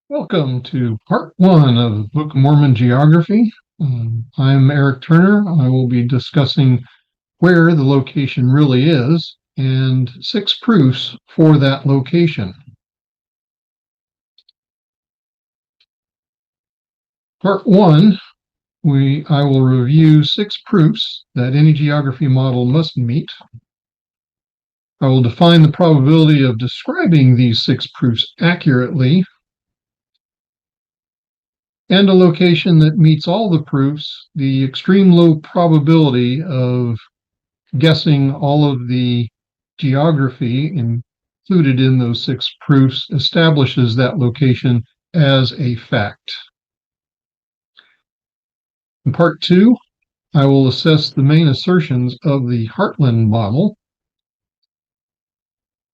Welcome to part one of the Book of Mormon geography. I'm Eric Turner. I will be discussing where the location really is and 6 proofs for that location. Part one, I will review 6 proofs that any geography model must meet. I will define the probability of describing these 6 proofs accurately, and a location that meets all the proofs, the extreme low probability of guessing all of the geography included in those 6 proofs establishes that location as a fact. In part 2, I will assess the main assertions of the Heartland model.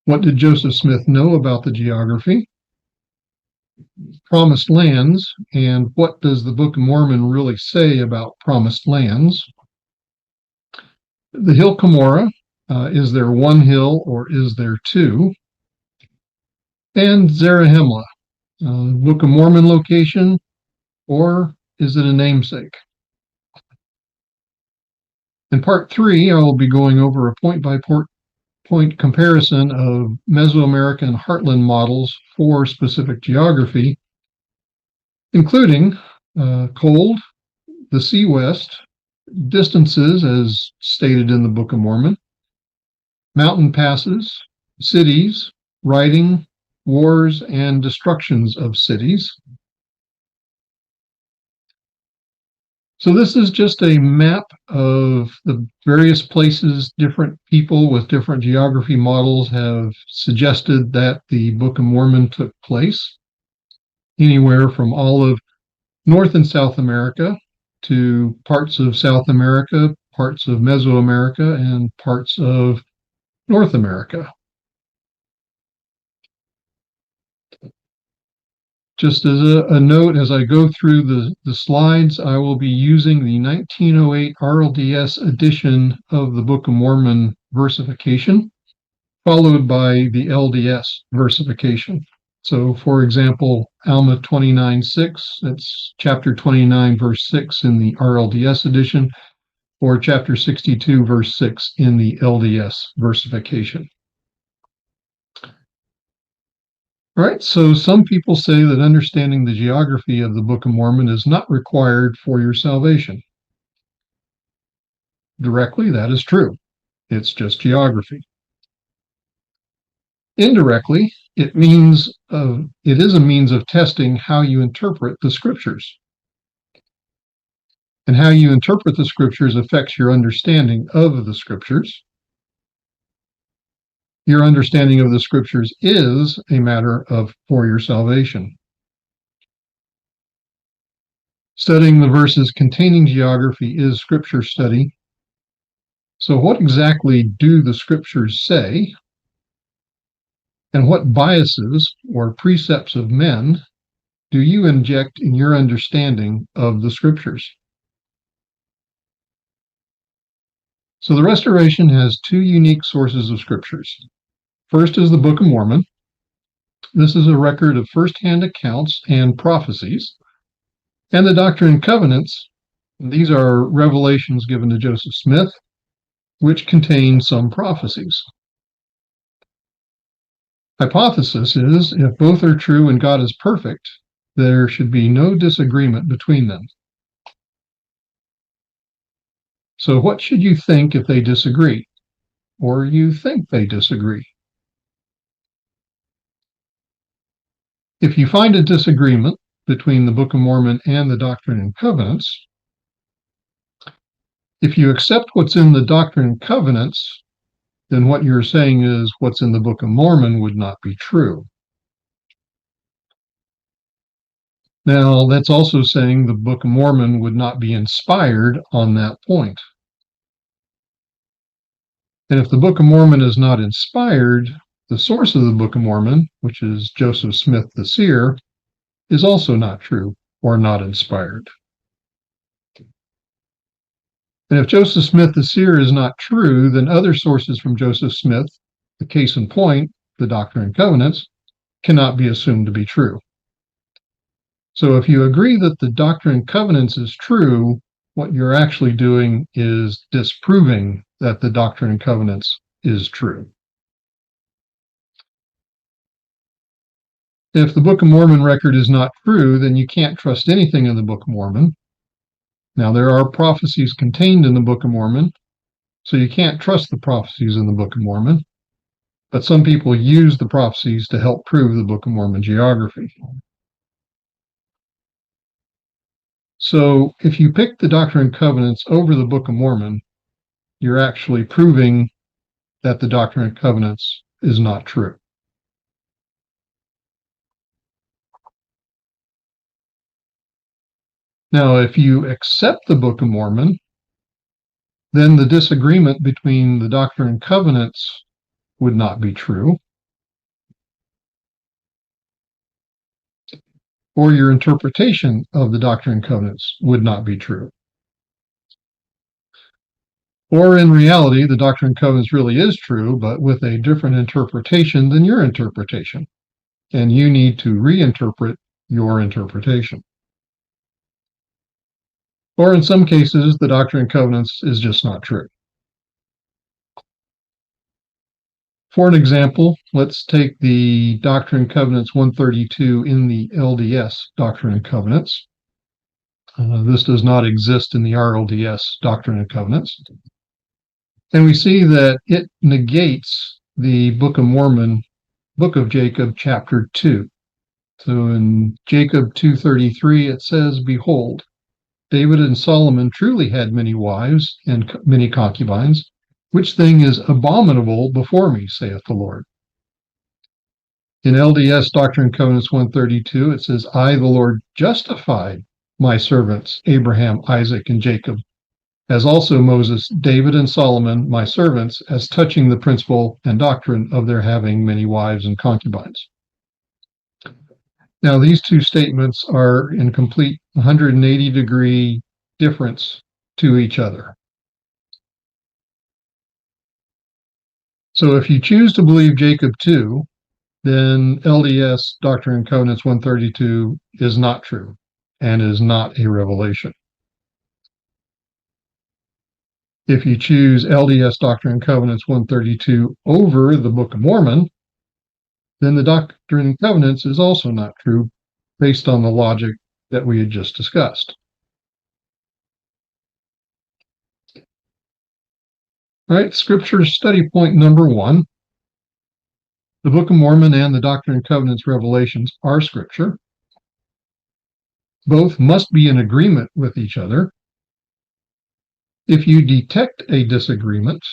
What did Joseph Smith know about the geography? Promised lands, and what does the Book of Mormon really say about promised lands? The hill Cumorah, is there one hill or is there two? And Zarahemla, Book of Mormon location, or is it a namesake? In part 3, I will be going over a point-by-point comparison of Mesoamerica and Heartland models for specific geography, including cold, the sea west, distances as stated in the Book of Mormon, mountain passes, cities, writing, wars, and destructions of cities. So this is just a map of the various places different people with different geography models have suggested that the Book of Mormon took place, anywhere from all of North and South America to parts of South America, parts of Mesoamerica, and parts of North America. Just as a note, as I go through the slides, I will be using the 1908 RLDS edition of the Book of Mormon versification, followed by the LDS versification. So, for example, Alma 29:6, that's chapter 29, verse 6 in the RLDS edition, or chapter 62, verse 6 in the LDS versification. All right, so some people say that understanding the geography of the Book of Mormon is not required for your salvation. Directly, that is true. It's just geography. Indirectly, it is a means of testing how you interpret the scriptures. And how you interpret the scriptures affects your understanding of the scriptures. Your understanding of the scriptures is a matter for your salvation. Studying the verses containing geography is scripture study. So what exactly do the scriptures say? And what biases or precepts of men do you inject in your understanding of the scriptures? So the Restoration has 2 unique sources of scriptures. First is the Book of Mormon. This is a record of first-hand accounts and prophecies. And the Doctrine and Covenants, these are revelations given to Joseph Smith, which contain some prophecies. Hypothesis is, if both are true and God is perfect, there should be no disagreement between them. So what should you think if they disagree? Or you think they disagree? If you find a disagreement between the Book of Mormon and the Doctrine and Covenants, if you accept what's in the Doctrine and Covenants, then what you're saying is what's in the Book of Mormon would not be true. Now, that's also saying the Book of Mormon would not be inspired on that point. And if the Book of Mormon is not inspired, the source of the Book of Mormon, which is Joseph Smith the seer, is also not true or not inspired. And if Joseph Smith the seer is not true, then other sources from Joseph Smith, the case in point, the Doctrine and Covenants, cannot be assumed to be true. So if you agree that the Doctrine and Covenants is true, what you're actually doing is disproving that the Doctrine and Covenants is true. If the Book of Mormon record is not true, then you can't trust anything in the Book of Mormon. Now, there are prophecies contained in the Book of Mormon, so you can't trust the prophecies in the Book of Mormon. But some people use the prophecies to help prove the Book of Mormon geography. So if you pick the Doctrine and Covenants over the Book of Mormon, you're actually proving that the Doctrine and Covenants is not true. Now, if you accept the Book of Mormon, then the disagreement between the Doctrine and Covenants would not be true, or your interpretation of the Doctrine and Covenants would not be true. Or in reality, the Doctrine and Covenants really is true, but with a different interpretation than your interpretation. And you need to reinterpret your interpretation. Or in some cases, the Doctrine and Covenants is just not true. For an example, let's take the Doctrine and Covenants 132 in the LDS Doctrine and Covenants. This does not exist in the RLDS Doctrine and Covenants. And we see that it negates the Book of Mormon, Book of Jacob, chapter 2. So in Jacob 2:33, it says, "Behold, David and Solomon truly had many wives and many concubines, which thing is abominable before me, saith the Lord." In LDS Doctrine and Covenants 132, it says, "I, the Lord, justified my servants, Abraham, Isaac, and Jacob, as also Moses, David, and Solomon, my servants, as touching the principle and doctrine of their having many wives and concubines." Now, these two statements are in complete 180-degree difference to each other. So if you choose to believe Jacob 2, then LDS Doctrine and Covenants 132 is not true and is not a revelation. If you choose LDS Doctrine and Covenants 132 over the Book of Mormon, then the Doctrine and Covenants is also not true based on the logic that we had just discussed. All right, Scripture study point number 1. The Book of Mormon and the Doctrine and Covenants revelations are Scripture. Both must be in agreement with each other. If you detect a disagreement,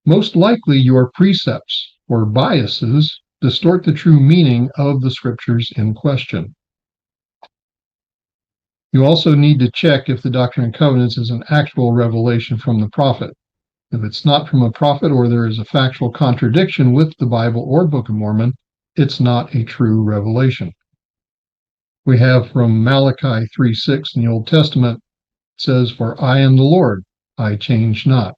most likely your precepts or biases distort the true meaning of the Scriptures in question. You also need to check if the Doctrine and Covenants is an actual revelation from the prophet. If it's not from a prophet, or there is a factual contradiction with the Bible or Book of Mormon, it's not a true revelation. We have from Malachi 3:6 in the Old Testament, it says, "For I am the Lord, I change not."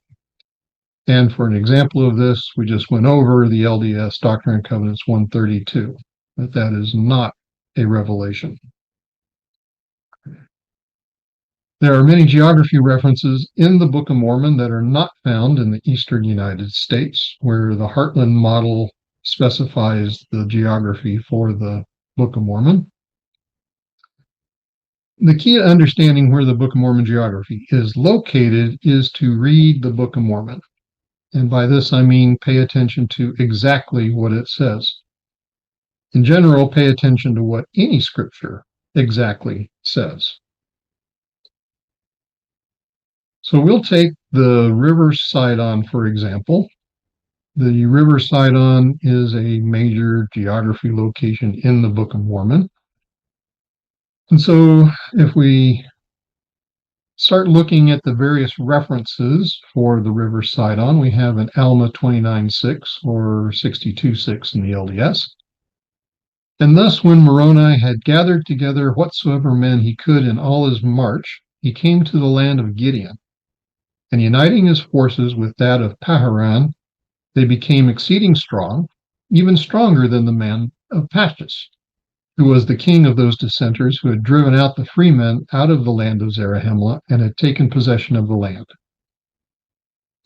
And for an example of this, we just went over the LDS Doctrine and Covenants 132, that is not a revelation. There are many geography references in the Book of Mormon that are not found in the eastern United States, where the Heartland model specifies the geography for the Book of Mormon. The key to understanding where the Book of Mormon geography is located is to read the Book of Mormon. And by this, I mean pay attention to exactly what it says. In general, pay attention to what any scripture exactly says. So we'll take the River Sidon, for example. The River Sidon is a major geography location in the Book of Mormon. And so if we start looking at the various references for the River Sidon, we have an Alma 29:6 or 62:6 in the LDS. "And thus when Moroni had gathered together whatsoever men he could in all his march, he came to the land of Gideon. And uniting his forces with that of Paharan, they became exceeding strong, even stronger than the men of Pashtis. who was the king of those dissenters, who had driven out the freemen out of the land of Zarahemla and had taken possession of the land.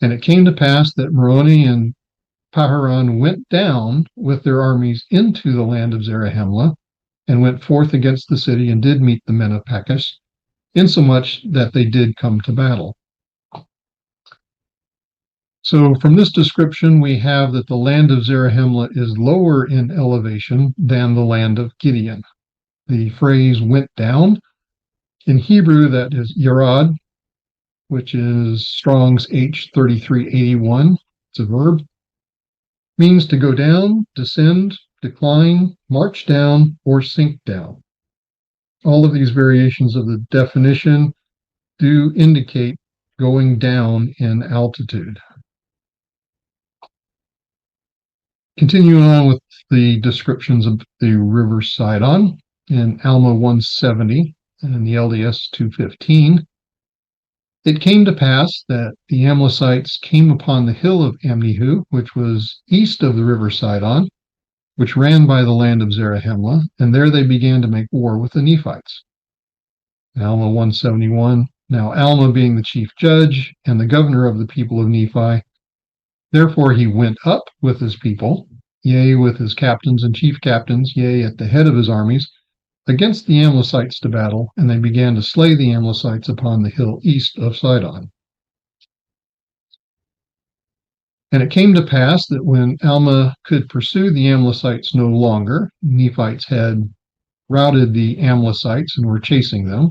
And it came to pass that Moroni and Paharan went down with their armies into the land of Zarahemla and went forth against the city and did meet the men of Pekah, insomuch that they did come to battle. So from this description, we have that the land of Zarahemla is lower in elevation than the land of Gideon. The phrase went down. In Hebrew, that is yarad, which is Strong's H3381. It's a verb. Means to go down, descend, decline, march down, or sink down. All of these variations of the definition do indicate going down in altitude. Continuing on with the descriptions of the river Sidon in Alma 170 and the LDS 215, it came to pass that the Amlicites came upon the hill of Amnihu, which was east of the river Sidon, which ran by the land of Zarahemla, and there they began to make war with the Nephites. Alma 171, now Alma being the chief judge and the governor of the people of Nephi, therefore he went up with his people, yea, with his captains and chief captains, yea, at the head of his armies, against the Amlicites to battle, and they began to slay the Amlicites upon the hill east of Sidon. And it came to pass that when Alma could pursue the Amlicites no longer, Nephites had routed the Amlicites and were chasing them,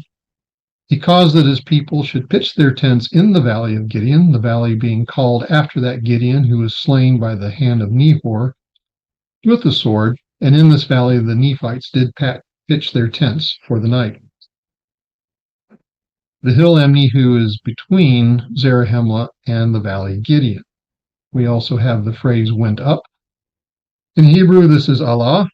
he caused that his people should pitch their tents in the valley of Gideon, the valley being called after that Gideon who was slain by the hand of Nehor with the sword, and in this valley the Nephites did pitch their tents for the night. The hill Amnihu is between Zarahemla and the valley Gideon. We also have the phrase went up. In Hebrew, this is Allah,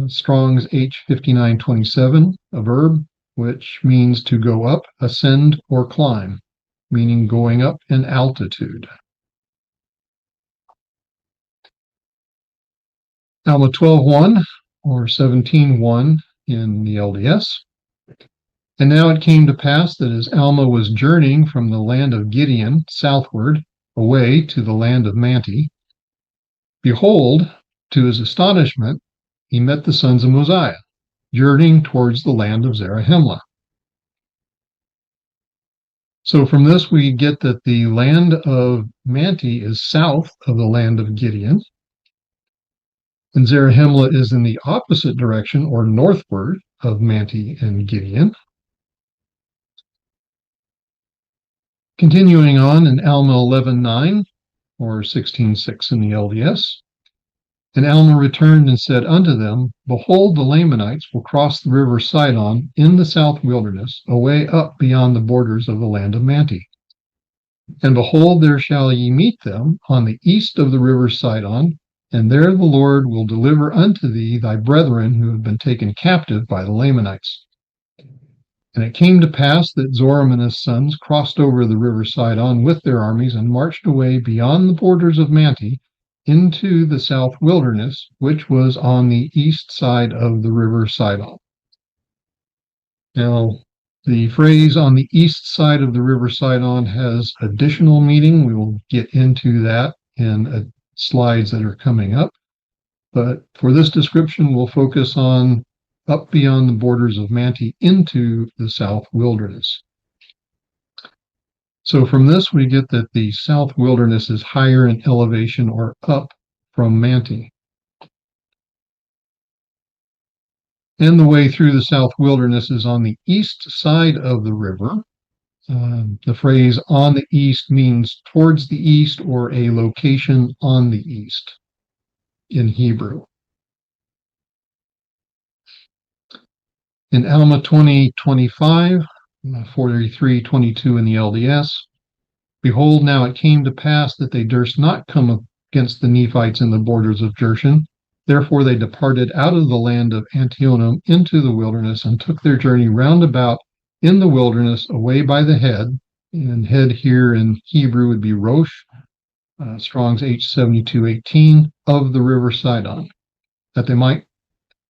Strong's H5927, a verb, which means to go up, ascend, or climb, meaning going up in altitude. Alma 12:1 or 17:1 in the LDS. And now it came to pass that as Alma was journeying from the land of Gideon southward away to the land of Manti, behold, to his astonishment, he met the sons of Mosiah, journeying towards the land of Zarahemla. So from this we get that the land of Manti is south of the land of Gideon, and Zarahemla is in the opposite direction or northward of Manti and Gideon. Continuing on in Alma 11:9 or 16:6 in the LDS, and Alma returned and said unto them, behold, the Lamanites will cross the river Sidon in the south wilderness, away up beyond the borders of the land of Manti. And behold, there shall ye meet them on the east of the river Sidon, and there the Lord will deliver unto thee thy brethren who have been taken captive by the Lamanites. And it came to pass that Zoram and his sons crossed over the river Sidon with their armies and marched away beyond the borders of Manti into the south wilderness, which was on the east side of the river Sidon. Now, the phrase on the east side of the river Sidon has additional meaning. We will get into that in slides that are coming up. But for this description, we'll focus on up beyond the borders of Manti into the south wilderness. So from this, we get that the south wilderness is higher in elevation or up from Manti. And the way through the south wilderness is on the east side of the river. The phrase on the east means towards the east or a location on the east in Hebrew. In Alma 20:25, 43:22 in the LDS, behold, now it came to pass that they durst not come against the Nephites in the borders of Jershon. Therefore they departed out of the land of Antionum into the wilderness and took their journey round about in the wilderness away by the head. And head here in Hebrew would be Rosh, Strong's H7218, of the river Sidon, that they might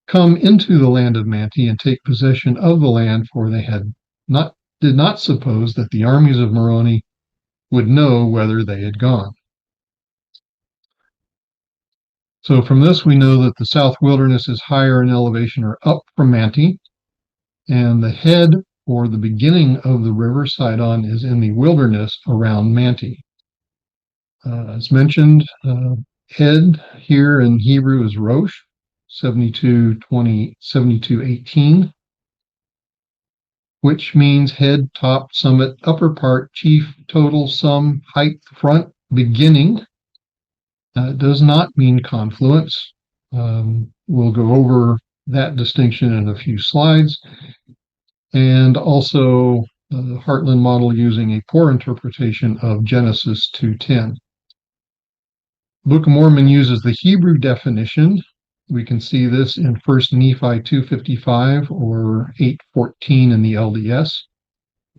come into the land of Manti and take possession of the land, for they did not suppose that the armies of Moroni would know whither they had gone. So from this, we know that the South Wilderness is higher in elevation or up from Manti, and the head or the beginning of the river Sidon is in the wilderness around Manti. As mentioned, head here in Hebrew is Rosh, 72:18, which means head, top, summit, upper part, chief, total, sum, height, front, beginning. It does not mean confluence. We'll go over that distinction in a few slides. And also the Heartland model using a poor interpretation of Genesis 2:10. Book of Mormon uses the Hebrew definition. We can see this in 1 Nephi 2:55 or 8:14 in the LDS,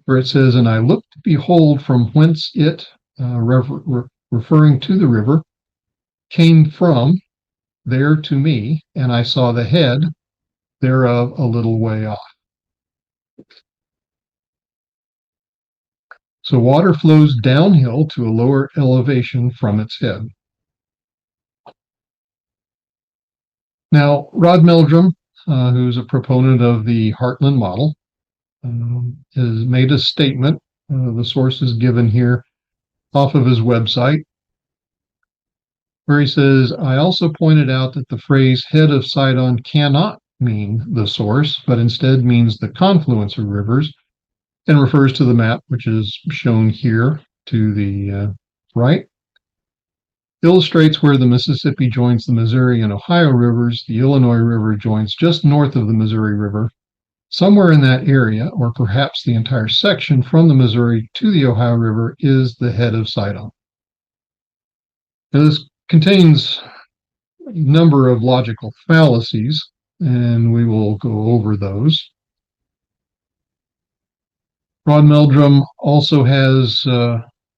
where it says, "And I looked, behold, from whence it," referring to the river, "came from there to me, and I saw the head thereof a little way off." So water flows downhill to a lower elevation from its head. Now, Rod Meldrum, who's a proponent of the Heartland model, has made a statement. The source is given here off of his website, where he says, "I also pointed out that the phrase head of Sidon cannot mean the source, but instead means the confluence of rivers, and refers to the map, which is shown here to the right. Illustrates where the Mississippi joins the Missouri and Ohio rivers. The Illinois River joins just north of the Missouri River. Somewhere in that area, or perhaps the entire section from the Missouri to the Ohio River, is the head of Sidon." Now, this contains a number of logical fallacies, and we will go over those. Rod Meldrum also has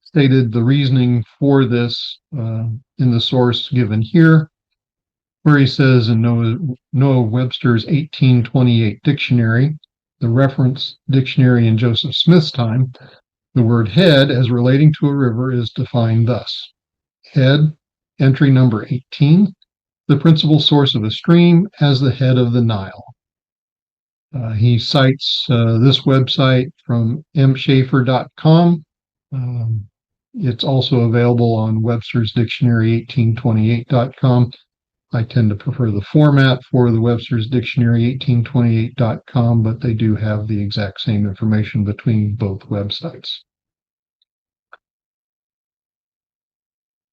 stated the reasoning for this in the source given here, where he says in Noah Webster's 1828 dictionary, the reference dictionary in Joseph Smith's time, the word head as relating to a river is defined thus: head, entry number 18, the principal source of a stream, as the head of the Nile. He cites this website from mschaefer.com. It's also available on Webster's Dictionary 1828.com. I tend to prefer the format for the Webster's Dictionary 1828.com, but they do have the exact same information between both websites.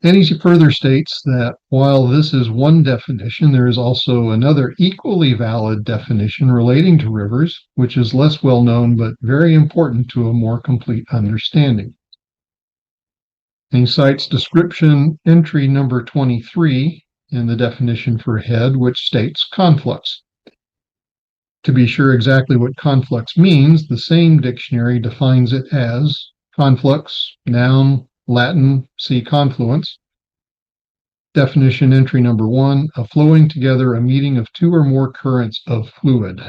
And he further states that while this is one definition, there is also another equally valid definition relating to rivers, which is less well known but very important to a more complete understanding. And he cites description entry number 23 in the definition for head, which states conflux. To be sure exactly what conflux means, the same dictionary defines it as conflux, noun, Latin, see confluence. Definition entry number 1, a flowing together, a meeting of two or more currents of fluid.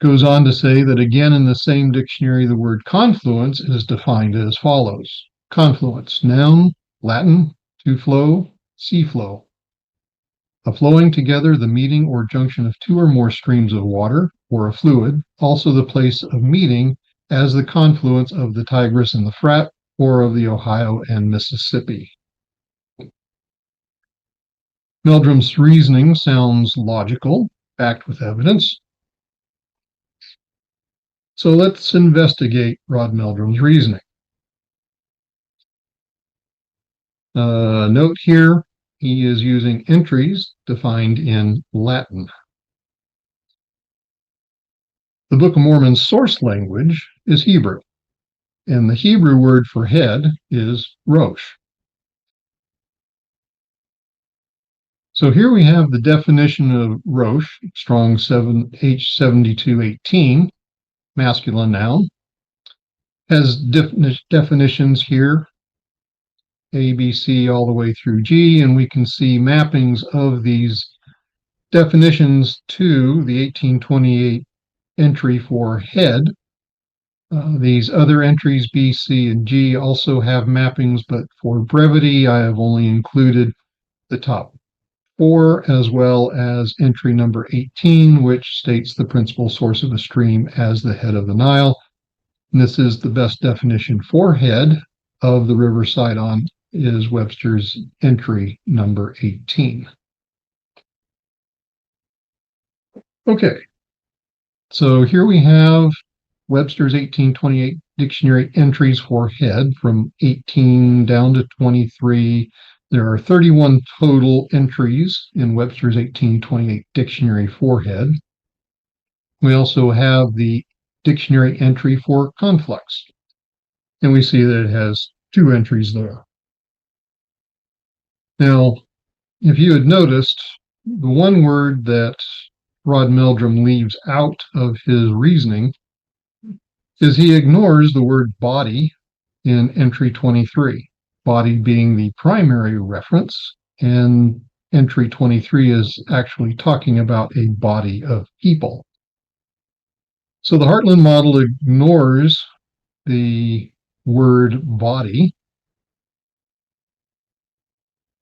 Goes on to say that again in the same dictionary, the word confluence is defined as follows: confluence, noun, Latin, to flow, sea flow. A flowing together, the meeting or junction of two or more streams of water or a fluid, also the place of meeting as the confluence of the Tigris and the Frat, or of the Ohio and Mississippi. Meldrum's reasoning sounds logical, backed with evidence. So let's investigate Rod Meldrum's reasoning. Note here, he is using entries defined in Latin. The Book of Mormon's source language is Hebrew, and the Hebrew word for head is Rosh. So here we have the definition of Rosh, Strong H7218, masculine noun, has definitions here A, B, C, all the way through G, and we can see mappings of these definitions to the 1828 entry for head. These other entries, B, C, and G, also have mappings, but for brevity, I have only included the top 4, as well as entry number 18, which states the principal source of a stream as the head of the Nile. And this is the best definition for head of the river Sidon, is Webster's entry number 18. Okay, so here we have Webster's 1828 dictionary entries for head from 18 down to 23. There are 31 total entries in Webster's 1828 dictionary for head. We also have the dictionary entry for conflux, and we see that it has 2 entries there. Now, if you had noticed, the one word that Rod Meldrum leaves out of his reasoning is he ignores the word body in entry 23, body being the primary reference, and entry 23 is actually talking about a body of people. So the Heartland model ignores the word body.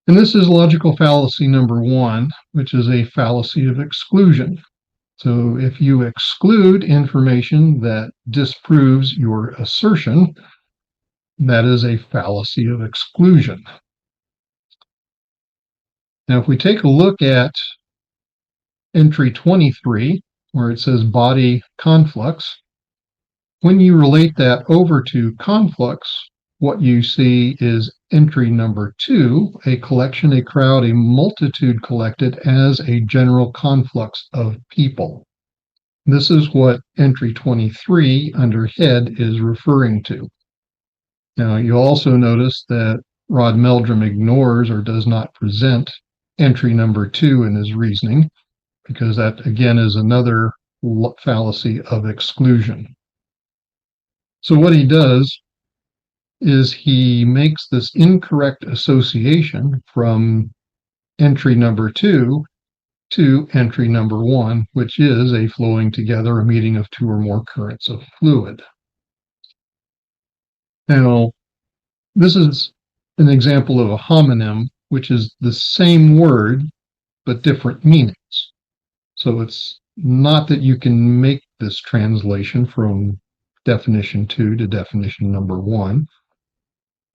And this is logical fallacy number 1, which is a fallacy of exclusion. So if you exclude information that disproves your assertion, that is a fallacy of exclusion. Now, if we take a look at entry 23, where it says body conflux, when you relate that over to conflux, what you see is entry number 2, a collection, a crowd, a multitude collected as a general conflux of people. This is what entry 23 under head is referring to. Now, you'll also notice that Rod Meldrum ignores or does not present entry number 2 in his reasoning, because that, again, is another fallacy of exclusion. So what he does is he makes this incorrect association from entry number 2 to entry number 1, which is a flowing together, a meeting of 2 or more currents of fluid. Now, this is an example of a homonym, which is the same word, but different meanings. So it's not that you can make this translation from definition 2 to definition number 1.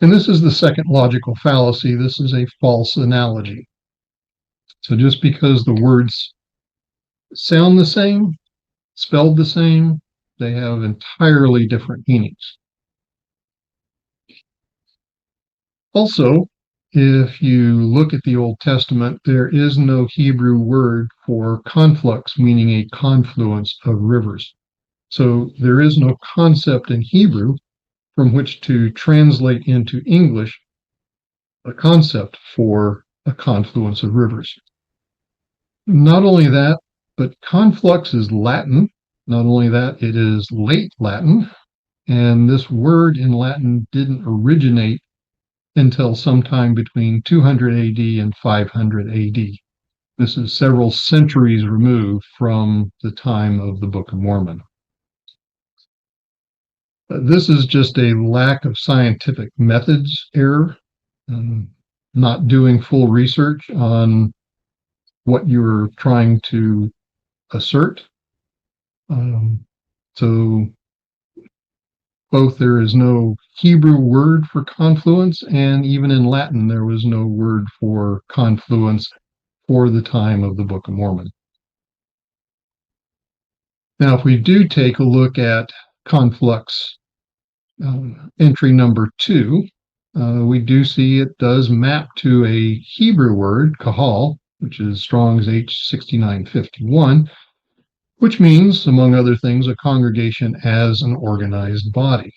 And this is the second logical fallacy. This is a false analogy. So just because the words sound the same, spelled the same, they have entirely different meanings. Also, if you look at the Old Testament, there is no Hebrew word for conflux, meaning a confluence of rivers. So there is no concept in Hebrew from which to translate into English a concept for a confluence of rivers. Not only that, but conflux is Latin. Not only that, it is late Latin, and this word in Latin didn't originate until sometime between 200 AD and 500 AD. This is several centuries removed from the time of the Book of Mormon. This is just a lack of scientific methods error, not doing full research on what you're trying to assert. So both there is no Hebrew word for confluence, and even in Latin there was no word for confluence for the time of the Book of Mormon. Now, if we do take a look at conflux entry number 2, we do see it does map to a Hebrew word, kahal, which is Strong's H6951, which means, among other things, a congregation as an organized body.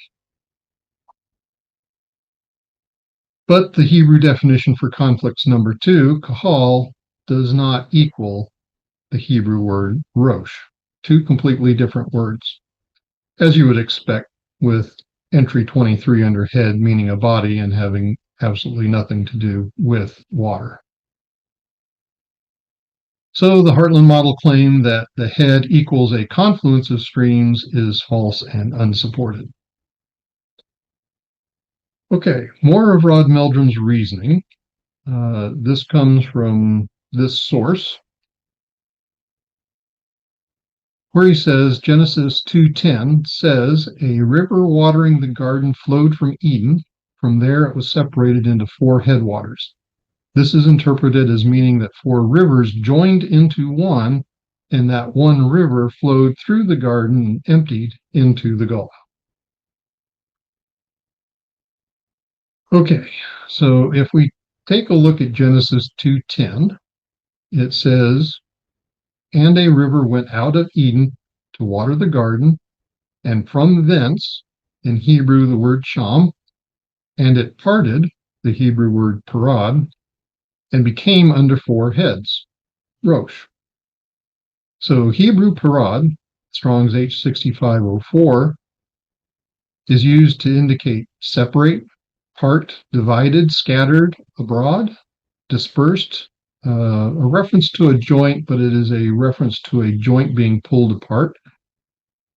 But the Hebrew definition for conflux number 2, kahal, does not equal the Hebrew word rosh, 2 completely different words, as you would expect with entry 23 under head, meaning a body, and having absolutely nothing to do with water. So the Heartland model claim that the head equals a confluence of streams is false and unsupported. Okay, more of Rod Meldrum's reasoning. This comes from this source, where he says Genesis 2:10 says, "A river watering the garden flowed from Eden. From there it was separated into 4 headwaters. This is interpreted as meaning that 4 rivers joined into one, and that one river flowed through the garden and emptied into the Gulf." Okay, so if we take a look at Genesis 2:10, it says, "And a river went out of Eden to water the garden, and from thence," in Hebrew the word sham, "and it parted," the Hebrew word parad, "and became under 4 heads," rosh. So Hebrew parad, Strong's H6504, is used to indicate separate, part, divided, scattered, abroad, dispersed, a reference to a joint, but it is a reference to a joint being pulled apart,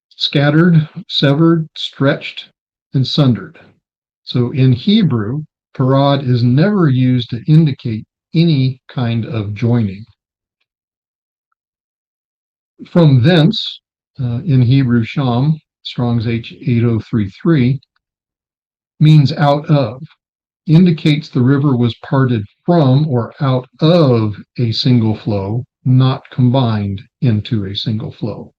scattered, severed, stretched, and sundered. So in Hebrew, parad is never used to indicate any kind of joining. From thence, in Hebrew sham, Strong's H8033, means out of, indicates the river was parted from or out of a single flow, not combined into a single flow.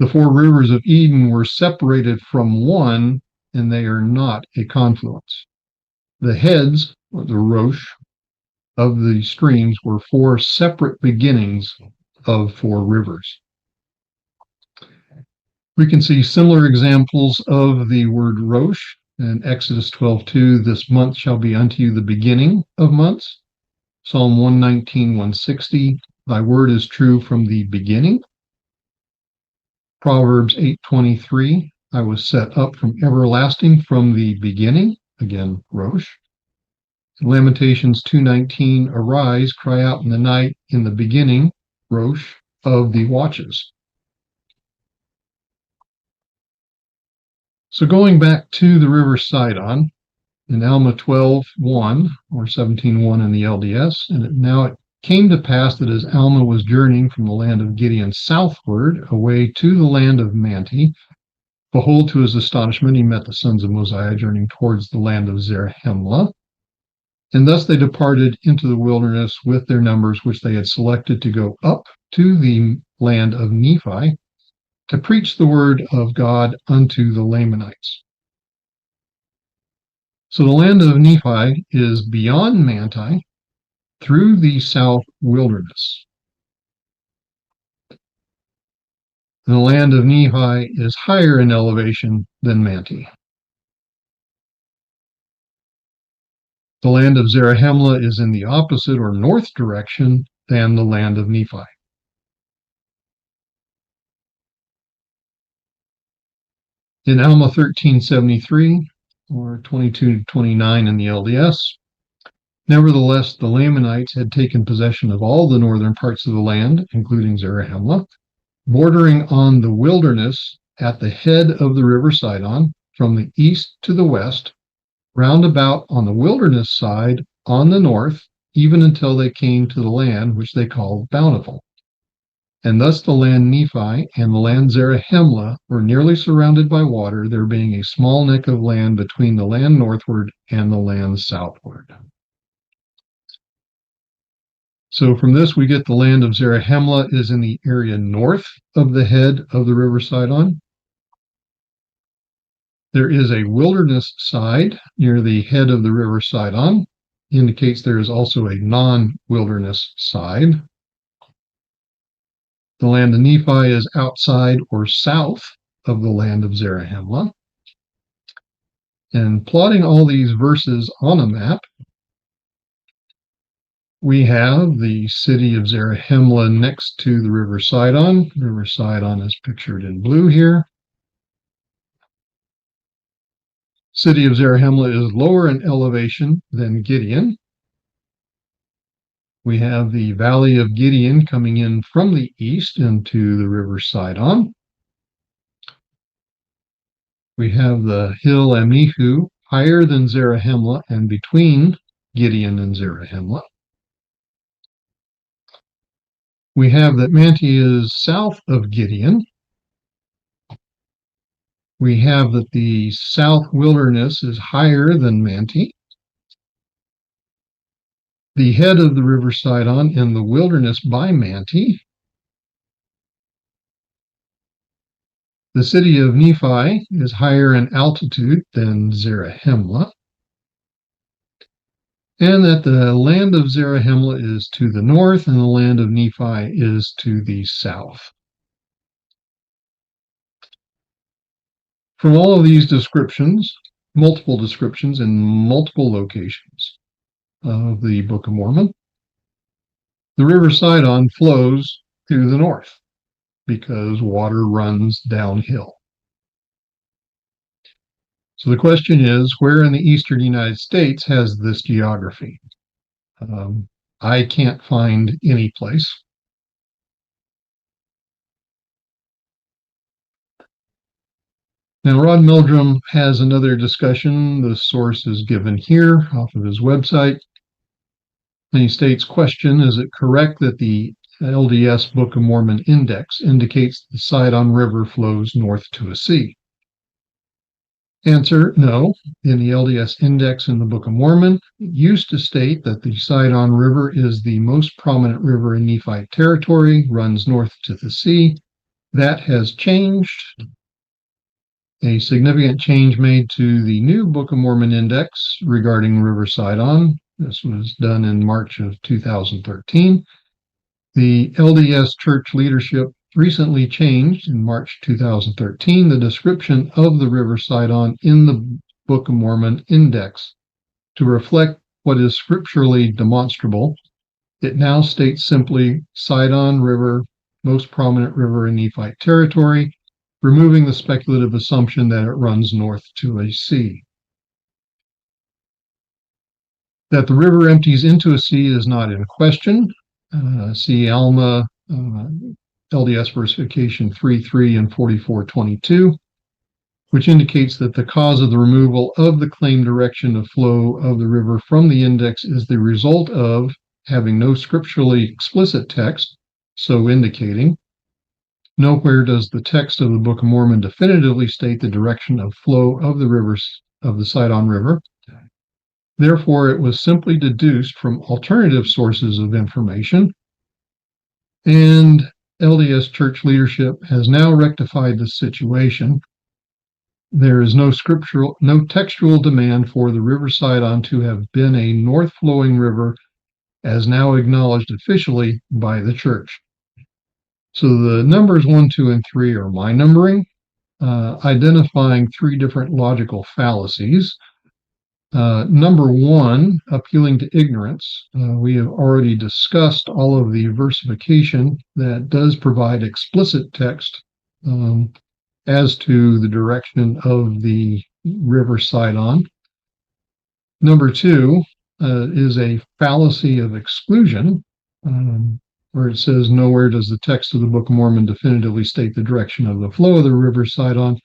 The 4 rivers of Eden were separated from one, and they are not a confluence. The heads, or the rosh, of the streams were 4 separate beginnings of 4 rivers. We can see similar examples of the word rosh in Exodus 12:2, "This month shall be unto you the beginning of months." Psalm 119, 160, "Thy word is true from the beginning." Proverbs 8:23, "I was set up from everlasting, from the beginning." Again, rosh. Lamentations 2:19, "Arise, cry out in the night, in the beginning," rosh, "of the watches." So going back to the river Sidon, in Alma 12:1 or 17:1 in the LDS, "Now it came to pass that as Alma was journeying from the land of Gideon southward, away to the land of Manti, behold, to his astonishment, he met the sons of Mosiah journeying towards the land of Zarahemla. And thus they departed into the wilderness with their numbers, which they had selected to go up to the land of Nephi, to preach the word of God unto the Lamanites." So the land of Nephi is beyond Manti, through the south wilderness. And the land of Nephi is higher in elevation than Manti. The land of Zarahemla is in the opposite or north direction than the land of Nephi. In Alma 13:73 or 22:29 in the LDS, "Nevertheless, the Lamanites had taken possession of all the northern parts of the land, including Zarahemla, bordering on the wilderness at the head of the river Sidon, from the east to the west, round about on the wilderness side on the north, even until they came to the land which they called Bountiful. And thus the land Nephi and the land Zarahemla were nearly surrounded by water, there being a small neck of land between the land northward and the land southward." So from this we get the land of Zarahemla is in the area north of the head of the river Sidon. There is a wilderness side near the head of the river Sidon, indicates there is also a non-wilderness side. The land of Nephi is outside or south of the land of Zarahemla. And plotting all these verses on a map, we have the city of Zarahemla next to the river Sidon. River Sidon is pictured in blue here. City of Zarahemla is lower in elevation than Gideon. We have the Valley of Gideon coming in from the east into the river Sidon. We have the hill Amnihu higher than Zarahemla and between Gideon and Zarahemla. We have that Manti is south of Gideon. We have that the South Wilderness is higher than Manti. The head of the river Sidon in the wilderness by Manti. The city of Nephi is higher in altitude than Zarahemla. And that the land of Zarahemla is to the north and the land of Nephi is to the south. From all of these descriptions, multiple descriptions in multiple locations of the Book of Mormon, the river Sidon flows to the north because water runs downhill. So the question is, where in the eastern United States has this geography? I can't find any place. Now, Rod Meldrum has another discussion. The source is given here off of his website. And he states, question, is it correct that the LDS Book of Mormon index indicates the Sidon River flows north to a sea? Answer, no. In the LDS index in the Book of Mormon, it used to state that the Sidon River is the most prominent river in Nephite territory, runs north to the sea. That has changed. A significant change made to the new Book of Mormon index regarding River Sidon. This was done in March of 2013. The LDS church leadership recently changed in March 2013 the description of the River Sidon in the Book of Mormon index to reflect what is scripturally demonstrable. It now states simply Sidon River, most prominent river in Nephite territory, removing the speculative assumption that it runs north to a sea. That the river empties into a sea is not in question. See Alma, LDS versification 3.3 and 44.22, which indicates that the cause of the removal of the claimed direction of flow of the river from the index is the result of having no scripturally explicit text, so indicating. Nowhere does the text of the Book of Mormon definitively state the direction of flow of the rivers of the Sidon River. Therefore, it was simply deduced from alternative sources of information, and LDS church leadership has now rectified the situation. There is no textual demand for the River Sidon to have been a north-flowing river, as now acknowledged officially by the church. So the numbers 1, 2, and 3 are my numbering, identifying 3 different logical fallacies. Number 1, appealing to ignorance. We have already discussed all of the versification that does provide explicit text as to the direction of the River Sidon. Number 2 is a fallacy of exclusion, where it says nowhere does the text of the Book of Mormon definitively state the direction of the flow of the River Sidon.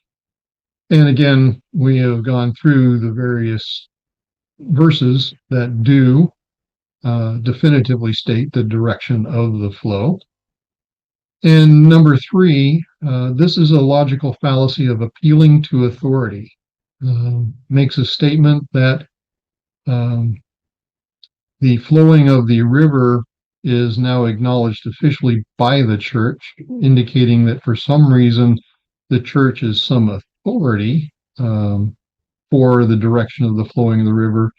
And again, we have gone through the various verses that do definitively state the direction of the flow. And number 3, this is a logical fallacy of appealing to authority. Makes a statement that the flowing of the river is now acknowledged officially by the church, indicating that for some reason the church is some authority for the direction of the flowing of the river.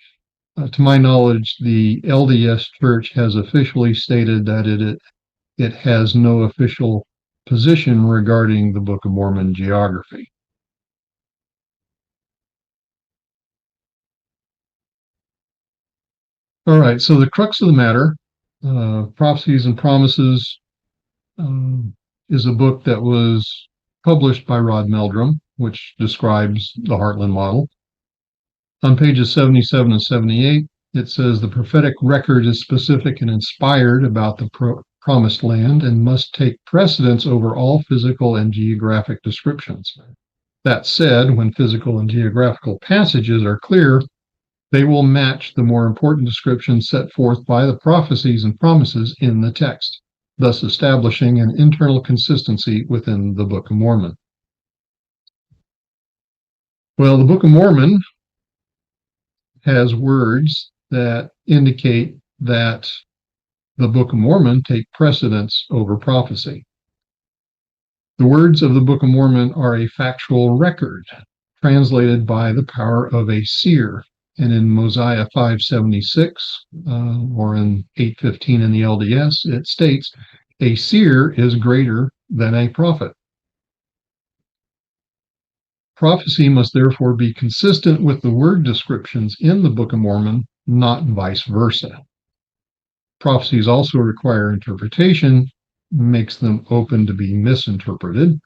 To my knowledge, the LDS church has officially stated that it has no official position regarding the Book of Mormon geography. All right, so the crux of the matter, Prophecies and Promises, is a book that was published by Rod Meldrum, which describes the Heartland model. On pages 77 and 78, it says the prophetic record is specific and inspired about the promised land and must take precedence over all physical and geographic descriptions. That said, when physical and geographical passages are clear, they will match the more important descriptions set forth by the prophecies and promises in the text, thus establishing an internal consistency within the Book of Mormon. Well, the Book of Mormon has words that indicate that the Book of Mormon take precedence over prophecy. The words of the Book of Mormon are a factual record, translated by the power of a seer. And in Mosiah 576, or in 815 in the LDS, it states, a seer is greater than a prophet. Prophecy must therefore be consistent with the word descriptions in the Book of Mormon, not vice versa. Prophecies also require interpretation, makes them open to be misinterpreted.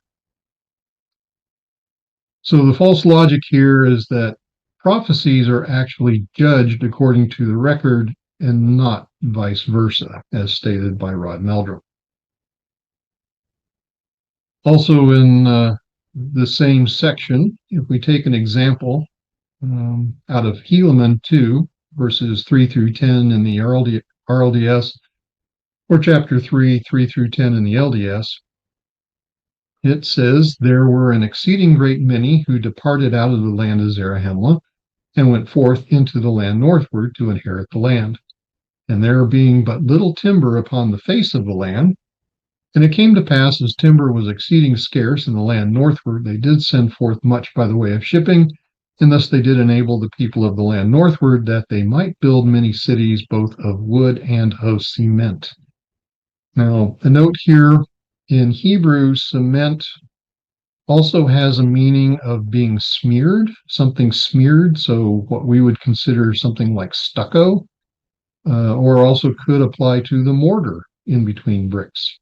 So the false logic here is that prophecies are actually judged according to the record and not vice versa, as stated by Rod Meldrum. Also in the same section, if we take an example out of Helaman 2, verses 3 through 10 in the RLDS, or chapter 3, 3 through 10 in the LDS, it says, there were an exceeding great many who departed out of the land of Zarahemla and went forth into the land northward to inherit the land. And there being but little timber upon the face of the land, and it came to pass, as timber was exceeding scarce in the land northward, they did send forth much by the way of shipping, and thus they did enable the people of the land northward that they might build many cities, both of wood and of cement. Now, a note here, in Hebrew, cement also has a meaning of being smeared, something smeared, so what we would consider something like stucco, or also could apply to the mortar in between bricks.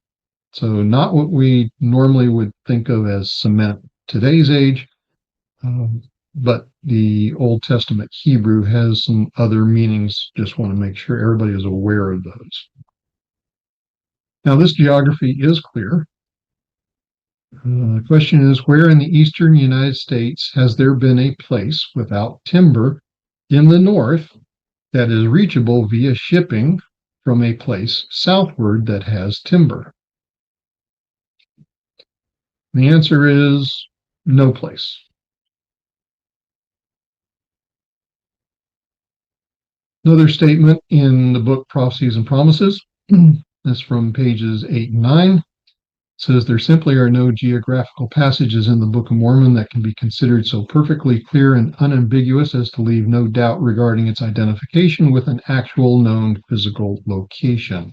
So not what we normally would think of as cement today's age, but the Old Testament Hebrew has some other meanings. Just want to make sure everybody is aware of those. Now, this geography is clear. The question is, where in the eastern United States has there been a place without timber in the north that is reachable via shipping from a place southward that has timber? The answer is no place. Another statement in the book Prophecies and Promises, that's from pages 8 and 9, says there simply are no geographical passages in the Book of Mormon that can be considered so perfectly clear and unambiguous as to leave no doubt regarding its identification with an actual known physical location.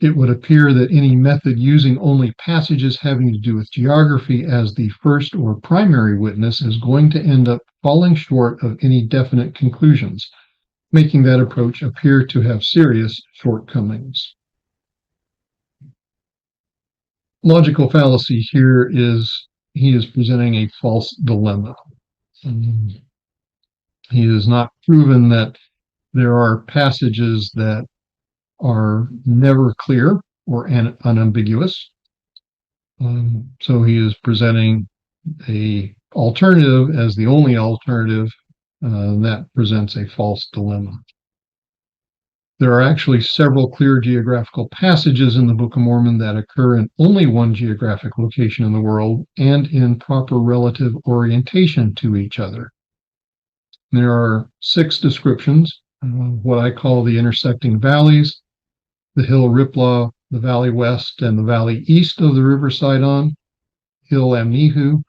It would appear that any method using only passages having to do with geography as the first or primary witness is going to end up falling short of any definite conclusions, making that approach appear to have serious shortcomings. Logical fallacy here is he is presenting a false dilemma. He has not proven that there are passages that are never clear or unambiguous. So he is presenting an alternative as the only alternative that presents a false dilemma. There are actually several clear geographical passages in the Book of Mormon that occur in only one geographic location in the world and in proper relative orientation to each other. There are 6 descriptions, what I call the intersecting valleys, the hill Riplah, the valley west and the valley east of the river Sidon, hill Amnihu,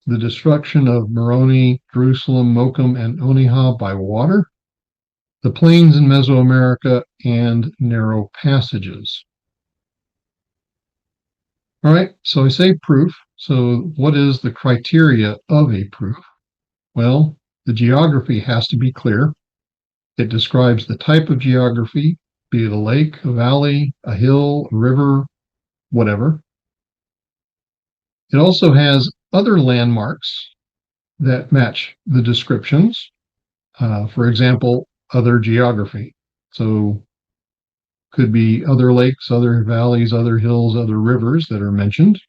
the destruction of Moroni, Jerusalem, Mokum, and Onihah by water, the plains in Mesoamerica, and narrow passages. All right, so I say proof. So what is the criteria of a proof? Well, the geography has to be clear. It describes the type of geography, be it a lake, a valley, a hill, a river, whatever. It also has other landmarks that match the descriptions. For example, other geography. So could be other lakes, other valleys, other hills, other rivers that are mentioned.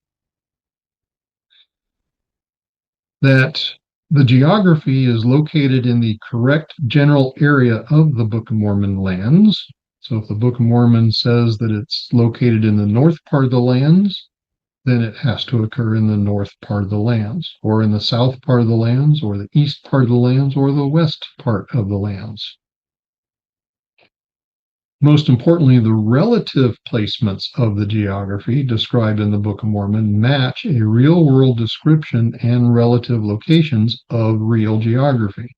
That the geography is located in the correct general area of the Book of Mormon lands. So if the Book of Mormon says that it's located in the north part of the lands, then it has to occur in the north part of the lands, or in the south part of the lands, or the east part of the lands, or the west part of the lands. Most importantly, the relative placements of the geography described in the Book of Mormon match a real-world description and relative locations of real geography.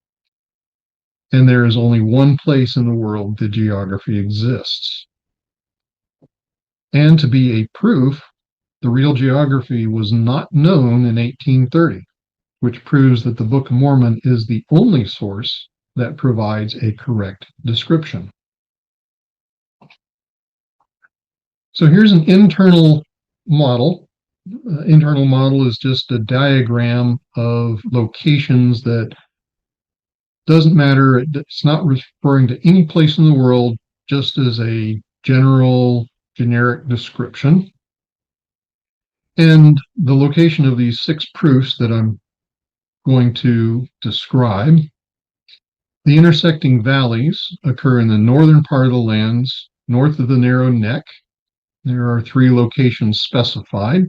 And there is only one place in the world the geography exists. And to be a proof, the real geography was not known in 1830, which proves that the Book of Mormon is the only source that provides a correct description. So here's an internal model. Internal model is just a diagram of locations that doesn't matter. It's not referring to any place in the world, just as a generic description. And the location of these 6 proofs that I'm going to describe. The intersecting valleys occur in the northern part of the lands, north of the narrow neck. There are 3 locations specified.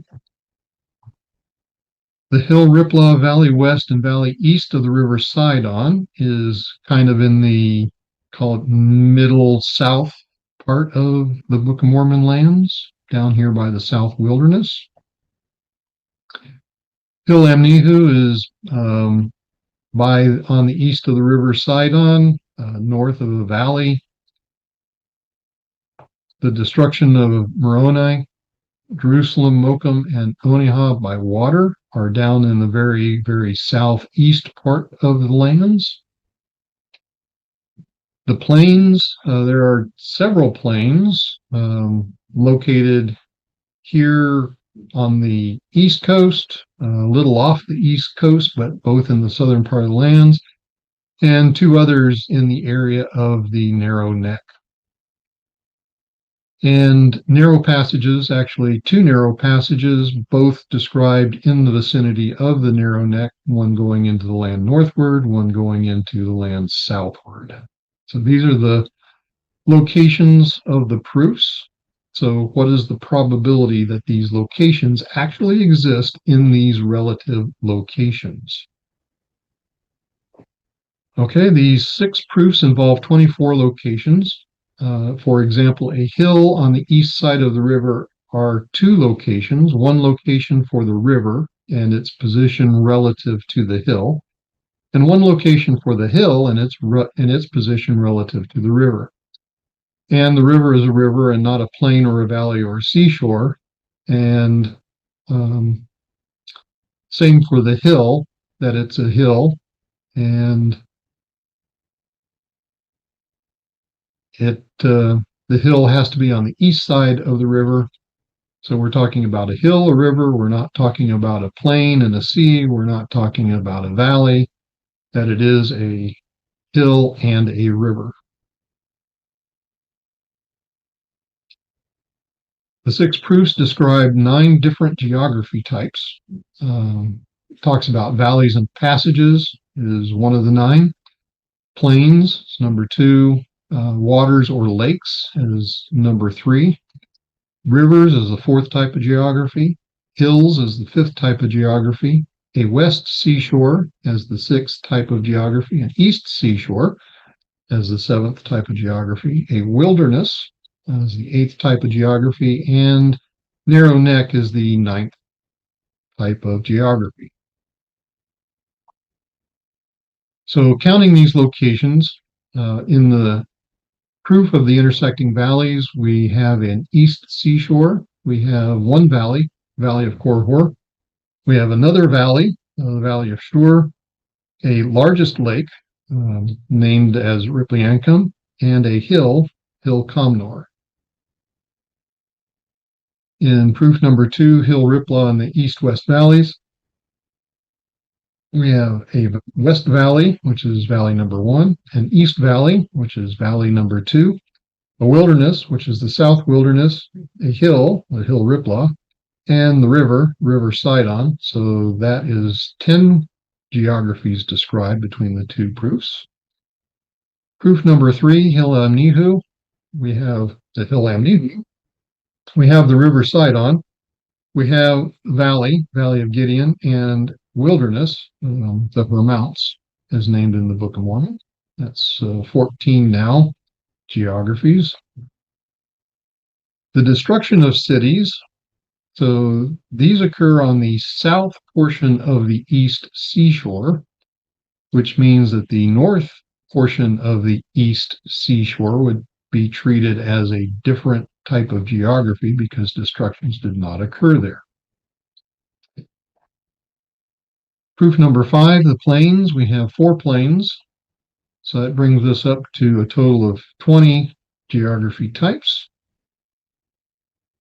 The hill Riplaw Valley west and valley east of the river Sidon is kind of in the, call it, middle south part of the Book of Mormon lands, down here by the South Wilderness. Hill Amnihu is on the east of the river Sidon, north of the valley. The destruction of Moroni, Jerusalem, Mokum, and Onihah by water are down in the very, very southeast part of the lands. The plains, there are several plains located here on the east coast, a little off the east coast, but both in the southern part of the lands, and 2 others in the area of the narrow neck. And narrow passages, actually 2 narrow passages, both described in the vicinity of the narrow neck, one going into the land northward, one going into the land southward. So these are the locations of the proofs. So what is the probability that these locations actually exist in these relative locations? Okay, these 6 proofs involve 24 locations. For example, a hill on the east side of the river are 2 locations, one location for the river and its position relative to the hill, and one location for the hill and its position relative to the river. And the river is a river and not a plain or a valley or a seashore. And same for the hill, that it's a hill, and the hill has to be on the east side of the river. So we're talking about a hill, a river. We're not talking about a plain and a sea. We're not talking about a valley, that it is a hill and a river. The 6 proofs describe 9 different geography types. Talks about valleys and passages is one of the 9. Plains is number 2. Waters or lakes is number 3. Rivers is the 4th type of geography. Hills is the 5th type of geography. A west seashore as the 6th type of geography. An east seashore as the 7th type of geography. A wilderness as the 8th type of geography. And narrow neck is the 9th type of geography. So counting these locations, in the proof of the intersecting valleys, we have an east seashore. We have one valley, Valley of Korhor. We have another valley, the Valley of Shur, a largest lake named as Ripliankum, and a hill, Hill Komnor. In proof number 2, Hill Riplaw in the east-west valleys, We have a West Valley, which is Valley number 1, an East Valley, which is Valley number 2, a wilderness, which is the South Wilderness, a hill, the hill Ripla, and the river Sidon. So that is 10 geographies described between the two proofs. Proof number 3, hill Amnihu. We have the hill Amnihu. We have the river Sidon. We have Valley of Gideon, and wilderness, the Vermounts, is named in the Book of Mormon. That's 14 now, geographies. The destruction of cities. So these occur on the south portion of the east seashore, which means that the north portion of the east seashore would be treated as a different type of geography because destructions did not occur there. Proof number 5, the plains. We have 4 plains. So that brings us up to a total of 20 geography types.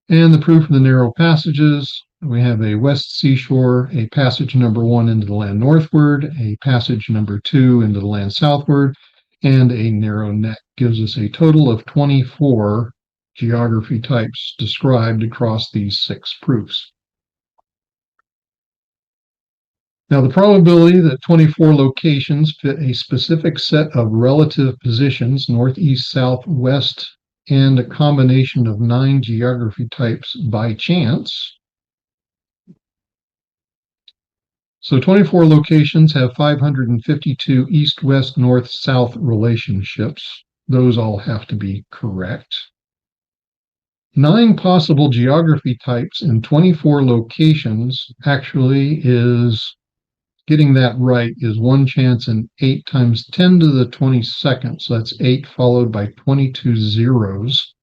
And the proof of the narrow passages. We have a west seashore, a passage number 1 into the land northward, a passage number 2 into the land southward, and a narrow neck. Gives us a total of 24 geography types described across these 6 proofs. Now, the probability that 24 locations fit a specific set of relative positions, north, east, south, west, and a combination of 9 geography types by chance. So 24 locations have 552 east, west, north, south relationships. Those all have to be correct. 9 possible geography types in 24 locations actually is getting that right is 1 chance in 8 times 10 to the 22nd. So that's 8 followed by 22 zeros.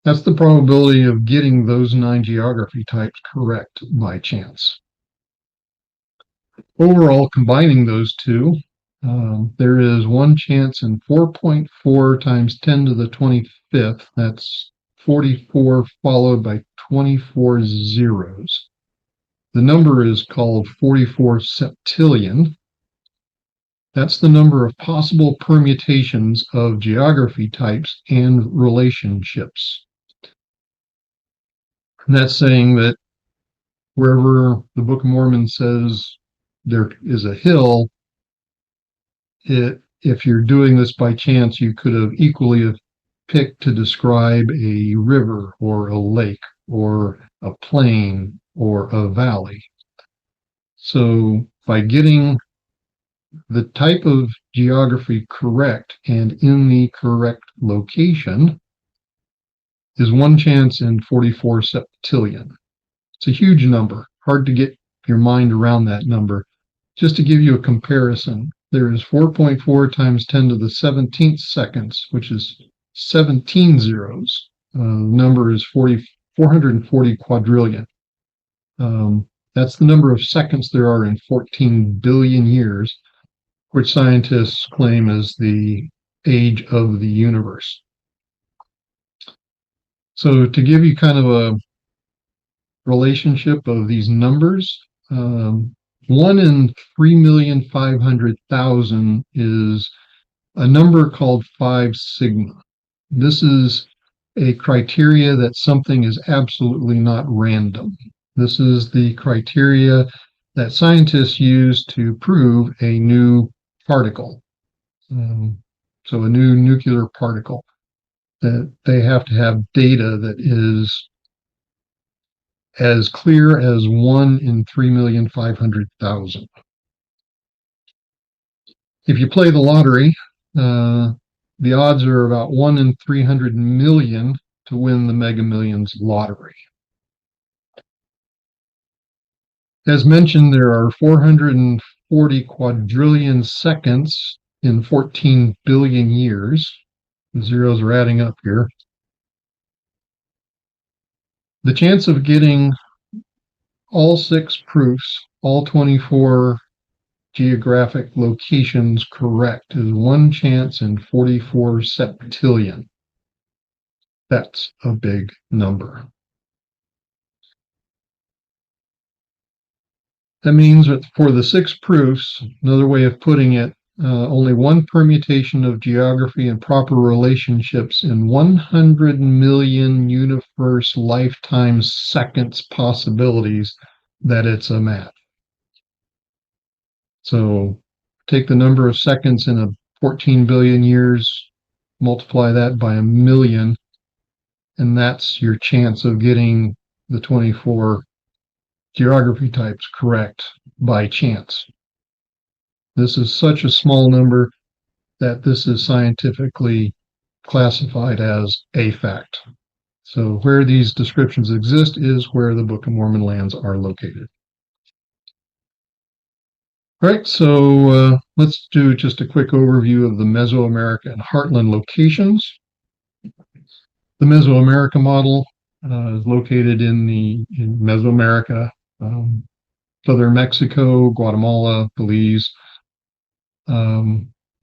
That's the probability of getting those 9 geography types correct by chance. Overall, combining those two, there is 1 chance in 4.4 times 10 to the 25th. That's 44 followed by 24 zeros. The number is called 44 septillion. That's the number of possible permutations of geography types and relationships. And that's saying that wherever the Book of Mormon says there is a hill, if you're doing this by chance, you could have equally have picked to describe a river or a lake or a plain or a valley. So by getting the type of geography correct and in the correct location is 1 chance in 44 septillion. It's a huge number, hard to get your mind around that number. Just to give you a comparison, there is 4.4 times 10 to the 17th seconds, which is 17 zeros. The number is 440 quadrillion. That's the number of seconds there are in 14 billion years, which scientists claim is the age of the universe. So to give you kind of a relationship of these numbers, 1 in 3,500,000 is a number called 5 sigma. This is a criteria that something is absolutely not random. This is the criteria that scientists use to prove a new particle. So a new nuclear particle, that they have to have data that is as clear as 1 in 3,500,000. If you play the lottery, the odds are about 1 in 300 million to win the Mega Millions lottery. As mentioned, there are 440 quadrillion seconds in 14 billion years. The zeros are adding up here. The chance of getting all 6 proofs, all 24 geographic locations correct is 1 chance in 44 septillion. That's a big number. That means that for the 6 proofs, another way of putting it, only one permutation of geography and proper relationships in 100 million universe lifetime seconds possibilities that it's a map. So take the number of seconds in a 14 billion years, multiply that by a million, and that's your chance of getting the 24 geography types correct by chance. This is such a small number that this is scientifically classified as a fact. So where these descriptions exist is where the Book of Mormon lands are located. All right, so let's do just a quick overview of the Mesoamerica and Heartland locations. The Mesoamerica model is located in Mesoamerica, southern Mexico, Guatemala, Belize.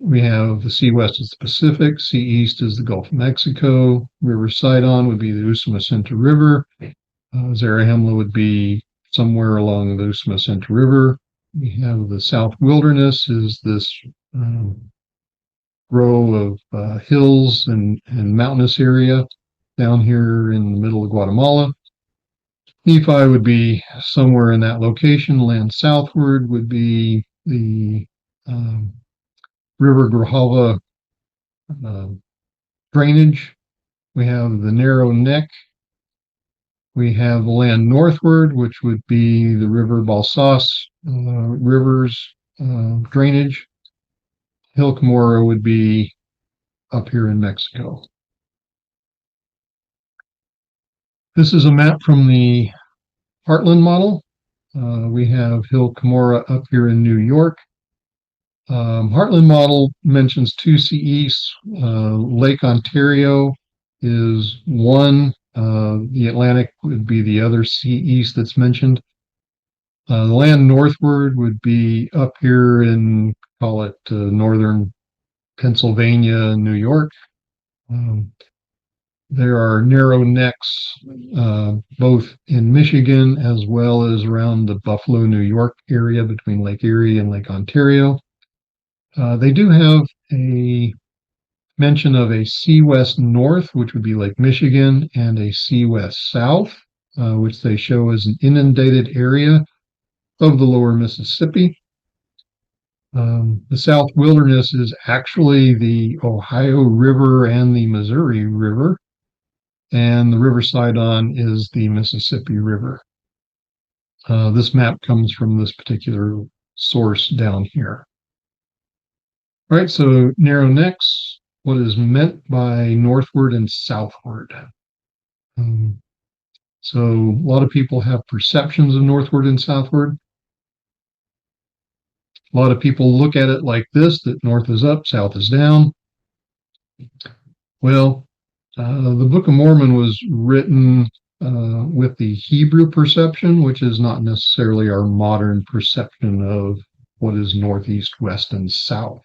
We have the sea west is the Pacific, sea east is the Gulf of Mexico. River Sidon would be the Usumacinta River. Zarahemla would be somewhere along the Usumacinta River. We have the South Wilderness is this row of hills and mountainous area down here in the middle of Guatemala. Nephi would be somewhere in that location. Land southward would be the River Grijalva drainage. We have the narrow neck. We have the land northward, which would be the River Balsas rivers drainage. Hill Cumorah would be up here in Mexico. This is a map from the Heartland model. We have Hill Cumorah up here in New York. Heartland model mentions 2 CEs. Lake Ontario is one. The Atlantic would be the other sea east that's mentioned. The land northward would be up here in, call it northern Pennsylvania and New York. There are narrow necks both in Michigan as well as around the Buffalo, New York area between Lake Erie and Lake Ontario. They do have a mention of a sea west north, which would be Lake Michigan, and a sea west south, which they show as an inundated area of the lower Mississippi. The South Wilderness is actually the Ohio River and the Missouri River, and the River Sidon is the Mississippi River. This map comes from this particular source down here. All right, so narrow necks, what is meant by northward and southward? So a lot of people have perceptions of northward and southward. A lot of people look at it like this, that north is up, south is down. Well, the Book of Mormon was written with the Hebrew perception, which is not necessarily our modern perception of what is northeast, west, and south.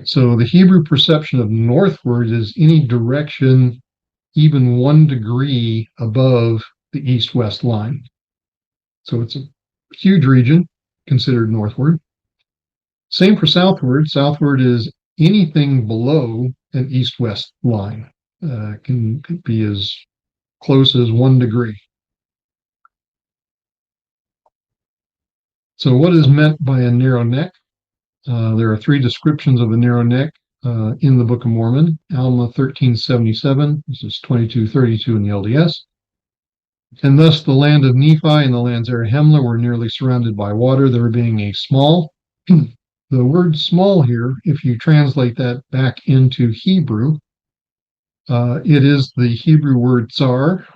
So the Hebrew perception of northward is any direction even 1 degree above the east-west line. So it's a huge region considered northward. Same for southward. Southward is anything below an east-west line. Can be as close as 1 degree. So what is meant by a narrow neck? There are 3 descriptions of a narrow neck in the Book of Mormon. Alma 1377, this is 2232 in the LDS. And thus the land of Nephi and the land Zarahemla were nearly surrounded by water, there being a small. The word small here, if you translate that back into Hebrew, it is the Hebrew word tsar,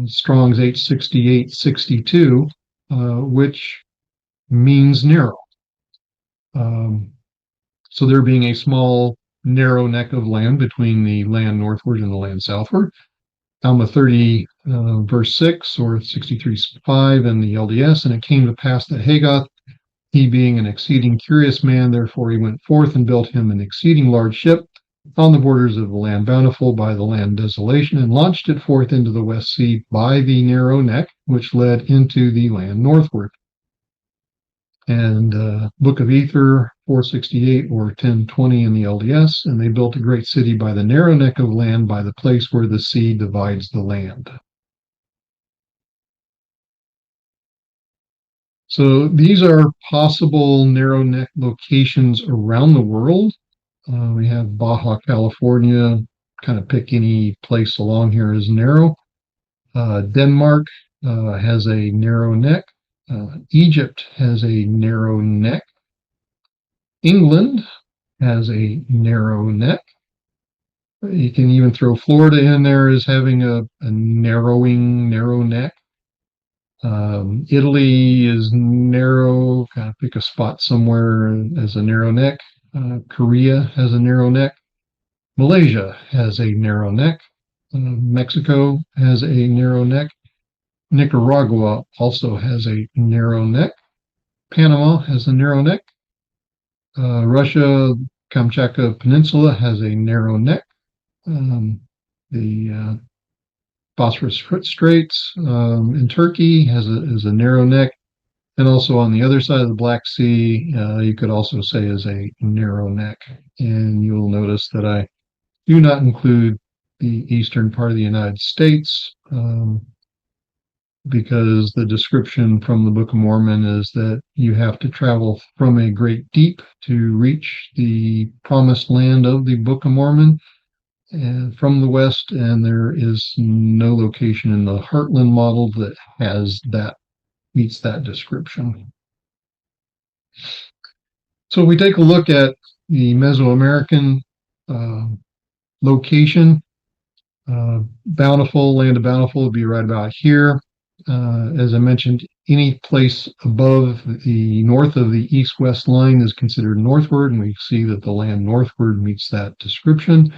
Strong's H6862, which means narrow. So there being a small, narrow neck of land between the land northward and the land southward. Alma 30, verse 6, or 63:5 in the LDS, and it came to pass that Hagoth, he being an exceeding curious man, therefore he went forth and built him an exceeding large ship, on the borders of the land bountiful by the land desolation, and launched it forth into the West Sea by the narrow neck, which led into the land northward. And Book of Ether, 468 or 1020 in the LDS, and they built a great city by the narrow neck of land by the place where the sea divides the land. So these are possible narrow neck locations around the world. We have Baja California, kind of pick any place along here as narrow. Denmark has a narrow neck. Egypt has a narrow neck. England has a narrow neck. You can even throw Florida in there as having a narrow neck. Italy is narrow, kind of pick a spot somewhere as a narrow neck. Korea has a narrow neck. Malaysia has a narrow neck. Mexico has a narrow neck. Nicaragua also has a narrow neck. Panama has a narrow neck. Russia, Kamchatka Peninsula has a narrow neck. The Bosphorus Straits in Turkey is a narrow neck. And also on the other side of the Black Sea, you could also say is a narrow neck. And you'll notice that I do not include the eastern part of the United States because the description from the Book of Mormon is that you have to travel from a great deep to reach the promised land of the Book of Mormon and from the west, and there is no location in the Heartland model that meets that description. So if we take a look at the Mesoamerican location, Bountiful, land of Bountiful would be right about here. As I mentioned, any place above the north of the east-west line is considered northward, and we see that the land northward meets that description.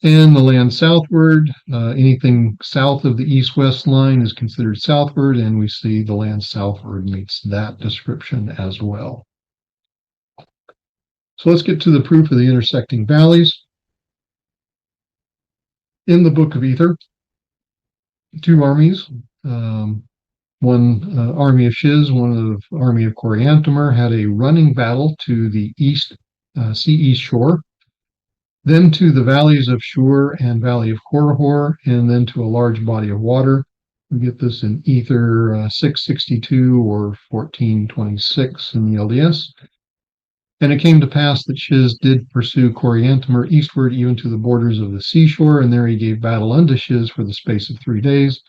And the land southward, anything south of the east-west line is considered southward, and we see the land southward meets that description as well. So let's get to the proof of the intersecting valleys. In the Book of Ether, two armies, one army of Shiz, one of army of Coriantumr, had a running battle to the east, sea east shore, then to the valleys of Shur and valley of Korihor, and then to a large body of water. We get this in Ether 662 or 1426 in the LDS. And it came to pass that Shiz did pursue Coriantumr eastward even to the borders of the seashore, and there he gave battle unto Shiz for the space of 3 days.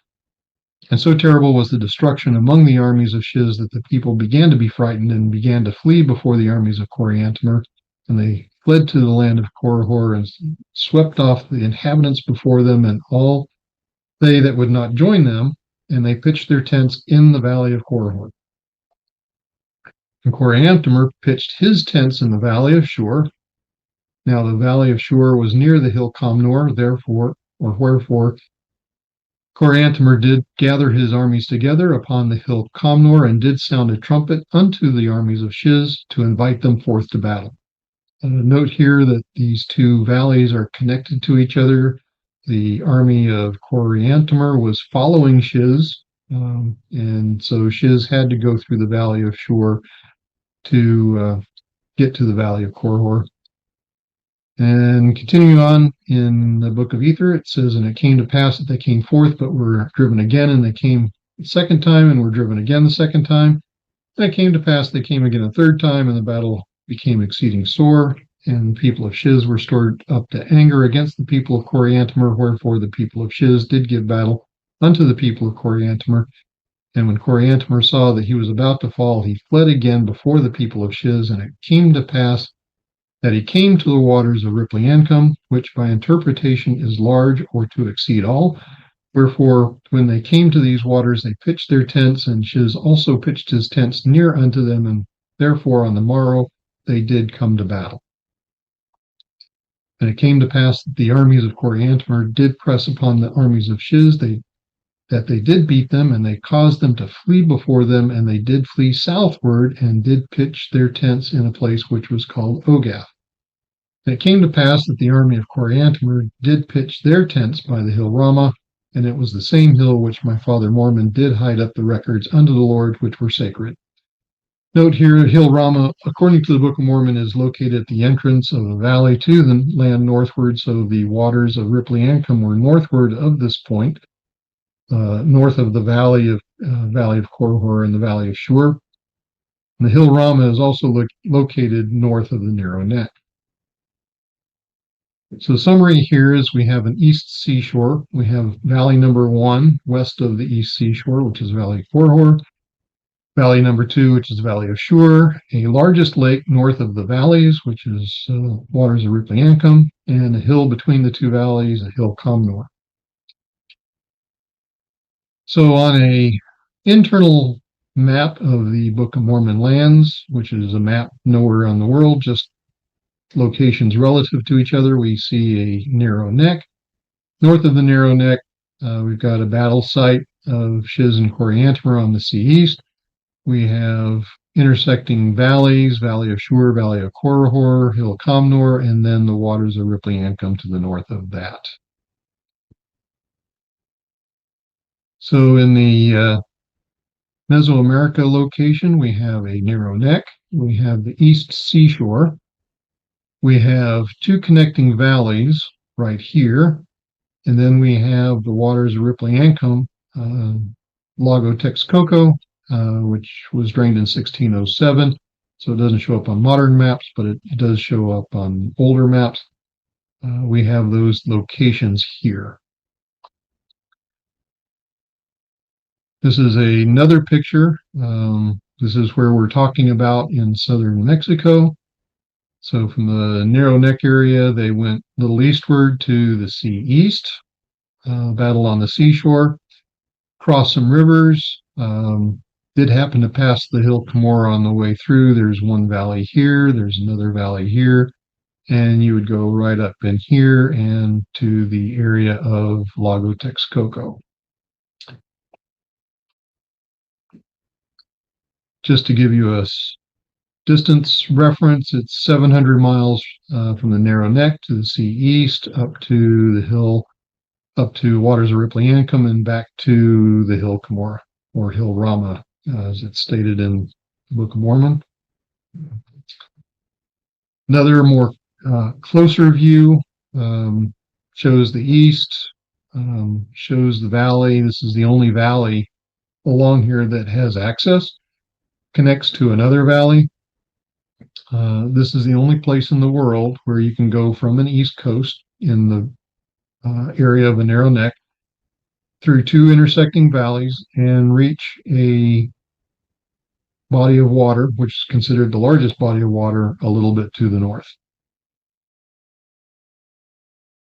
And so terrible was the destruction among the armies of Shiz that the people began to be frightened and began to flee before the armies of Coriantumr, and they fled to the land of Korihor and swept off the inhabitants before them and all they that would not join them, and they pitched their tents in the valley of Korihor. And Coriantumr pitched his tents in the valley of Shur. Now the valley of Shur was near the hill Comnor, wherefore Coriantumr did gather his armies together upon the hill Comnor and did sound a trumpet unto the armies of Shiz to invite them forth to battle. Note here that these two valleys are connected to each other. The army of Coriantumr was following Shiz, and so Shiz had to go through the valley of Shur to get to the valley of Korihor. And continuing on in the Book of Ether, it says, and it came to pass that they came forth, but were driven again, and they came the second time, and were driven again the second time. And it came to pass they came again a third time, and the battle became exceeding sore, and the people of Shiz were stirred up to anger against the people of Coriantumr, wherefore the people of Shiz did give battle unto the people of Coriantumr. And when Coriantumr saw that he was about to fall, he fled again before the people of Shiz, and it came to pass that he came to the waters of rippling Ancum, which by interpretation is large or to exceed all. Wherefore, when they came to these waters, they pitched their tents, and Shiz also pitched his tents near unto them, and therefore on the morrow they did come to battle. And it came to pass that the armies of Coriantumr did press upon the armies of Shiz, that they did beat them, and they caused them to flee before them, and they did flee southward, and did pitch their tents in a place which was called Ogath. And it came to pass that the army of Coriantumr did pitch their tents by the hill Ramah, and it was the same hill which my father Mormon did hide up the records unto the Lord which were sacred. Note here, Hill Ramah, according to the Book of Mormon, is located at the entrance of the valley to the land northward, so the waters of Ripley Ancum were northward of this point, north of the valley of Korihor and the valley of Shur. And the Hill Ramah is also located north of the Narrow Neck. So the summary here is we have an east seashore. We have valley number 1 west of the east seashore, which is Valley of Korihor. Valley number 2, which is the Valley of Shur, a largest lake north of the valleys, which is waters of Ripley Ancum, and a hill between the two valleys, a hill Comnor. So on a internal map of the Book of Mormon lands, which is a map nowhere on the world, just locations relative to each other, we see a narrow neck. North of the narrow neck, we've got a battle site of Shiz and Coriantumr on the sea east. We have intersecting valleys, Valley of Shur, Valley of Korihor, Hill Comnor, and then the waters of Ripley Ancum to the north of that. So in the Mesoamerica location, we have a narrow neck. We have the east seashore. We have 2 connecting valleys right here. And then we have the waters of Ripley Ancum, Lago Texcoco, which was drained in 1607. So it doesn't show up on modern maps, but it does show up on older maps. We have those locations here. This is another picture. This is where we're talking about in southern Mexico. So from the narrow neck area, they went a little eastward to the sea east, battle on the seashore, crossed some rivers, did happen to pass the hill Cumorah on the way through. There's one valley here, there's another valley here, and you would go right up in here and to the area of Lago Texcoco. Just to give you a distance reference, it's 700 miles from the narrow neck to the sea east, up to the hill, up to waters of Ripley Ancum, and back to the hill Cumorah, or hill Ramah, as it's stated in the Book of Mormon. Another more closer view shows the east, shows the valley. This is the only valley along here that has access, connects to another valley. This is the only place in the world where you can go from an east coast in the area of a narrow neck through 2 intersecting valleys and reach a body of water, which is considered the largest body of water, a little bit to the north.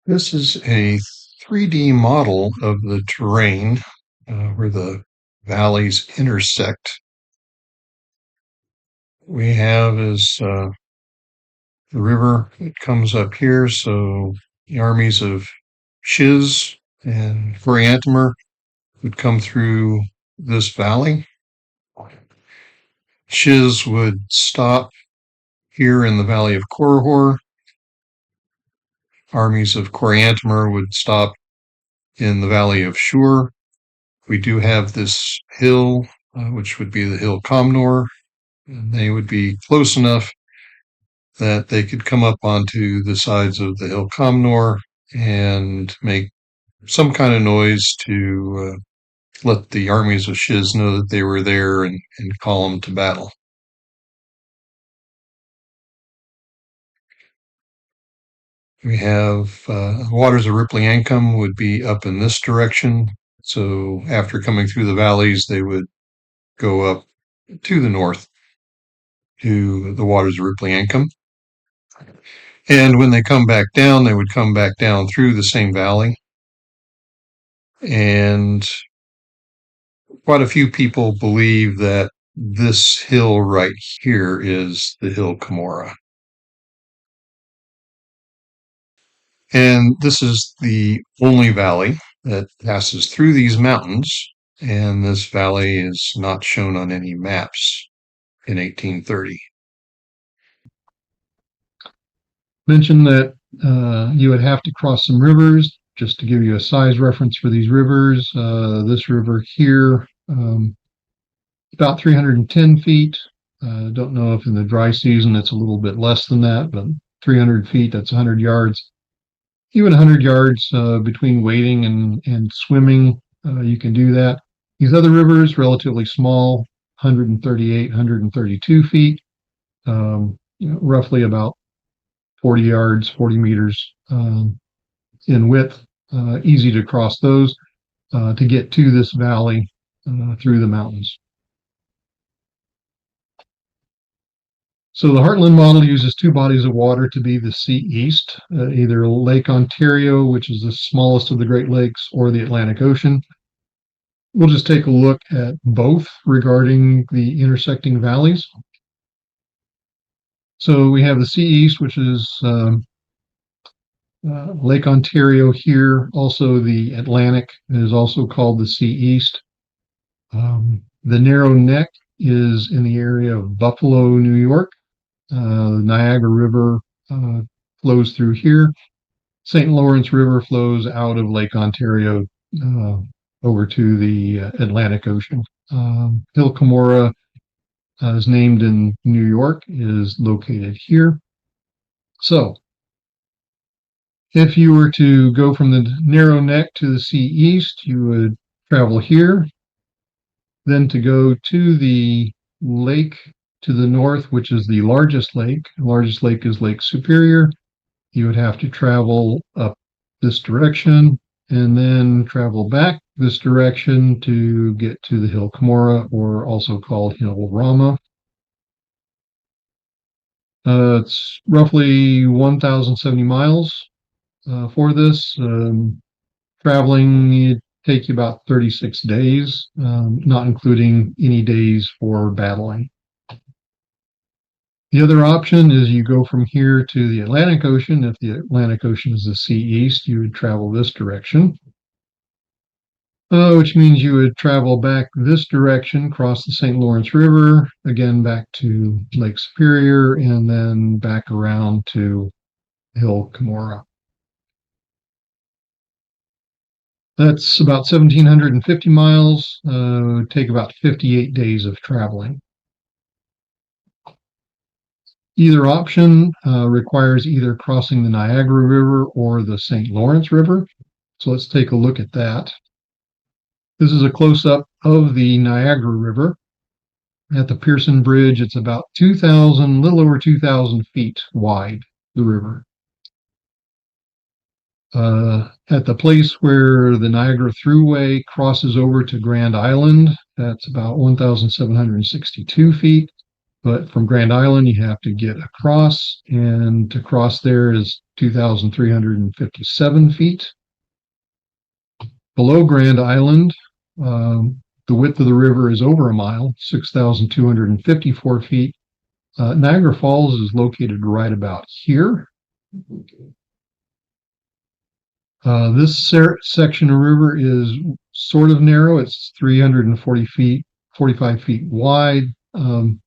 This is a 3D model of the terrain where the valleys intersect. We have is the river that comes up here, so the armies of Shiz and Coriantumr would come through this valley. Shiz would stop here in the valley of Korihor. Armies of Coriantumr would stop in the valley of Shur. We do have this hill, which would be the hill Comnor, and they would be close enough that they could come up onto the sides of the hill Comnor and make some kind of noise to let the armies of Shiz know that they were there and call them to battle. We have waters of Ripley Ancum would be up in this direction. So after coming through the valleys, they would go up to the north to the waters of Ripley Ancum. And when they come back down, they would come back down through the same valley. And quite a few people believe that this hill right here is the hill Cumorah. And this is the only valley that passes through these mountains, and this valley is not shown on any maps in 1830. Mentioned that you would have to cross some rivers. Just to give you a size reference for these rivers, this river here, about 310 feet. Don't know if in the dry season it's a little bit less than that, but 300 feet, that's 100 yards. Even 100 yards between wading and swimming, you can do that. These other rivers, relatively small, 138, 132 feet, roughly about 40 yards, 40 meters in width. Easy to cross those to get to this valley through the mountains. So the Heartland model uses two bodies of water to be the sea east, either Lake Ontario, which is the smallest of the Great Lakes, or the Atlantic Ocean. We'll just take a look at both regarding the intersecting valleys. So we have the sea east, which is Lake Ontario here. Also the Atlantic is also called the sea east. The narrow neck is in the area of Buffalo, New York. The Niagara River flows through here. St. Lawrence River flows out of Lake Ontario over to the Atlantic Ocean. Hill Cumorah is named in New York, is located here. So if you were to go from the narrow neck to the sea east, you would travel here. Then to go to the lake to the north, which is the largest lake. The largest lake is Lake Superior. You would have to travel up this direction and then travel back this direction to get to the Hill Cumorah, or also called Hill Rama. It's roughly 1,070 miles for this. Traveling, it take you about 36 days, not including any days for battling. The other option is you go from here to the Atlantic Ocean. If the Atlantic Ocean is the sea east, you would travel this direction, which means you would travel back this direction, cross the St. Lawrence River, again back to Lake Superior, and then back around to Hill Cumorah. That's about 1,750 miles, would take about 58 days of traveling. Either option requires either crossing the Niagara River or the St. Lawrence River. So let's take a look at that. This is a close-up of the Niagara River. At the Pearson Bridge, it's about 2,000, little over 2,000 feet wide, the river. At the place where the Niagara Thruway crosses over to Grand Island, that's about 1,762 feet. But from Grand Island, you have to get across, and to cross there is 2,357 feet. Below Grand Island, the width of the river is over a mile, 6,254 feet. Niagara Falls is located right about here. This section of river is sort of narrow. It's 340 feet, 45 feet wide.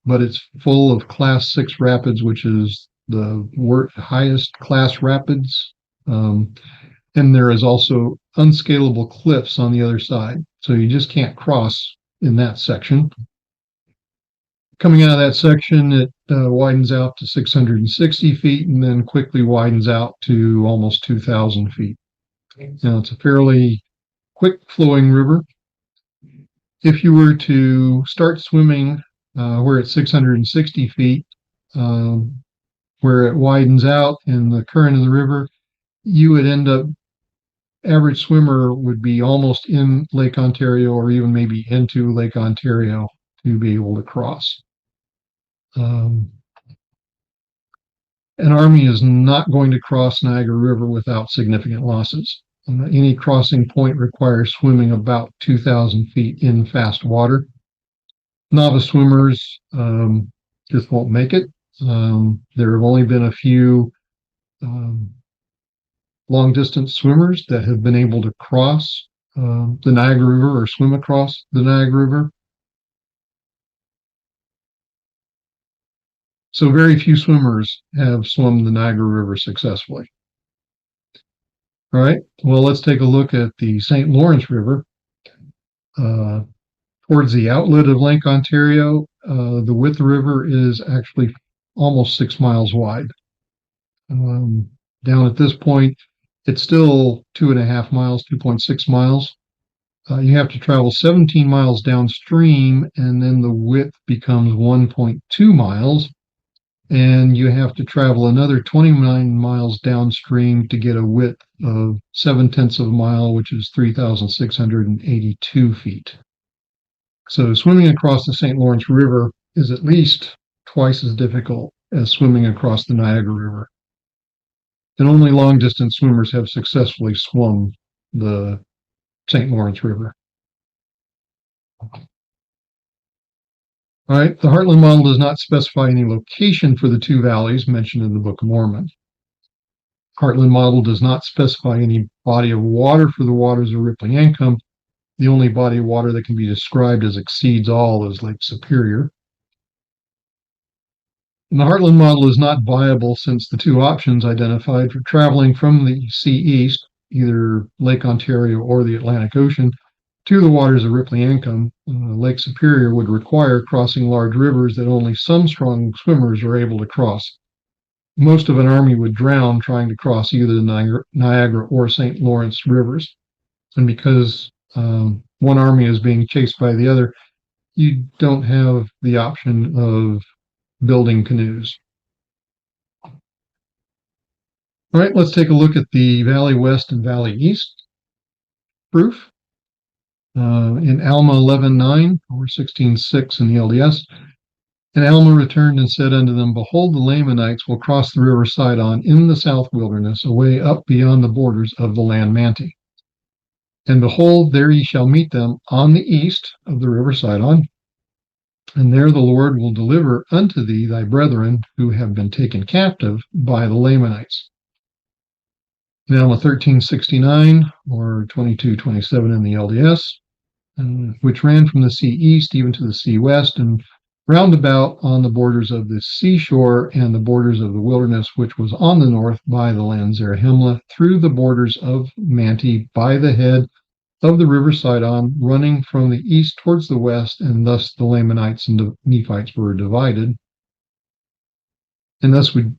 But it's full of Class 6 rapids, which is the highest class rapids. And there is also unscalable cliffs on the other side. So you just can't cross in that section. Coming out of that section, it widens out to 660 feet and then quickly widens out to almost 2,000 feet. Now, it's a fairly quick flowing river. If you were to start swimming where it's 660 feet, where it widens out in the current of the river, you would end up, average swimmer would be almost in Lake Ontario, or even maybe into Lake Ontario to be able to cross. An army is not going to cross Niagara River without significant losses. Any crossing point requires swimming about 2,000 feet in fast water. Novice swimmers just won't make it. There have only been a few long distance swimmers that have been able to cross the Niagara River or swim across the Niagara River. So very few swimmers have swum the Niagara River successfully. All right, well, let's take a look at the St. Lawrence River. Towards the outlet of Lake Ontario, the width of the river is actually almost 6 miles wide. Down at this point, it's still 2.5 miles, 2.6 miles. You have to travel 17 miles downstream, and then the width becomes 1.2 miles. And you have to travel another 29 miles downstream to get a width of 7/10 of a mile, which is 3,682 feet. So swimming across the St. Lawrence River is at least twice as difficult as swimming across the Niagara River. And only long-distance swimmers have successfully swum the St. Lawrence River. All right, the Heartland model does not specify any location for the two valleys mentioned in the Book of Mormon. Heartland model does not specify any body of water for the waters of rippling income. The only body of water that can be described as exceeds all is Lake Superior. And the Heartland model is not viable since the two options identified for traveling from the sea east, either Lake Ontario or the Atlantic Ocean, to the waters of rippling income, Lake Superior would require crossing large rivers that only some strong swimmers are able to cross. Most of an army would drown trying to cross either the Niagara or St. Lawrence rivers. And because one army is being chased by the other, you don't have the option of building canoes. All right, let's take a look at the Valley West and Valley East proof. In Alma 11:9 or 16:6 in the LDS, and Alma returned and said unto them, Behold, the Lamanites will cross the river Sidon in the south wilderness, away up beyond the borders of the land Manti. And behold, there ye shall meet them on the east of the river Sidon, and there the Lord will deliver unto thee thy brethren who have been taken captive by the Lamanites. In Alma 13:69 or 22:27 in the LDS, which ran from the sea east even to the sea west, and round about on the borders of the seashore and the borders of the wilderness, which was on the north by the land Zarahemla, through the borders of Manti by the head of the river Sidon, running from the east towards the west, and thus the Lamanites and the Nephites were divided. And thus we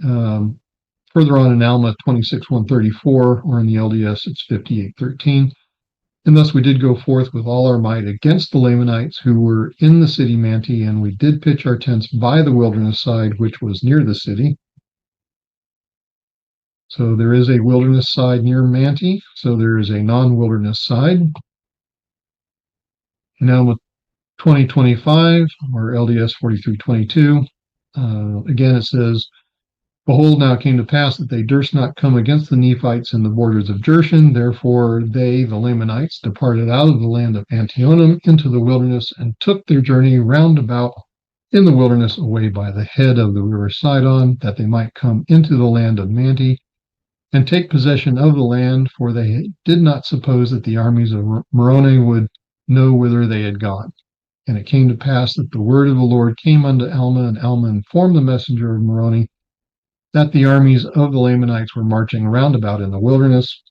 further on in Alma 26:134, or in the LDS it's 58:13. And thus we did go forth with all our might against the Lamanites who were in the city Manti, and we did pitch our tents by the wilderness side, which was near the city. So there is a wilderness side near Manti, so there is a non-wilderness side. Now with 2025, or LDS 43:22, again it says, Behold, now it came to pass that they durst not come against the Nephites in the borders of Jershon. Therefore they, the Lamanites, departed out of the land of Antionum into the wilderness, and took their journey round about in the wilderness away by the head of the river Sidon, that they might come into the land of Manti, and take possession of the land, for they did not suppose that the armies of Moroni would know whither they had gone. And it came to pass that the word of the Lord came unto Alma, and Alma informed the messenger of Moroni that the armies of the Lamanites were marching round about in the wilderness.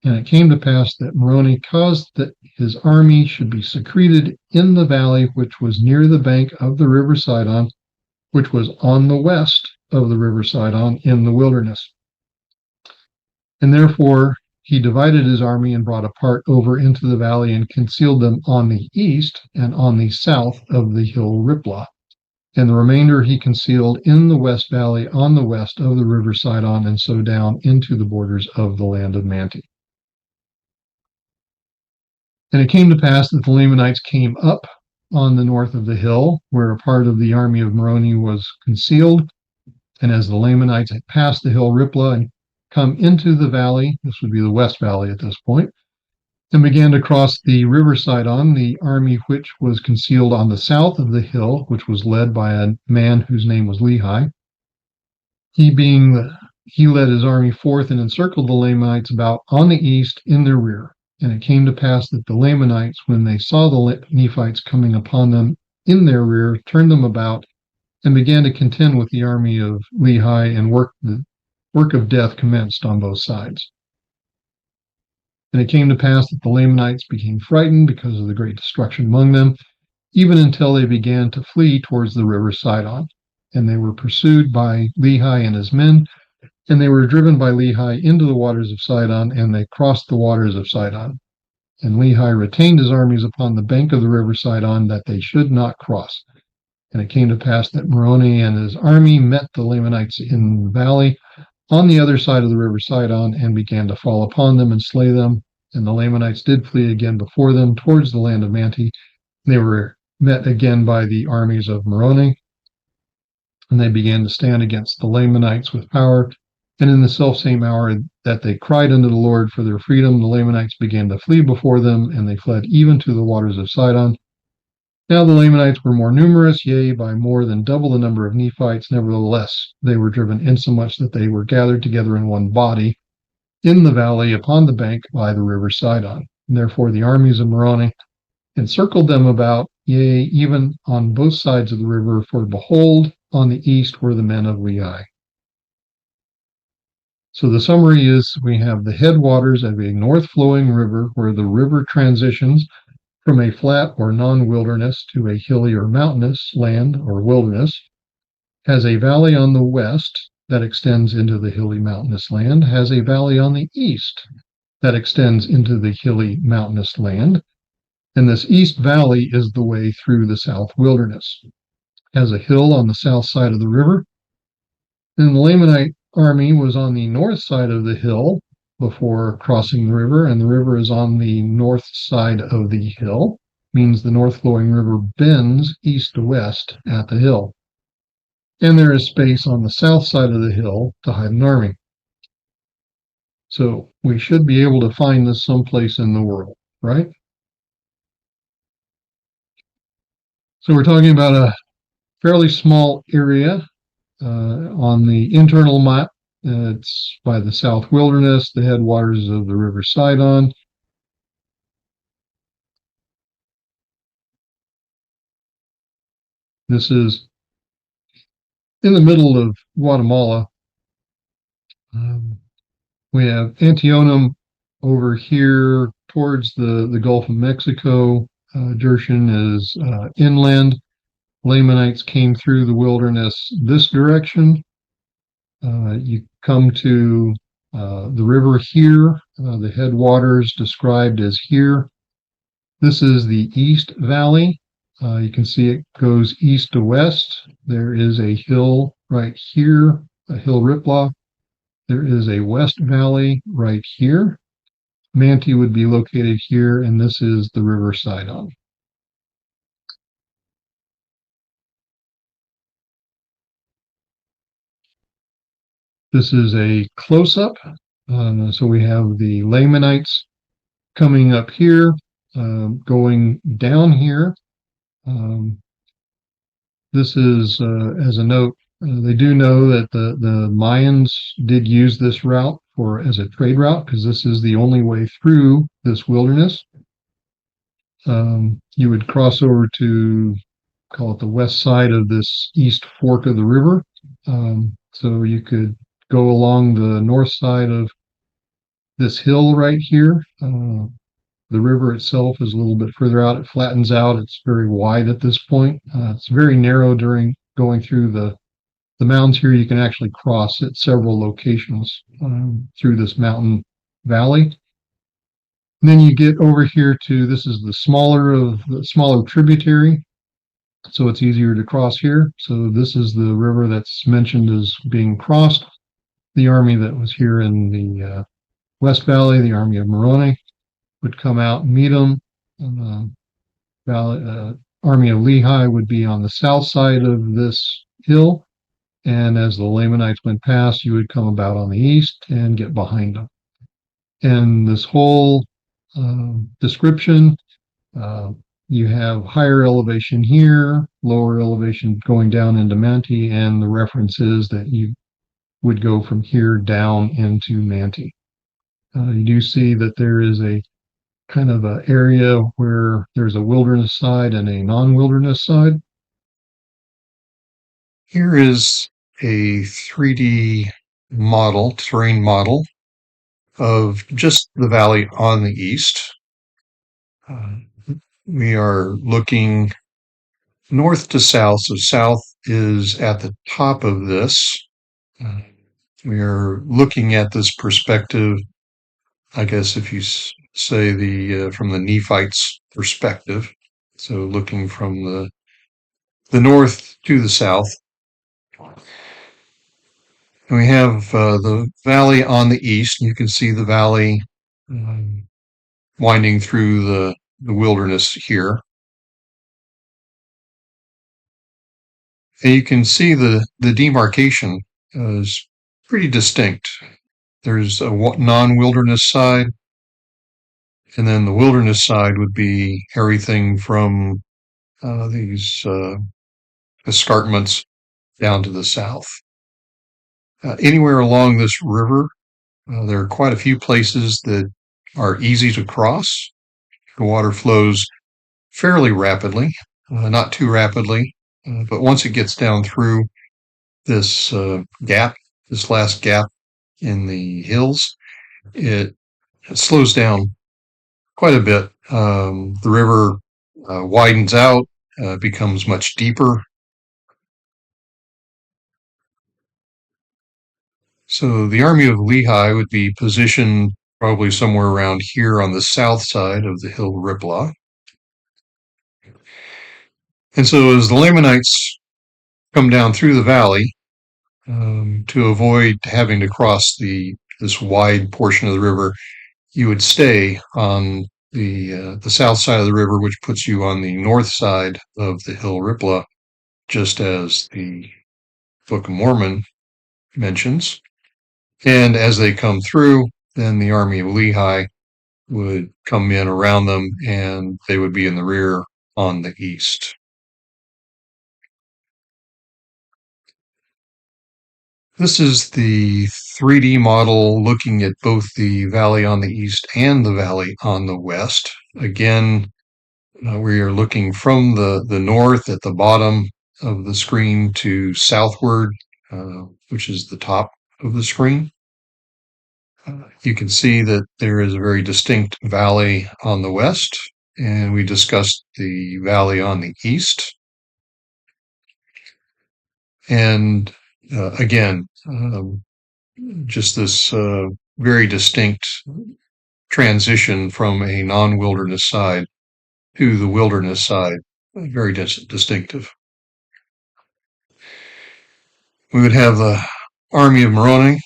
And it came to pass that Moroni caused that his army should be secreted in the valley which was near the bank of the river Sidon, which was on the west of the river Sidon in the wilderness. And therefore he divided his army and brought a part over into the valley and concealed them on the east and on the south of the hill Riplah. And the remainder he concealed in the west valley on the west of the river Sidon, and so down into the borders of the land of Manti. And it came to pass that the Lamanites came up on the north of the hill, where a part of the army of Moroni was concealed. And as the Lamanites had passed the hill Riplah and come into the valley, this would be the west valley at this point, and began to cross the river Sidon, the army which was concealed on the south of the hill, which was led by a man whose name was Lehi. He led his army forth and encircled the Lamanites about on the east in their rear. And it came to pass that the Lamanites, when they saw the Nephites coming upon them in their rear, turned them about and began to contend with the army of Lehi, and the work of death commenced on both sides. And it came to pass that the Lamanites became frightened because of the great destruction among them, even until they began to flee towards the river Sidon. And they were pursued by Lehi and his men, and they were driven by Lehi into the waters of Sidon, and they crossed the waters of Sidon. And Lehi retained his armies upon the bank of the river Sidon, that they should not cross. And it came to pass that Moroni and his army met the Lamanites in the valley on the other side of the river Sidon, and began to fall upon them and slay them. And the Lamanites did flee again before them towards the land of Manti. They were met again by the armies of Moroni, and they began to stand against the Lamanites with power. And in the selfsame hour that they cried unto the Lord for their freedom, the Lamanites began to flee before them, and they fled even to the waters of Sidon. Now the Lamanites were more numerous, yea, by more than double the number of Nephites. Nevertheless, they were driven insomuch that they were gathered together in one body in the valley upon the bank by the river Sidon. And therefore the armies of Moroni encircled them about, yea, even on both sides of the river, for behold, on the east were the men of Lehi. So the summary is, we have the headwaters of a north-flowing river, where the river transitions from a flat or non-wilderness to a hilly or mountainous land or wilderness, has a valley on the west that extends into the hilly mountainous land, has a valley on the east that extends into the hilly mountainous land, and this east valley is the way through the south wilderness. Has a hill on the south side of the river, and the Lamanite army was on the north side of the hill before crossing the river, and the river is on the north side of the hill, means the north flowing river bends east to west at the hill. And there is space on the south side of the hill to hide an army. So we should be able to find this someplace in the world, right? So we're talking about a fairly small area on the internal map. It's by the South Wilderness, the headwaters of the River Sidon. This is in the middle of Guatemala. We have Antionum over here towards the Gulf of Mexico. Jershon is inland. Lamanites came through the wilderness this direction. You come to the river here, the headwaters described as here. This is the East Valley. You can see it goes east to west. There is a hill right here, a hill Ripla. There is a West Valley right here. Manti would be located here, and this is the river Sidon. This is a close-up. So we have the Lamanites coming up here, going down here. This is, as a note, they do know that the Mayans did use this route as a trade route, because this is the only way through this wilderness. You would cross over to, call it the west side of this east fork of the river. So you could go along the north side of this hill right here. The river itself is a little bit further out. It flattens out. It's very wide at this point. It's very narrow during going through the mountains here. You can actually cross at several locations through this mountain valley. And then you get over here to, this is the smaller tributary. So it's easier to cross here. So this is the river that's mentioned as being crossed. The army that was here in the West Valley, the army of Moroni, would come out and meet them. And the army of Lehi would be on the south side of this hill. And as the Lamanites went past, you would come about on the east and get behind them. And this whole description, you have higher elevation here, lower elevation going down into Manti, and the reference is that you would go from here down into Manti. You do see that there is a kind of an area where there's a wilderness side and a non-wilderness side. Here is a 3D model, terrain model of just the valley on the east. We are looking north to south, so south is at the top of this. Uh, we are looking at this perspective, I guess if you say from the Nephites' perspective, so looking from the north to the south. And we have the valley on the east. You can see the valley um, winding through the wilderness here. And you can see the demarcation is pretty distinct. There's a non-wilderness side, and then the wilderness side would be everything from these escarpments down to the south. Anywhere along this river, there are quite a few places that are easy to cross. The water flows fairly rapidly, not too rapidly, but once it gets down through this gap, this last gap in the hills, it slows down quite a bit. The river widens out, becomes much deeper. So the army of Lehi would be positioned probably somewhere around here on the south side of the hill Riplah. And so as the Lamanites come down through the valley, to avoid having to cross this wide portion of the river, you would stay on the south side of the river, which puts you on the north side of the hill Riplah, just as the Book of Mormon mentions. And as they come through, then the army of Lehi would come in around them, and they would be in the rear on the east. This is the 3D model looking at both the valley on the east and the valley on the west. Again, we are looking from the north at the bottom of the screen to southward, which is the top of the screen. You can see that there is a very distinct valley on the west, and we discussed the valley on the east. And again, just this very distinct transition from a non-wilderness side to the wilderness side, very distinctive. We would have the army of Moroni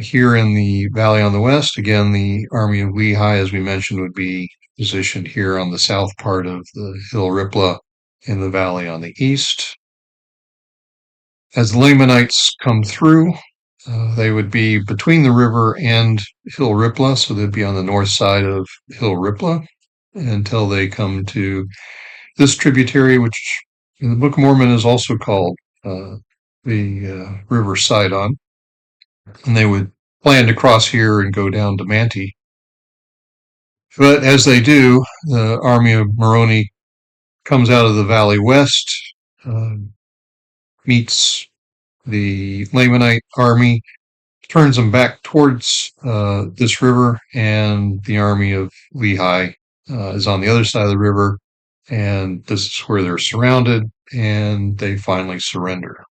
here in the valley on the west. Again, the army of Lehi, as we mentioned, would be positioned here on the south part of the hill Riplah in the valley on the east. As the Lamanites come through, they would be between the river and hill Riplah, so they'd be on the north side of hill Riplah until they come to this tributary, which in the Book of Mormon is also called the river Sidon. And they would plan to cross here and go down to Manti. But as they do, the army of Moroni comes out of the valley west, meets the Lamanite army, turns them back towards this river, and the army of Lehi is on the other side of the river, and this is where they're surrounded, and they finally surrender.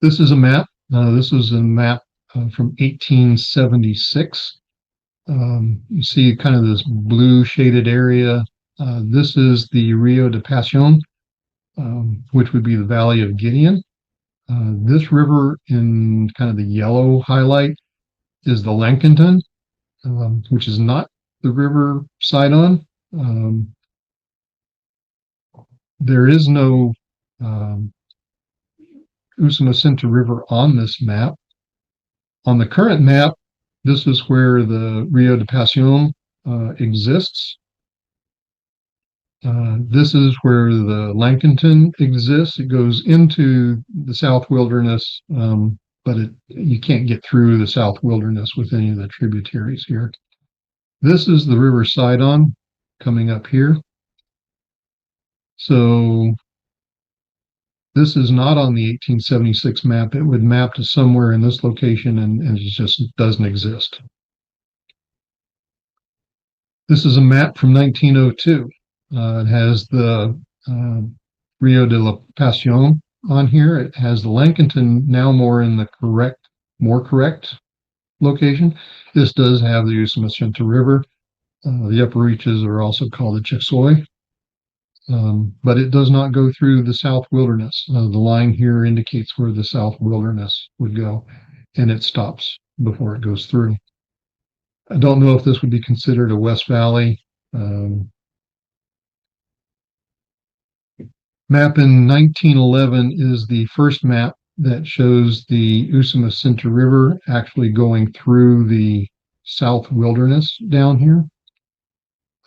This is a map. This is a map from 1876. You see kind of this blue shaded area. This is the Rio de Pasión, which would be the Valley of Gideon. This river in kind of the yellow highlight is the Lankenton, which is not the river Sidon. There is no Usumacinta River on this map. On the current map, this is where the Rio de Pasión exists. This is where the Lankenton exists. It goes into the South Wilderness, but you can't get through the South Wilderness with any of the tributaries here. This is the River Sidon coming up here. So this is not on the 1876 map. It would map to somewhere in this location, and it just doesn't exist. This is a map from 1902. It has the Rio de la Pasión on here. It has the Lankenton now more in the more correct location. This does have the Usumacinta River. The upper reaches are also called the Chexoy. But it does not go through the South Wilderness. The line here indicates where the South Wilderness would go, and it stops before it goes through. I don't know if this would be considered a West Valley. Map in 1911 is the first map that shows the Usumacinta River actually going through the South Wilderness down here.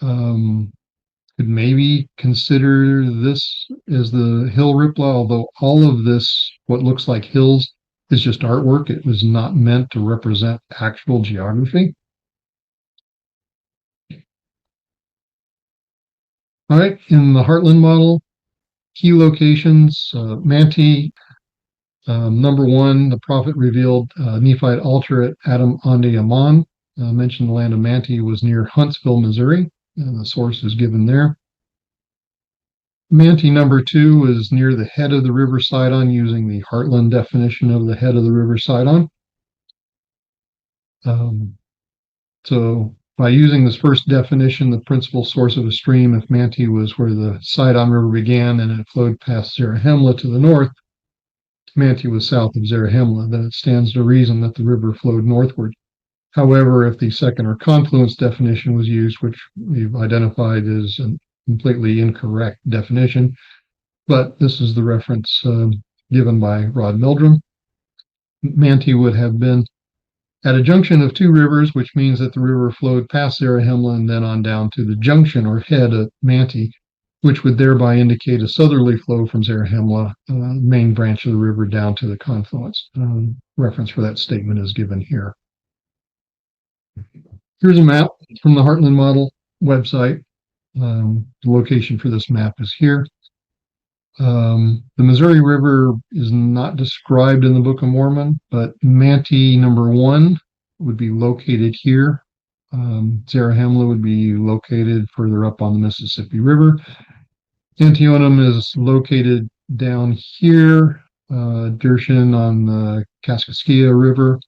Could maybe consider this as the hill Ripla, although all of this, what looks like hills, is just artwork. It was not meant to represent actual geography. All right, in the Heartland model, key locations, Manti, number one, the prophet revealed Nephite altar at Adam Ande Aman. Mentioned the land of Manti was near Huntsville, Missouri, and the source is given there. Manti number two is near the head of the river Sidon, using the Heartland definition of the head of the river Sidon. So by using this first definition, the principal source of a stream, if Manti was where the Sidon River began and it flowed past Zarahemla to the north, Manti was south of Zarahemla, then it stands to reason that the river flowed northward. However, if the second or confluence definition was used, which we've identified as a completely incorrect definition, but this is the reference given by Rod Meldrum, Manti would have been at a junction of two rivers, which means that the river flowed past Zarahemla and then on down to the junction or head at Manti, which would thereby indicate a southerly flow from Zarahemla, main branch of the river, down to the confluence. Reference for that statement is given here. Here's a map from the Heartland Model website. The location for this map is here. The Missouri River is not described in the Book of Mormon, but Manti number one would be located here. Zarahemla would be located further up on the Mississippi River. Antionum is located down here, Dershin on the Kaskaskia River.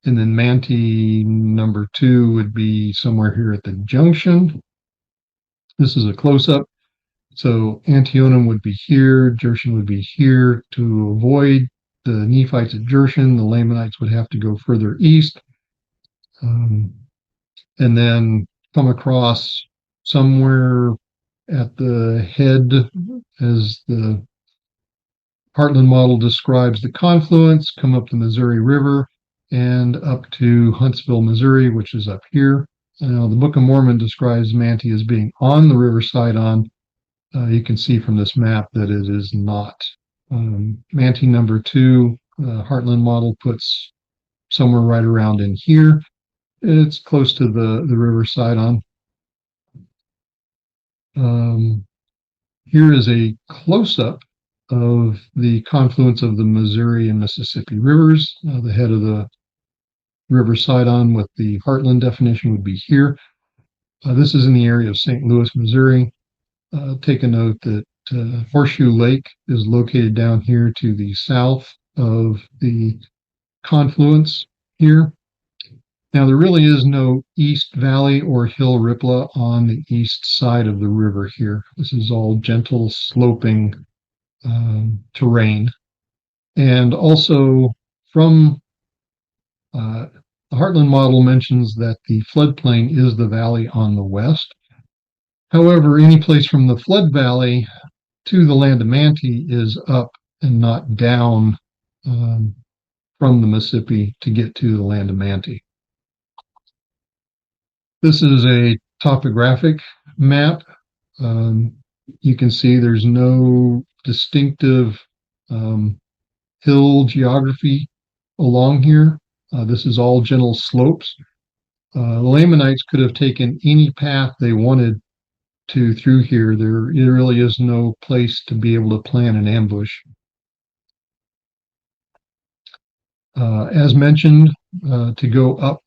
And then Manti number two would be somewhere here at the junction. This is a close-up. So Antionum would be here, Jershon would be here. To avoid the Nephites at Jershon, the Lamanites would have to go further east, and then come across somewhere at the head, as the Heartland model describes the confluence, come up the Missouri River and up to Huntsville, Missouri, which is up here. Now, the Book of Mormon describes Manti as being on the river Sidon. You can see from this map that it is not. Manti number two, Heartland model puts somewhere right around in here. It's close to the river Sidon. Here is a close-up of the confluence of the Missouri and Mississippi rivers. The head of the river Sidon with the Heartland definition would be here. This is in the area of St. Louis, Missouri. Take a note that Horseshoe Lake is located down here to the south of the confluence here. Now, there really is no east valley or hill Ripla on the east side of the river here. This is all gentle sloping terrain. And also from the Heartland model mentions that the floodplain is the valley on the west. However, any place from the flood valley to the land of Manti is up and not down from the Mississippi to get to the land of Manti. This is a topographic map. You can see there's no distinctive hill geography along here. This is all gentle slopes. The Lamanites could have taken any path they wanted to through here, there really is no place to be able to plan an ambush. As mentioned, to go up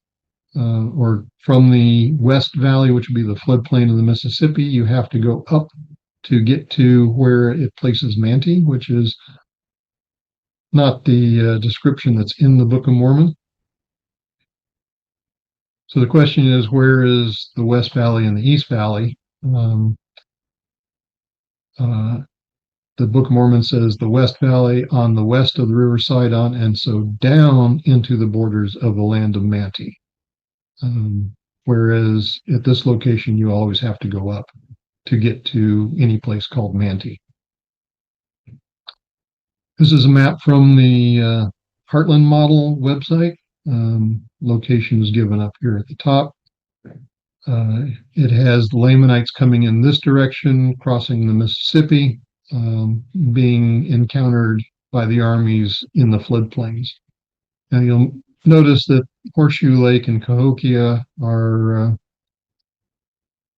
or from the West Valley, which would be the floodplain of the Mississippi, you have to go up to get to where it places Manti, which is not the description that's in the Book of Mormon. So the question is, where is the West Valley and the East Valley? The Book of Mormon says the West Valley on the west of the river Sidon, and so down into the borders of the land of Manti. Whereas at this location, you always have to go up to get to any place called Manti. This is a map from the Heartland model website. Location is given up here at the top. It has the Lamanites coming in this direction, crossing the Mississippi, being encountered by the armies in the floodplains. And you'll notice that Horseshoe Lake and Cahokia are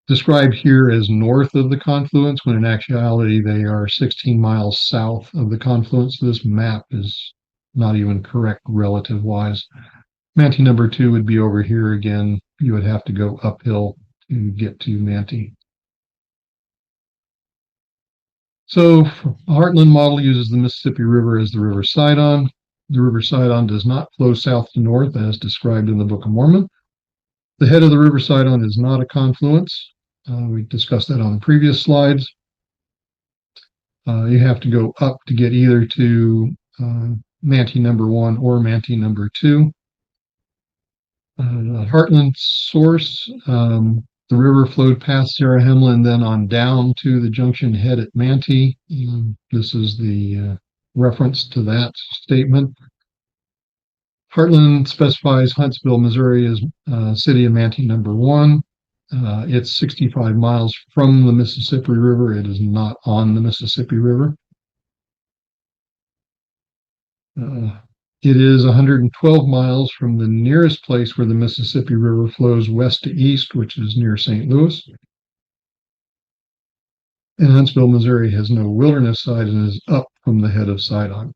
described here as north of the confluence, when in actuality they are 16 miles south of the confluence. This map is not even correct relative-wise. Manti number 2 would be over here again. You would have to go uphill to get to Manti. So the Heartland model uses the Mississippi River as the river Sidon. The river Sidon does not flow south to north as described in the Book of Mormon. The head of the river Sidon is not a confluence. We discussed that on the previous slides. You have to go up to get either to Manti number 1 or Manti number 2. The Heartland source, the river flowed past Zarahemla and then on down to the junction head at Manti. This is the reference to that statement. Heartland specifies Huntsville, Missouri as city of Manti number 1. It's 65 miles from the Mississippi River. It is not on the Mississippi River. It is 112 miles from the nearest place where the Mississippi River flows west to east, which is near St. Louis. And Huntsville, Missouri has no wilderness side and is up from the head of Sidon.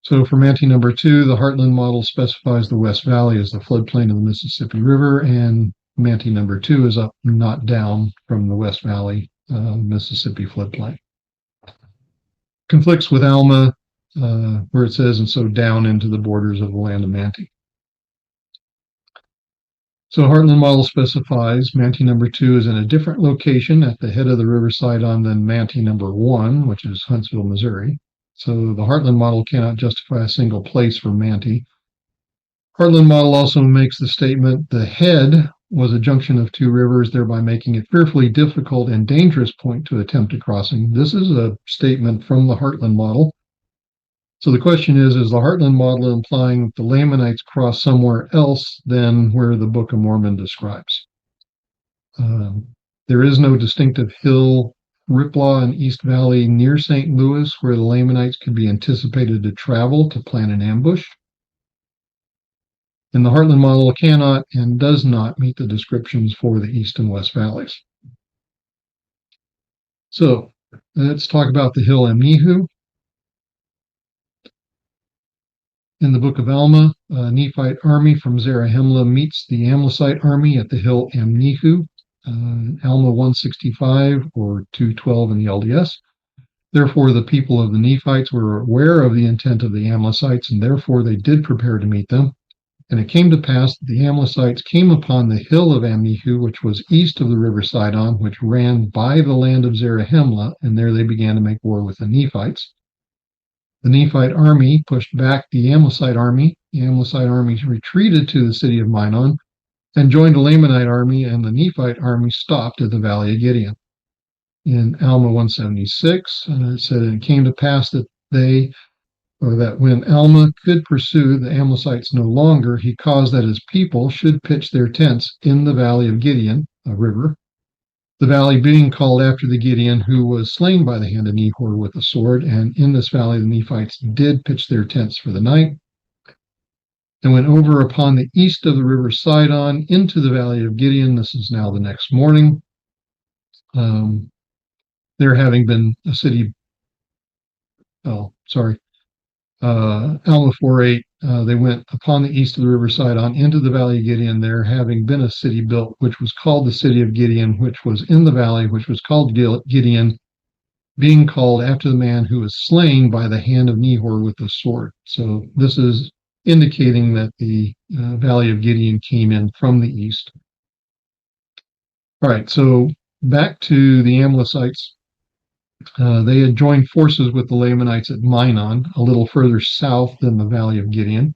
So for Manti number 2, the Heartland model specifies the West Valley as the floodplain of the Mississippi River, and Manti number 2 is up, not down from the West Valley Mississippi floodplain. Conflicts with Alma, where it says, and so down into the borders of the land of Manti. So Heartland model specifies Manti number 2 is in a different location at the head of the river Sidon than Manti number 1, which is Huntsville, Missouri. So the Heartland model cannot justify a single place for Manti. Heartland model also makes the statement the head was a junction of 2 rivers, thereby making it fearfully difficult and dangerous point to attempt a crossing. This is a statement from the Heartland model. So the question is the Heartland model implying that the Lamanites cross somewhere else than where the Book of Mormon describes? There is no distinctive hill, Riplaw and East Valley near St. Louis where the Lamanites could be anticipated to travel to plan an ambush. And the Heartland model cannot and does not meet the descriptions for the East and West Valleys. So let's talk about the hill Amnihu. In the Book of Alma, a Nephite army from Zarahemla meets the Amlethite army at the hill Amnihu, Alma 165 or 212 in the LDS. Therefore, the people of the Nephites were aware of the intent of the Amlethites, and therefore they did prepare to meet them. And it came to pass that the Amlethites came upon the hill of Amnihu, which was east of the river Sidon, which ran by the land of Zarahemla, and there they began to make war with the Nephites. The Nephite army pushed back the Amlethite army. The Amlethite army retreated to the city of Minon and joined the Lamanite army, and the Nephite army stopped at the Valley of Gideon. In Alma 176, it said, and it came to pass that that when Alma could pursue the Amlethites no longer, he caused that his people should pitch their tents in the Valley of Gideon, a river, the valley being called after the Gideon who was slain by the hand of Nehor with a sword, and in this valley the Nephites did pitch their tents for the night, and went over upon the east of the river Sidon into the Valley of Gideon. This is now the next morning. There having been a city, Alma 48, they went upon the east of the river Sidon into the valley of Gideon, there having been a city built, which was called the city of Gideon, which was in the valley, which was called Gideon, being called after the man who was slain by the hand of Nehor with the sword. So this is indicating that the valley of Gideon came in from the east. All right, so back to the Amlicites. They had joined forces with the Lamanites at Minon, a little further south than the Valley of Gideon.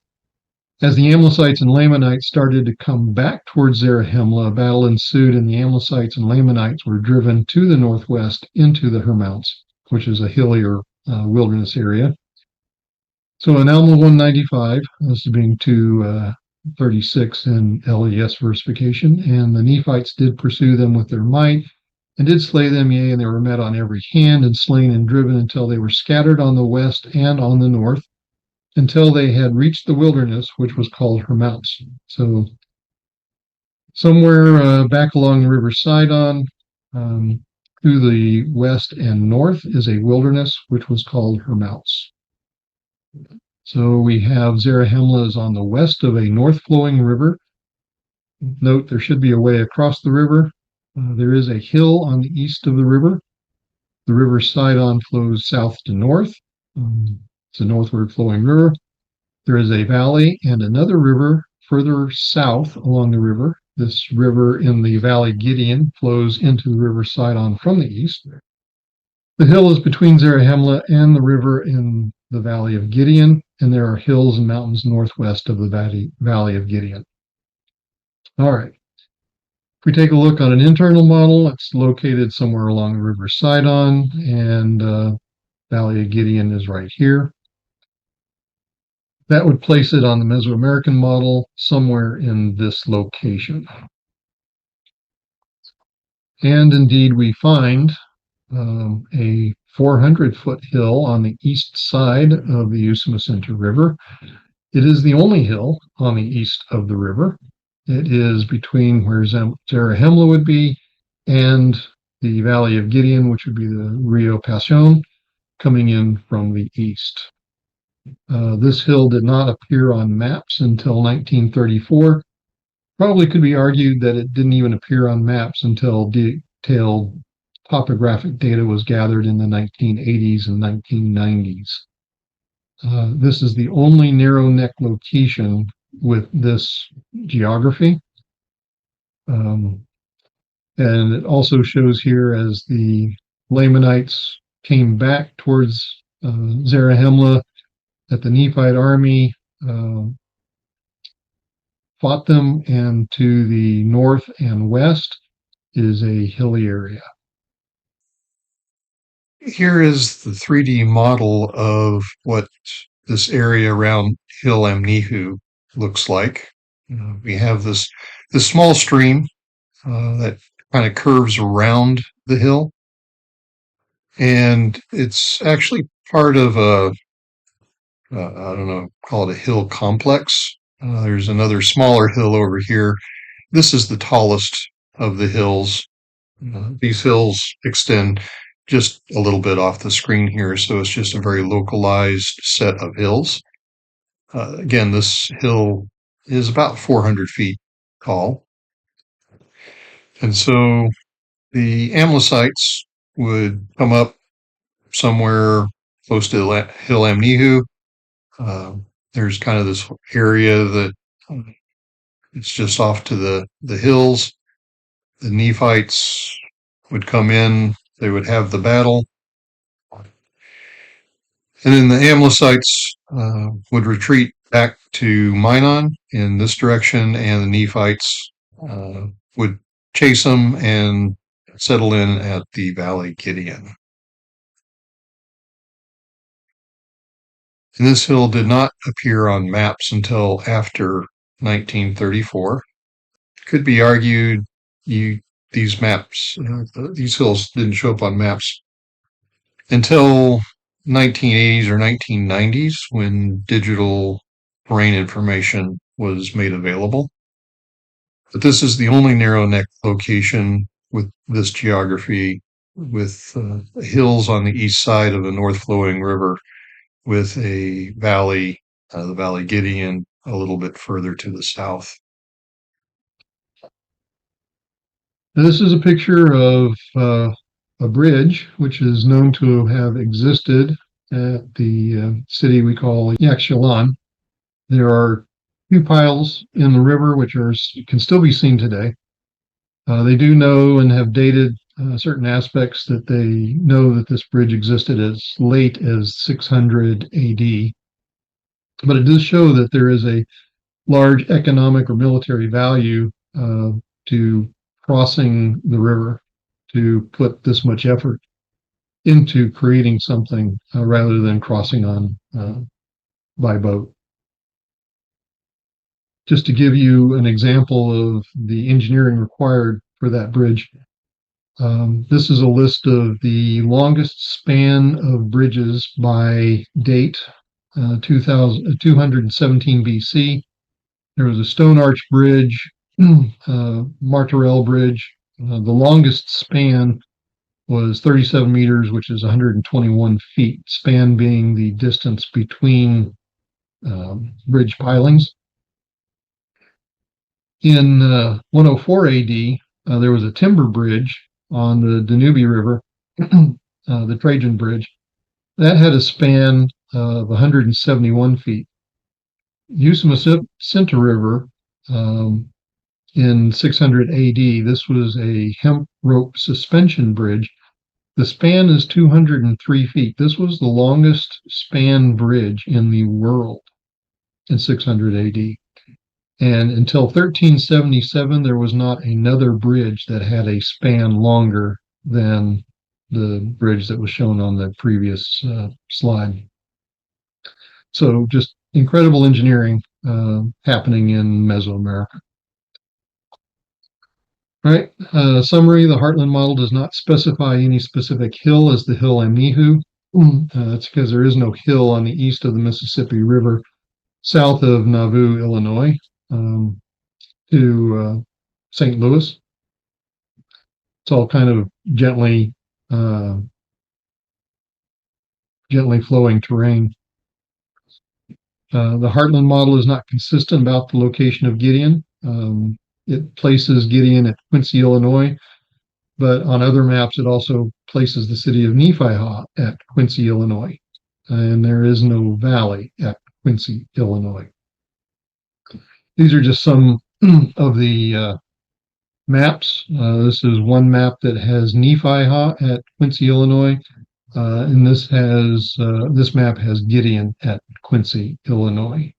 As the Amlicites and Lamanites started to come back towards Zarahemla, a battle ensued, and the Amlicites and Lamanites were driven to the northwest into the Hermounts, which is a hillier wilderness area. So in Alma 195, this is being 236 in LES versification, and the Nephites did pursue them with their might, and did slay them, yea, and they were met on every hand, and slain and driven until they were scattered on the west and on the north, until they had reached the wilderness, which was called Hermounts. So somewhere back along the river Sidon, to the west and north is a wilderness, which was called Hermounts. So we have Zarahemla is on the west of a north-flowing river. Note there should be a way across the river. There is a hill on the east of the river. The river Sidon flows south to north. It's a northward flowing river. There is a valley and another river further south along the river. This river in the valley Gideon flows into the river Sidon from the east. The hill is between Zarahemla and the river in the valley of Gideon, and there are hills and mountains northwest of the valley of Gideon. All right. If we take a look on an internal model, it's located somewhere along the river Sidon, and Valley of Gideon is right here. That would place it on the Mesoamerican model somewhere in this location. And indeed, we find a 400-foot hill on the east side of the Usumacinta River. It is the only hill on the east of the river. It is between where Zarahemla would be and the Valley of Gideon, which would be the Rio Pasión, coming in from the east. This hill did not appear on maps until 1934. Probably could be argued that it didn't even appear on maps until detailed topographic data was gathered in the 1980s and 1990s. This is the only narrow neck location with this geography. And it also shows here as the Lamanites came back towards Zarahemla, that the Nephite army fought them, and to the north and west is a hilly area. Here is the 3D model of what this area around Hill Amnihu looks like. We have this small stream that kind of curves around the hill, and it's actually part of a I don't know, call it a hill complex. There's another smaller hill over here. This is the tallest of the hills. These hills extend just a little bit off the screen here, so it's just a very localized set of hills. Again, this hill is about 400 feet tall. And so the Amlicites would come up somewhere close to Hill Amnihu. There's kind of this area that it's just off to the hills. The Nephites would come in, they would have the battle. And then the Amlicites would retreat back to Minon in this direction, and the Nephites would chase them and settle in at the Valley Gideon. And this hill did not appear on maps until after 1934. Could be argued these maps, these hills didn't show up on maps until 1980s or 1990s when digital terrain information was made available. But this is the only narrow neck location with this geography, with hills on the east side of the north flowing river, with a valley, the Valley Gideon, a little bit further to the south. This is a picture of a bridge, which is known to have existed at the city we call Yaxchilan. There are two piles in the river which can still be seen today. They do know and have dated certain aspects that they know that this bridge existed as late as 600 AD. But it does show that there is a large economic or military value to crossing the river, to put this much effort into creating something rather than crossing on by boat. Just to give you an example of the engineering required for that bridge, this is a list of the longest span of bridges by date, 217 BC. There was a stone arch bridge, Martorell Bridge. The longest span was 37 meters, which is 121 feet, span being the distance between bridge pilings. In 104 AD, there was a timber bridge on the Danube River, the Trajan Bridge. That had a span of 171 feet. Usumacinta River in 600 AD, this was a hemp rope suspension bridge. The span is 203 feet. This was the longest span bridge in the world in 600 AD. And until 1377, there was not another bridge that had a span longer than the bridge that was shown on the previous slide. So just incredible engineering happening in Mesoamerica. All right, summary, the Heartland model does not specify any specific hill as the hill Amnihu. That's because there is no hill on the east of the Mississippi River, south of Nauvoo, Illinois, to St. Louis. It's all kind of gently flowing terrain. The Heartland model is not consistent about the location of Gideon. It places Gideon at Quincy, Illinois, but on other maps it also places the city of Nephi at Quincy, Illinois, and there is no valley at Quincy, Illinois. These are just some of the maps. This is one map that has Nephi at Quincy, Illinois, and this map has Gideon at Quincy, Illinois.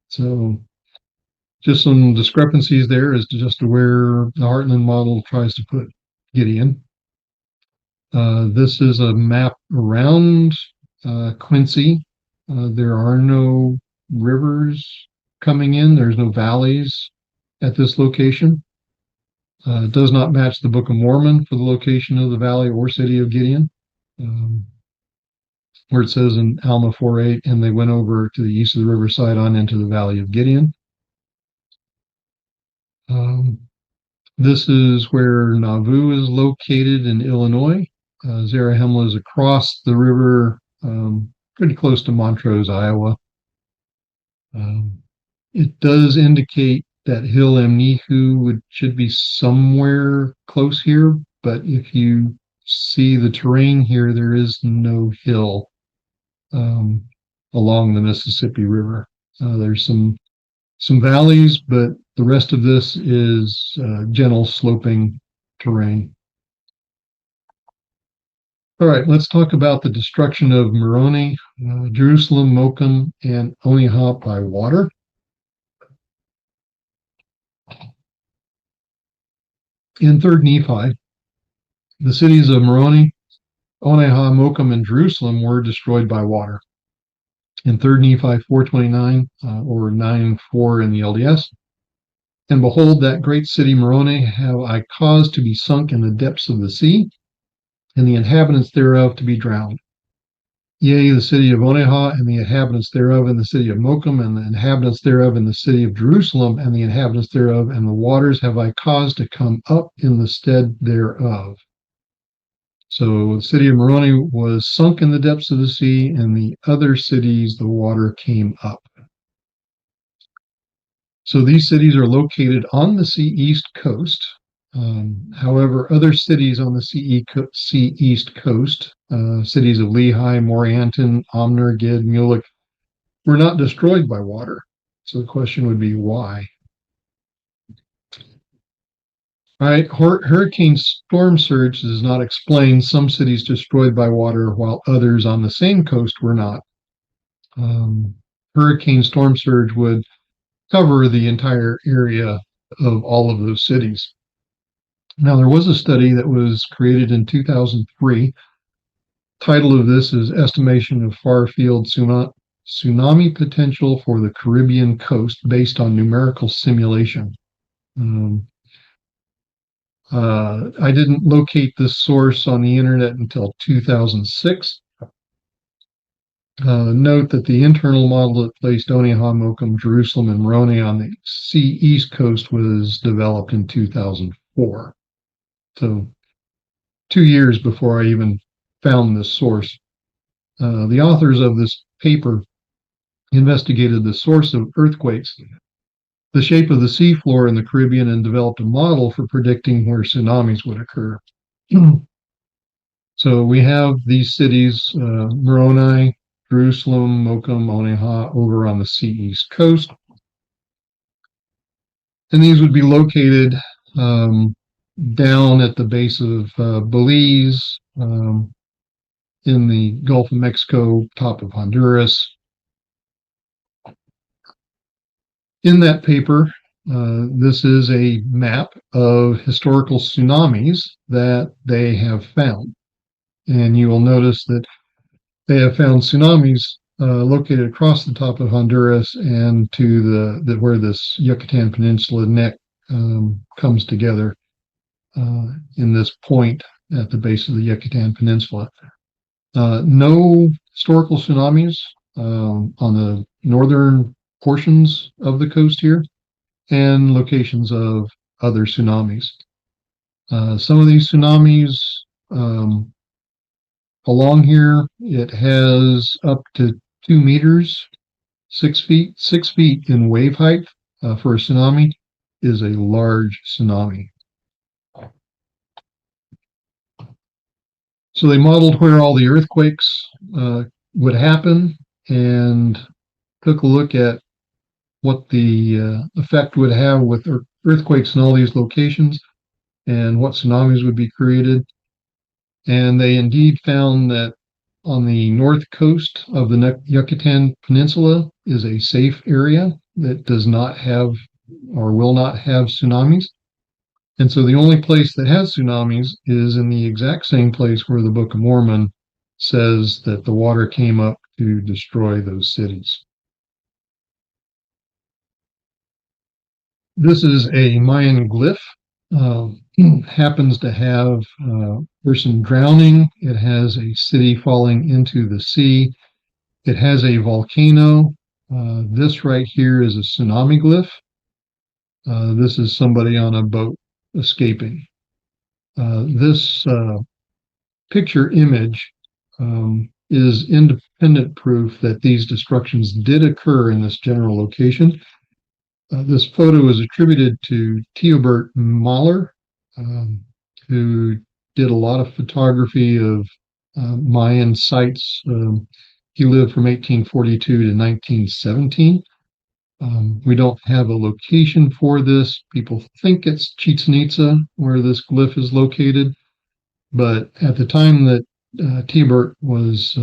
So just some discrepancies there as to just where the Heartland model tries to put Gideon. This is a map around Quincy. There are no rivers coming in. There's no valleys at this location. It does not match the Book of Mormon for the location of the valley or city of Gideon, where it says in Alma 4:8, and they went over to the east of the river Sidon into the valley of Gideon. This is where Nauvoo is located in Illinois. Zarahemla is across the river, pretty close to Montrose, Iowa. It does indicate that Hill Amnihu should be somewhere close here, but if you see the terrain here, there is no hill along the Mississippi River. There's some valleys, but the rest of this is gentle sloping terrain. All right, let's talk about the destruction of Moroni, Jerusalem, Mokum, and Onihah by water. In 3rd Nephi, the cities of Moroni, Onihah, Mokum, and Jerusalem were destroyed by water. In 3rd Nephi 4:29 or 9:4 in the LDS, and behold, that great city Moroni have I caused to be sunk in the depths of the sea, and the inhabitants thereof to be drowned. Yea, the city of Oneha and the inhabitants thereof, and the city of Mokum and the inhabitants thereof, and the city of Jerusalem and the inhabitants thereof, and the waters have I caused to come up in the stead thereof. So the city of Moroni was sunk in the depths of the sea, and the other cities, the water came up. So these cities are located on the sea east coast. However, other cities on the sea east coast, cities of Lehi, Morianton, Omner, Gid, Mulek, were not destroyed by water. So the question would be why? All right, hurricane storm surge does not explain some cities destroyed by water while others on the same coast were not. Hurricane storm surge would cover the entire area of all of those cities. Now, there was a study that was created in 2003. Title of this is Estimation of Far Field Tsunami Potential for the Caribbean Coast Based on Numerical Simulation. I didn't locate this source on the internet until 2006. Note that the internal model that placed Oneha, Mokum, Jerusalem, and Moroni on the sea east coast was developed in 2004. So 2 years before I even found this source. The authors of this paper investigated the source of earthquakes, the shape of the seafloor in the Caribbean, and developed a model for predicting where tsunamis would occur. So we have these cities, Moroni, Jerusalem, Mokum, Oneha, over on the sea east coast. And these would be located down at the base of Belize, in the Gulf of Mexico, top of Honduras. In that paper, this is a map of historical tsunamis that they have found. And you will notice that they have found tsunamis located across the top of Honduras and to the where this Yucatan Peninsula neck comes together in this point at the base of the Yucatan Peninsula. No historical tsunamis on the northern portions of the coast here, and locations of other tsunamis. Some of these tsunamis along here, it has up to 2 meters, 6 feet. 6 feet in wave height for a tsunami is a large tsunami. So they modeled where all the earthquakes would happen and took a look at what the effect would have with earthquakes in all these locations and what tsunamis would be created. And they indeed found that on the north coast of the Yucatan Peninsula is a safe area that does not have or will not have tsunamis. And so the only place that has tsunamis is in the exact same place where the Book of Mormon says that the water came up to destroy those cities. This is a Mayan glyph. Happens to have a person drowning. It has a city falling into the sea. It has a volcano. This right here is a tsunami glyph. This is somebody on a boat escaping. This picture image is independent proof that these destructions did occur in this general location. This photo is attributed to Theobert Mahler, who did a lot of photography of Mayan sites. He lived from 1842 to 1917. We don't have a location for this. People think it's Chichen Itza where this glyph is located, but at the time that Theobert was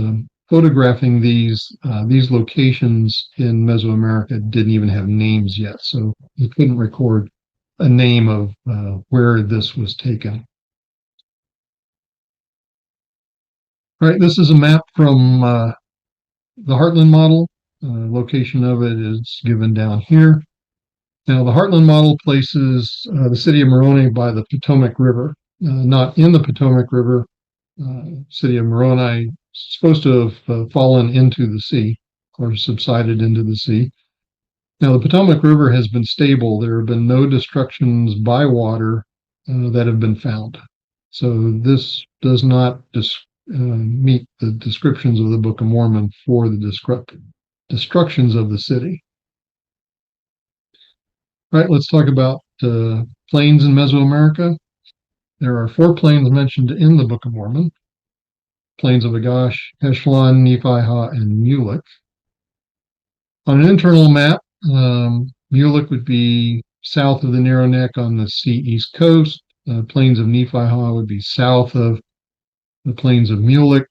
photographing these locations in Mesoamerica, didn't even have names yet, so he couldn't record a name of where this was taken. All right, this is a map from the Heartland model. Location of it is given down here. Now, the Heartland model places the city of Moroni by the Potomac River, not in the Potomac River. City of Moroni supposed to have fallen into the sea or subsided into the sea. Now, the Potomac River has been stable. There have been no destructions by water that have been found. So this does not meet the descriptions of the Book of Mormon for the destructions of the city. All right, let's talk about plains in Mesoamerica. There are 4 plains mentioned in the Book of Mormon: plains of Agash, Echelon, Nephi-Ha, and Mulek. On an internal map, Mulek would be south of the Narrow Neck on the sea east coast. Plains of Nephi-Ha would be south of the plains of Mulek,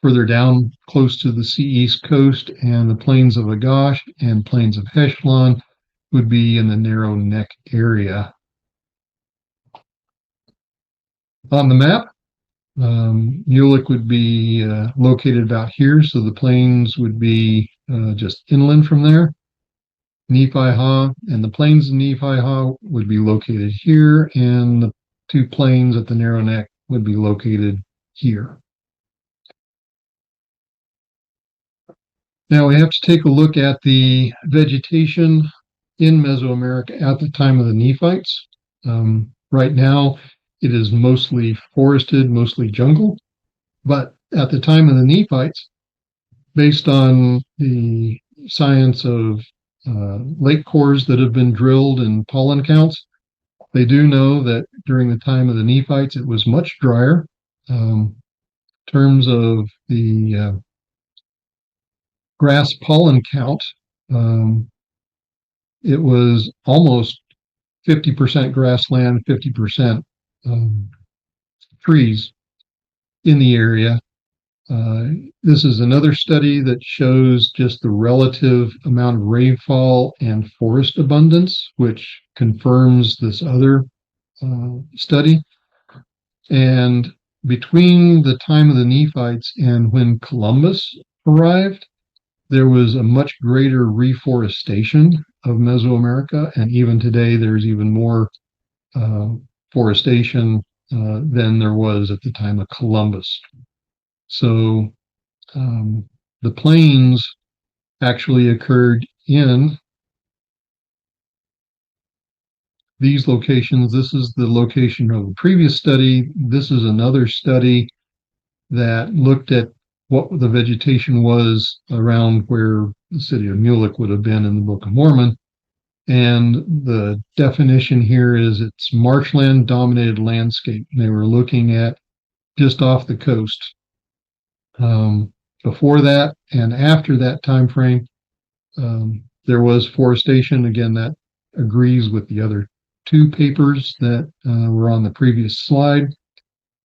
further down close to the sea east coast, and the plains of Agash and plains of Echelon would be in the Narrow Neck area. On the map, Mulek would be located about here, so the plains would be just inland from there. Nephi-Ha and the plains of Nephi-Ha would be located here, and the 2 plains at the Narrow Neck would be located here. Now we have to take a look at the vegetation in Mesoamerica at the time of the Nephites. Right now, it is mostly forested, mostly jungle. But at the time of the Nephites, based on the science of lake cores that have been drilled and pollen counts, they do know that during the time of the Nephites, it was much drier. In terms of the grass pollen count, it was almost 50% grassland, 50% trees in the area. This is another study that shows just the relative amount of rainfall and forest abundance, which confirms this other study. And between the time of the Nephites and when Columbus arrived, there was a much greater reforestation of Mesoamerica, and even today there's even more forestation than there was at the time of Columbus. So the plains actually occurred in these locations. This is the location of the previous study. This is another study that looked at what the vegetation was around where the city of Mulek would have been in the Book of Mormon. And the definition here is it's marshland dominated landscape. They were looking at just off the coast. Before that and after that time frame, there was forestation. Again, that agrees with the other 2 papers that were on the previous slide.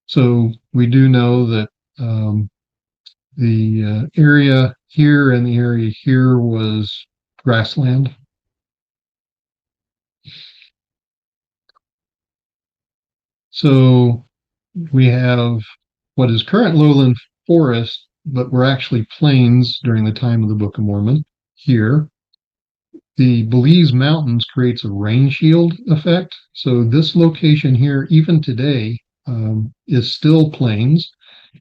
So we do know that the area here and the area here was grassland. So we have what is current lowland forest, but were actually plains during the time of the Book of Mormon here. The Belize Mountains creates a rain shield effect. So this location here, even today, is still plains,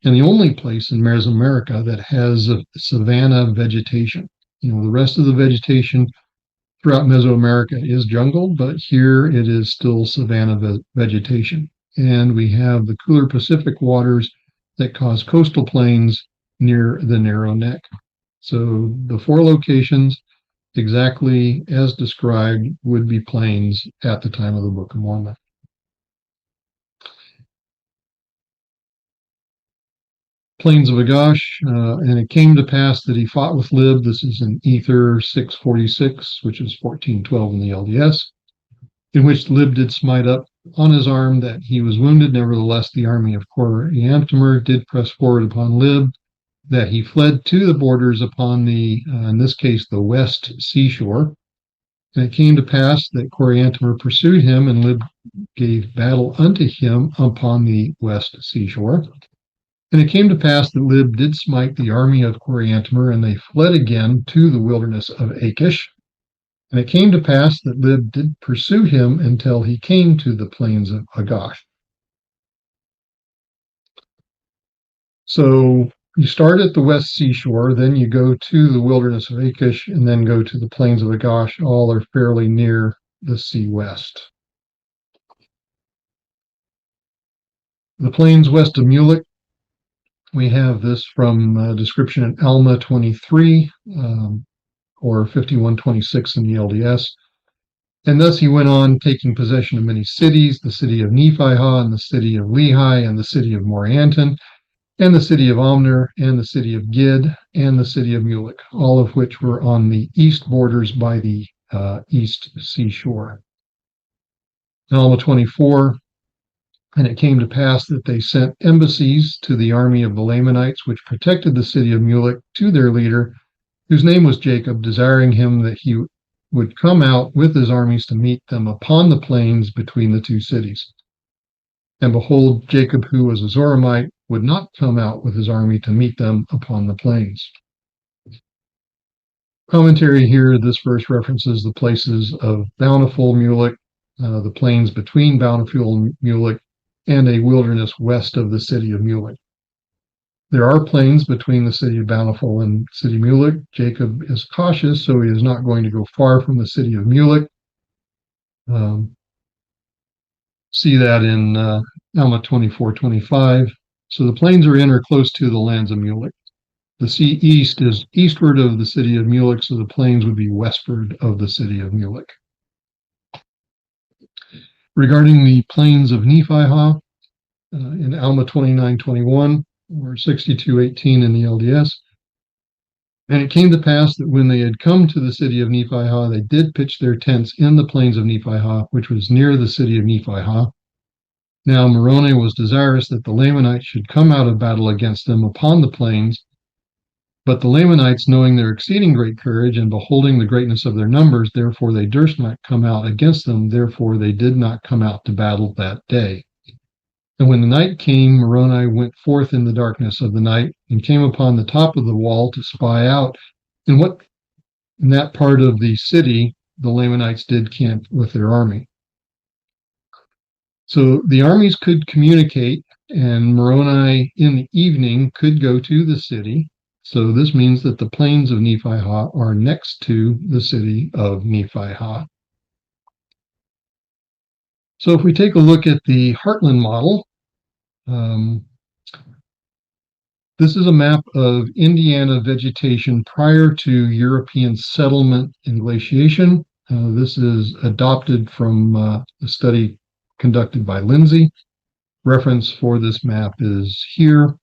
and the only place in Mesoamerica that has a savanna vegetation. The rest of the vegetation throughout Mesoamerica is jungle, but here it is still savanna vegetation. And we have the cooler Pacific waters that cause coastal plains near the Narrow Neck. So the 4 locations, exactly as described, would be plains at the time of the Book of Mormon. Plains of Agash, and it came to pass that he fought with Lib. This is in Ether 646, which is 1412 in the LDS, in which Lib did smite up on his arm that he was wounded. Nevertheless, the army of Coriantumr did press forward upon Lib, that he fled to the borders upon the, in this case, the west seashore. And it came to pass that Coriantumr pursued him, and Lib gave battle unto him upon the west seashore. And it came to pass that Lib did smite the army of Coriantumr, and they fled again to the wilderness of Achish. And it came to pass that Lib did pursue him until he came to the plains of Agash. So you start at the west seashore, then you go to the wilderness of Achish, and then go to the plains of Agash. All are fairly near the sea west. The plains west of Mulek, we have this from a description in Alma 23, or 5126 in the LDS. And thus he went on, taking possession of many cities, the city of Nephihah, and the city of Lehi, and the city of Morianton, and the city of Omner, and the city of Gid, and the city of Mulek, all of which were on the east borders by the east seashore. Alma 24, and it came to pass that they sent embassies to the army of the Lamanites, which protected the city of Mulek, to their leader, whose name was Jacob, desiring him that he would come out with his armies to meet them upon the plains between the two cities. And behold, Jacob, who was a Zoramite, would not come out with his army to meet them upon the plains. Commentary here, this verse references the places of Bountiful, Mulek, the plains between Bountiful and Mulek, and a wilderness west of the city of Mulek. There are plains between the city of Bountiful and city of Mulek. Jacob is cautious, so he is not going to go far from the city of Mulek. See that in Alma 24:25. So the plains are in or close to the lands of Mulek. The sea east is eastward of the city of Mulek, so the plains would be westward of the city of Mulek. Regarding the plains of Nephihah, in Alma 29:21 or 62:18 in the LDS, and it came to pass that when they had come to the city of Nephihah, they did pitch their tents in the plains of Nephihah, which was near the city of Nephihah. Now Moroni was desirous that the Lamanites should come out of battle against them upon the plains, but the Lamanites, knowing their exceeding great courage and beholding the greatness of their numbers, therefore they durst not come out against them, therefore they did not come out to battle that day. And when the night came, Moroni went forth in the darkness of the night and came upon the top of the wall to spy out in that part of the city the Lamanites did camp with their army. So the armies could communicate, and Moroni in the evening could go to the city. So this means that the plains of Nephihah are next to the city of Nephihah. So if we take a look at the Heartland model, this is a map of Indiana vegetation prior to European settlement and glaciation. This is adopted from a study conducted by Lindsay. Reference for this map is here.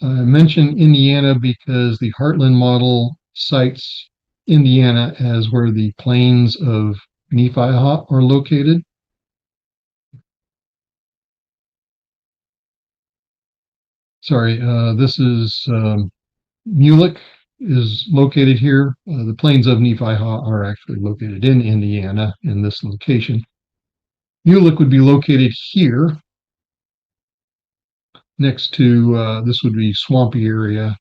I mention Indiana because the Heartland model cites Indiana as where the plains of Nephihah are located. Sorry, this is Mulek is located here. The plains of Nephihah are actually located in Indiana in this location. Mulek would be located here next to, this would be swampy area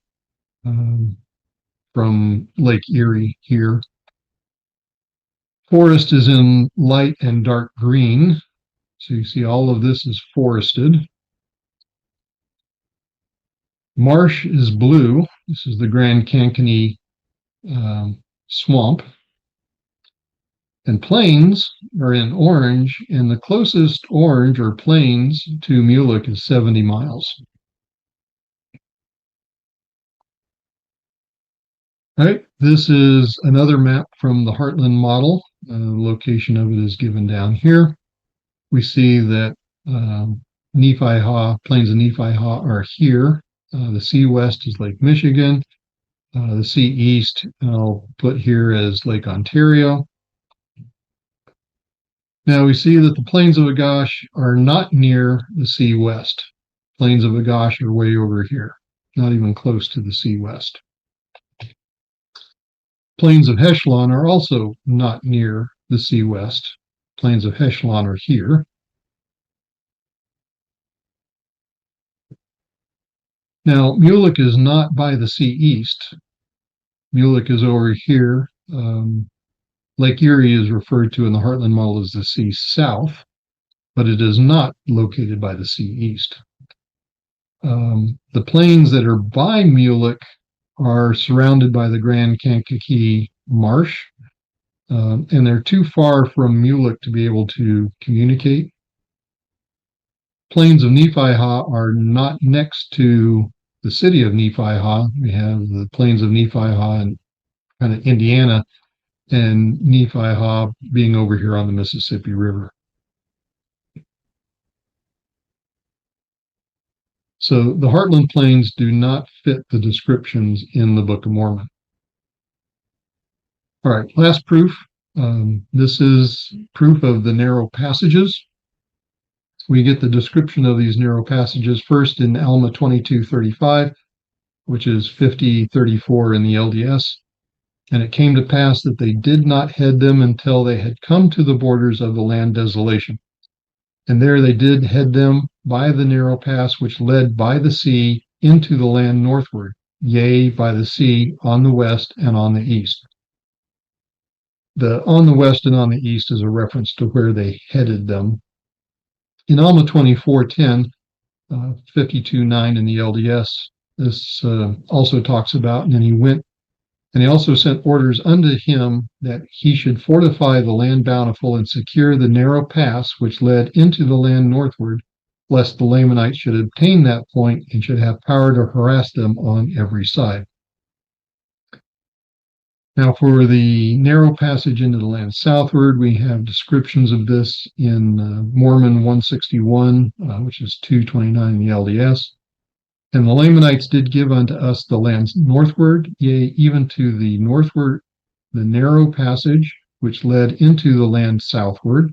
from Lake Erie here. Forest is in light and dark green. So you see all of this is forested. Marsh is blue. This is the Grand Cankani swamp. And plains are in orange, and the closest orange or plains to Mulek is 70 miles. All right, this is another map from the Heartland model. The location of it is given down here. We see that Nephihah, plains of Nephihah are here. The sea west is Lake Michigan. The sea east, I'll put here as Lake Ontario. Now we see that the plains of Agash are not near the sea west. Plains of Agash are way over here, not even close to the sea west. Plains of Heshlon are also not near the sea west. Plains of Heshlon are here. Now, Mulek is not by the sea east. Mulek is over here. Lake Erie is referred to in the Heartland model as the sea south, but it is not located by the sea east. The plains that are by Mulek are surrounded by the Grand Kankakee Marsh, and they're too far from Mulek to be able to communicate. Plains of Nephi-Ha are not next to the city of Nephi-Ha. We have the plains of Nephi-Ha in kind of Indiana, and Nephi-Ha being over here on the Mississippi River. So the Heartland Plains do not fit the descriptions in the Book of Mormon. All right, last proof. This is proof of the narrow passages. We get the description of these narrow passages first in Alma 22:35, which is 50:34 in the LDS. And it came to pass that they did not head them until they had come to the borders of the land desolation. And there they did head them by the narrow pass which led by the sea into the land northward, yea, by the sea on the west and on the east. The on the west and on the east is a reference to where they headed them. In Alma 24:10, 52:9 in the LDS, this also talks about, and then he went, and he also sent orders unto him that he should fortify the land bountiful and secure the narrow pass which led into the land northward, lest the Lamanites should obtain that point and should have power to harass them on every side. Now, for the narrow passage into the land southward, we have descriptions of this in Mormon 161, which is 229 in the LDS. And the Lamanites did give unto us the lands northward, yea, even to the northward, the narrow passage which led into the land southward.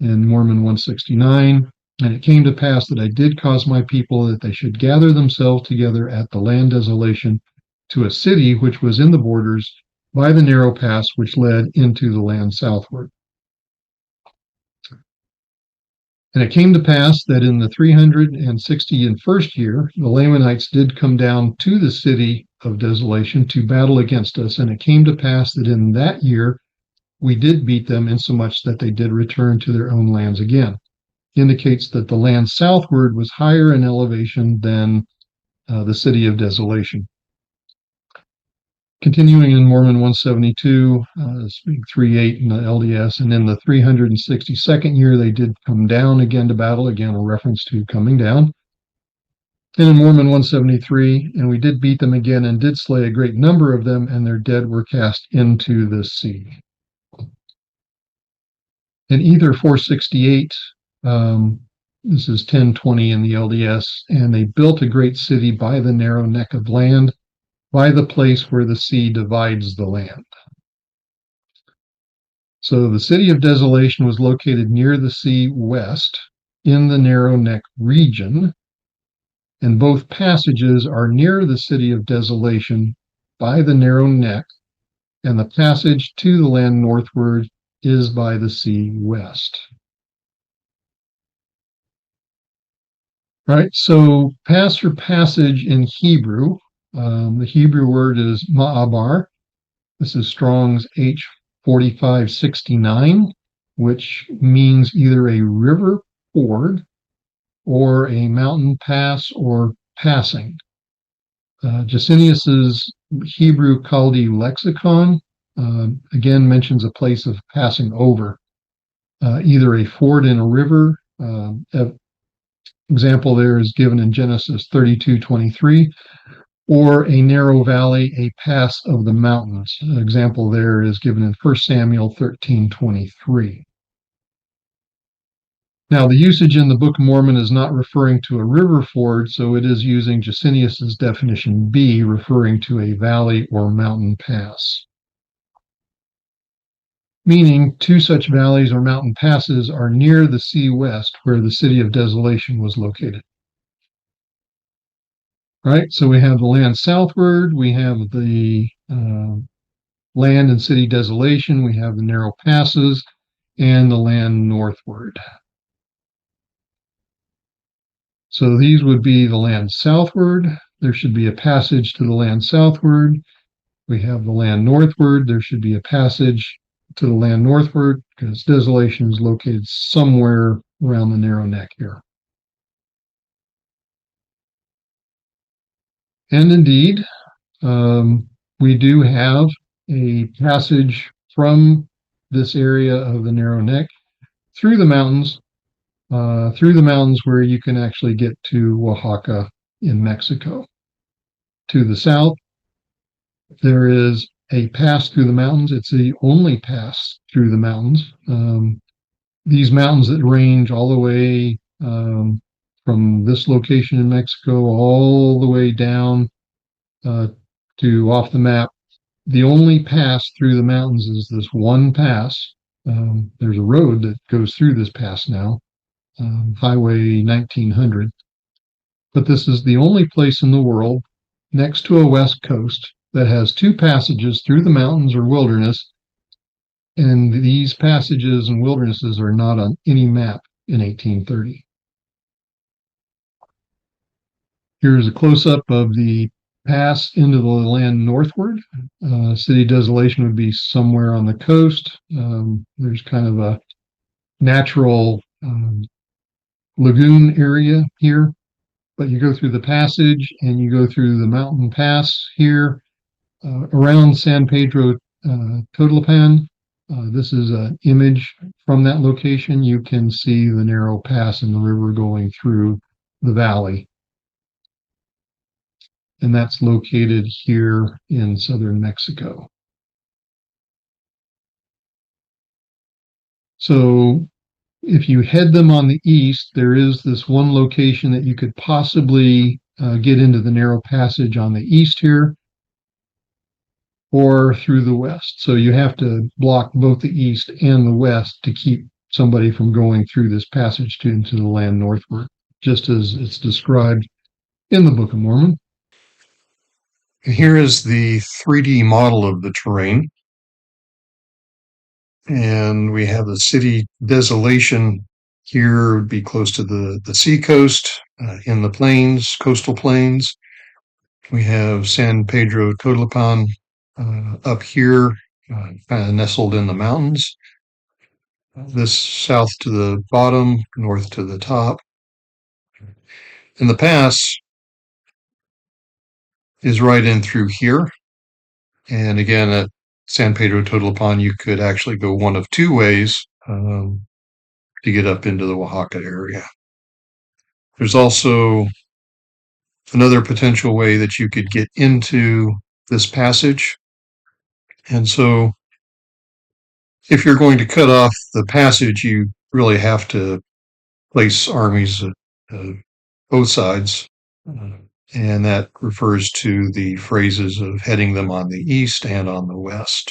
In Mormon 169, and it came to pass that I did cause my people that they should gather themselves together at the land desolation to a city which was in the borders by the narrow pass which led into the land southward. And it came to pass that in the 361st year, the Lamanites did come down to the city of desolation to battle against us. And it came to pass that in that year, we did beat them insomuch that they did return to their own lands again. Indicates that the land southward was higher in elevation than the city of desolation. Continuing in Mormon 172, 3:8 in the LDS, and in the 362nd year, they did come down again to battle, again, a reference to coming down. And in Mormon 173, and we did beat them again and did slay a great number of them, and their dead were cast into the sea. In Ether 468, this is 1020 in the LDS, and they built a great city by the narrow neck of land, by the place where the sea divides the land. So the city of desolation was located near the sea west in the narrow neck region, and both passages are near the city of desolation by the narrow neck, and the passage to the land northward is by the sea west. All right, so pass or passage in Hebrew. The Hebrew word is ma'abar. This is Strong's H4569, which means either a river ford or a mountain pass or passing. Gesenius's Hebrew Chaldee lexicon again mentions a place of passing over, either a ford in a river. Example there is given in Genesis 32:23. Or a narrow valley, a pass of the mountains. An example there is given in 1 Samuel 13:23. Now, the usage in the Book of Mormon is not referring to a river ford, so it is using Gesenius's definition B, referring to a valley or mountain pass. Meaning, two such valleys or mountain passes are near the sea west, where the city of desolation was located. Right, so we have the land southward, we have the land and city desolation, we have the narrow passes, and the land northward. So these would be the land southward. There should be a passage to the land southward. We have the land northward. There should be a passage to the land northward because desolation is located somewhere around the narrow neck here. And indeed, we do have a passage from this area of the narrow neck through the mountains, where you can actually get to Oaxaca in Mexico. To the south, there is a pass through the mountains. It's the only pass through the mountains. These mountains that range all the way from this location in Mexico all the way down to off the map. The only pass through the mountains is this one pass. There's a road that goes through this pass now, Highway 1900. But this is the only place in the world next to a west coast that has two passages through the mountains or wilderness. And these passages and wildernesses are not on any map in 1830. Here's a close-up of the pass into the land northward. City Desolation would be somewhere on the coast. There's kind of a natural lagoon area here, but you go through the passage and you go through the mountain pass here around San Pedro Totolapan. This is an image from that location. You can see the narrow pass and the river going through the valley. And that's located here in southern Mexico. So if you head them on the east, there is this one location that you could possibly get into the narrow passage on the east here or through the west. So you have to block both the east and the west to keep somebody from going through this passage into the land northward, just as it's described in the Book of Mormon. Here is the 3D model of the terrain. And we have the City Desolation here would be close to the seacoast, in the plains, coastal plains. We have San Pedro Totolapan up here, kind of nestled in the mountains. This south to the bottom, north to the top. And the pass is right in through here. And again, at San Pedro Totolapan, you could actually go one of two ways to get up into the Oaxaca area. There's also another potential way that you could get into this passage. And so if you're going to cut off the passage, you really have to place armies at both sides. And that refers to the phrases of heading them on the east and on the west.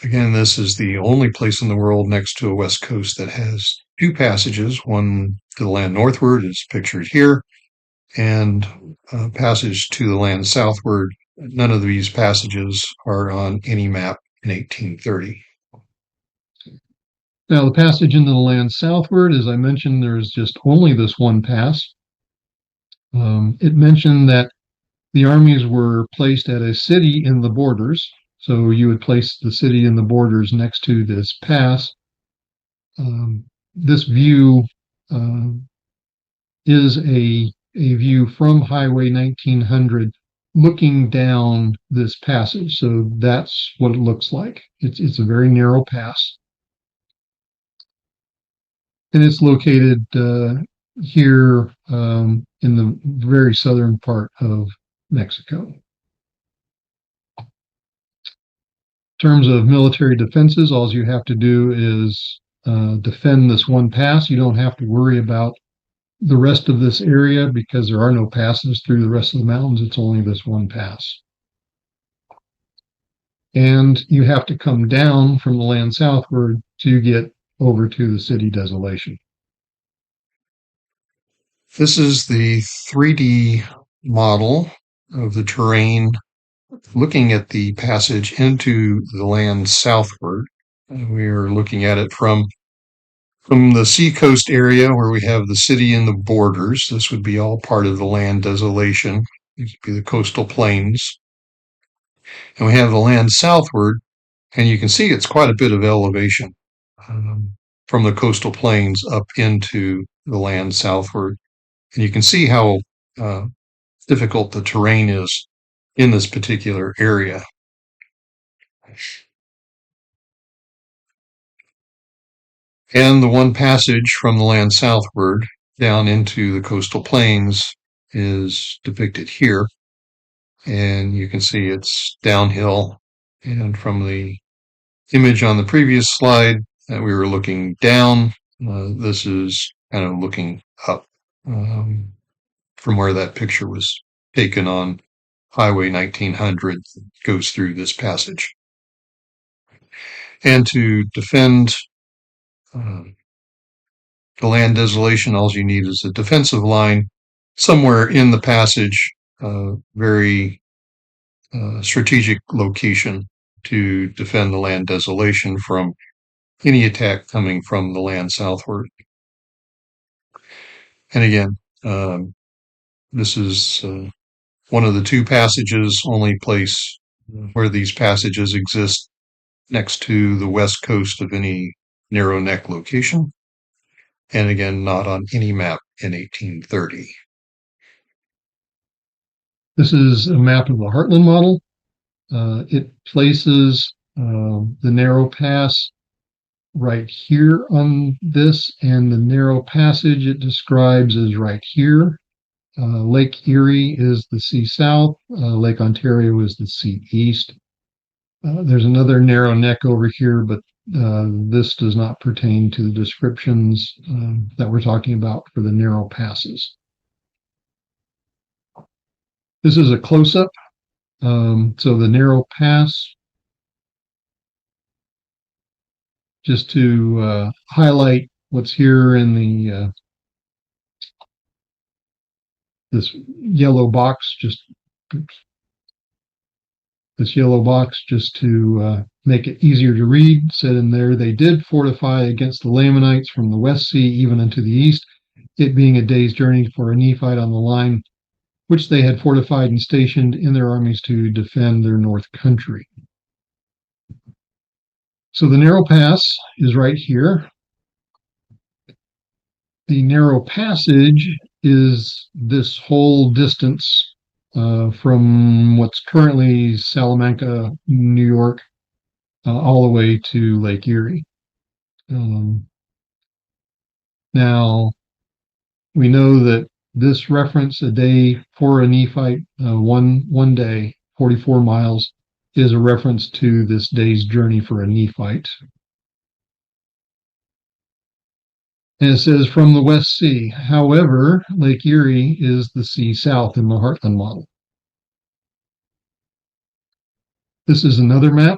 Again, this is the only place in the world next to a west coast that has two passages. One to the land northward is pictured here, and a passage to the land southward. None of these passages are on any map in 1830. Now, the passage into the land southward, as I mentioned, there's just only this one pass. It mentioned that the armies were placed at a city in the borders. So you would place the city in the borders next to this pass. This view is a view from Highway 1900 looking down this passage. So that's what it looks like. It's a very narrow pass. And it's located here in the very southern part of Mexico. In terms of military defenses, all you have to do is defend this one pass. You don't have to worry about the rest of this area because there are no passes through the rest of the mountains. It's only this one pass. And you have to come down from the land southward to get over to the City Desolation. This is the 3D model of the terrain looking at the passage into the land southward. We are looking at it from the seacoast area where we have the city in the borders. This would be all part of the land desolation. These would be the coastal plains. And we have the land southward, and you can see it's quite a bit of elevation. from the coastal plains up into the land southward. And you can see how difficult the terrain is in this particular area. And the one passage from the land southward down into the coastal plains is depicted here. And you can see it's downhill. And from the image on the previous slide that we were looking down, this is kind of looking up from where that picture was taken on Highway 1900 that goes through this passage. And to defend the land desolation, all you need is a defensive line somewhere in the passage, very strategic location to defend the land desolation from any attack coming from the land southward. And again, this is one of the two passages, only place where these passages exist next to the west coast of any narrow neck location. And again, not on any map in 1830. This is a map of the Heartland model. It places the narrow pass right here on this, and the narrow passage it describes is right here. Lake Erie is the sea south. Lake Ontario is the sea east. There's another narrow neck over here, but this does not pertain to the descriptions that we're talking about for the narrow passes. This is a close-up. So the narrow pass, just to highlight what's here in the this yellow box, this yellow box, just to make it easier to read. Said in there, they did fortify against the Lamanites from the West Sea even unto the east, it being a day's journey for a Nephite on the line, which they had fortified and stationed in their armies to defend their north country. So the narrow pass is right here. The narrow passage is this whole distance from what's currently Salamanca, New York, all the way to Lake Erie. Now, we know that this reference, a day for a Nephite, one day, 44 miles, is a reference to this day's journey for a Nephite. And it says from the West Sea. However, Lake Erie is the sea south in the Heartland model. This is another map.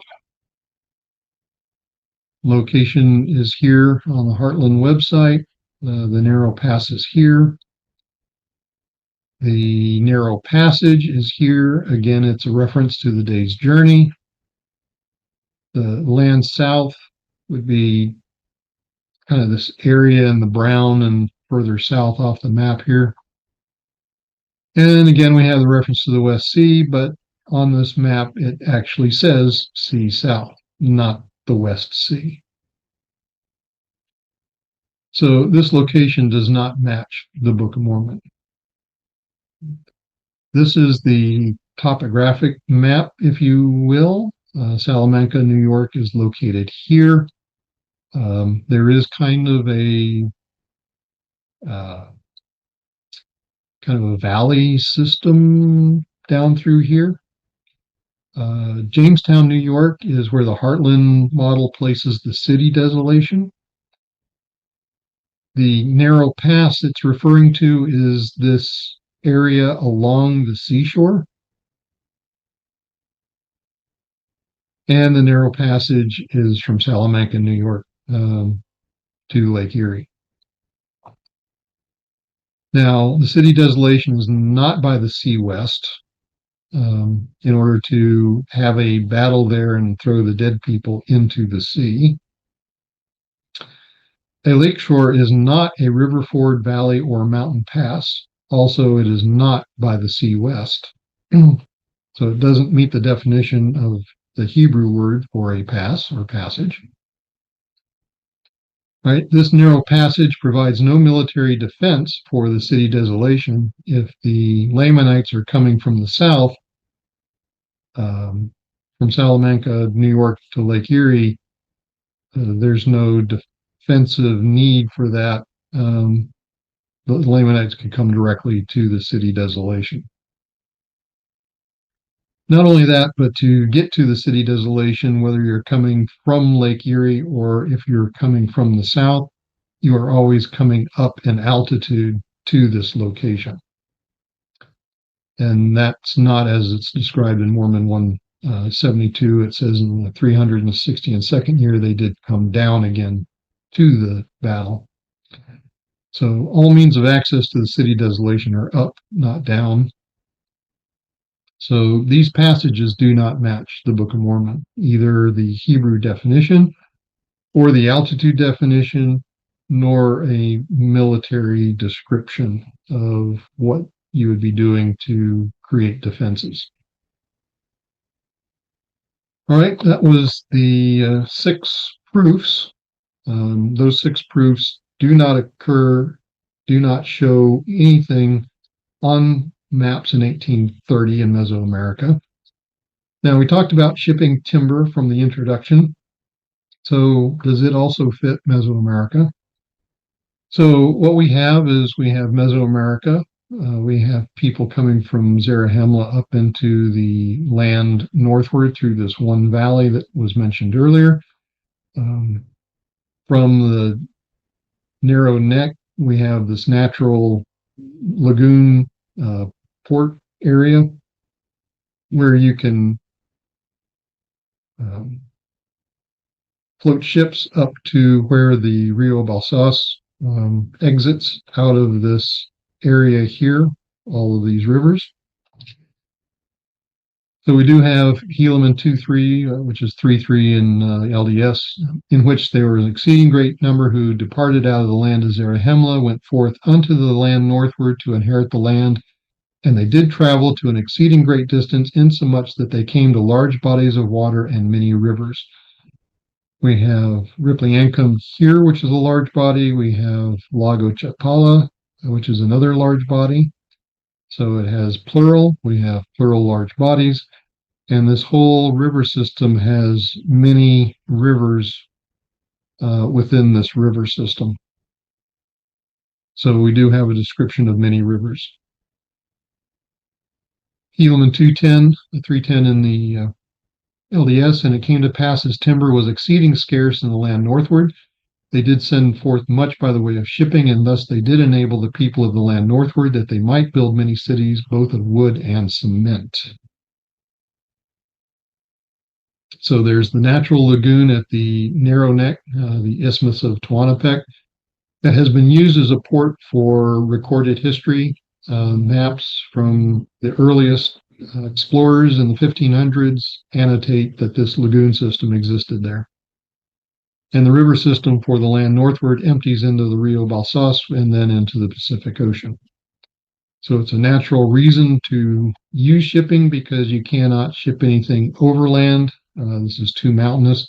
Location is here on the Heartland website. The narrow pass is here. The narrow passage is here. Again, it's a reference to the day's journey. The land south would be kind of this area in the brown and further south off the map here. And again, we have the reference to the West Sea, but on this map, it actually says sea south, not the West Sea. So this location does not match the Book of Mormon. This is the topographic map, if you will. Salamanca, New York is located here. There is kind of a valley system down through here. Jamestown, New York is where the Heartland model places the city desolation. The narrow pass it's referring to is this area along the seashore. And the narrow passage is from Salamanca, New York, to Lake Erie. Now, the city desolation is not by the sea west. In order to have a battle there and throw the dead people into the sea. A lakeshore is not a river ford, valley, or mountain pass. Also, it is not by the sea west. So it doesn't meet the definition of the Hebrew word for a pass or passage. Right? This narrow passage provides no military defense for the city desolation. If the Lamanites are coming from the south, from Salamanca, New York to Lake Erie, there's no defensive need for that. The Lamanites can come directly to the city desolation. Not only that, but to get to the city desolation, whether you're coming from Lake Erie or if you're coming from the south, you are always coming up in altitude to this location. And that's not as it's described in Mormon 172. It says in the 362nd year, they did come down again to the battle. So all means of access to the city desolation are up, not down. So these passages do not match the Book of Mormon, either the Hebrew definition or the altitude definition, nor a military description of what you would be doing to create defenses. All right, that was the 6 proofs. Those 6 proofs do not show anything on maps in 1830 in Mesoamerica. Now, we talked about shipping timber from the introduction. So does it also fit Mesoamerica? So what we have Mesoamerica. We have people coming from Zarahemla up into the land northward through this one valley that was mentioned earlier. From the narrow neck, we have this natural lagoon port area where you can float ships up to where the Rio Balsas exits out of this area here, all of these rivers. So we do have Helaman 2:3, which is 3:3 in LDS, in which there was an exceeding great number who departed out of the land of Zarahemla, went forth unto the land northward to inherit the land, and they did travel to an exceeding great distance, insomuch that they came to large bodies of water and many rivers. We have Ripliancum here, which is a large body. We have Lago Chapala, which is another large body. So it has plural. We have plural large bodies. And this whole river system has many rivers within this river system. So we do have a description of many rivers. Helaman 2:10, 3:10 in the LDS, and it came to pass as timber was exceeding scarce in the land northward, they did send forth much by the way of shipping, and thus they did enable the people of the land northward that they might build many cities, both of wood and cement. So there's the natural lagoon at the narrow neck, the Isthmus of Tehuantepec, that has been used as a port for recorded history. Maps from the earliest explorers in the 1500s annotate that this lagoon system existed there. And the river system for the land northward empties into the Rio Balsas and then into the Pacific Ocean. So it's a natural reason to use shipping because you cannot ship anything overland. This is too mountainous,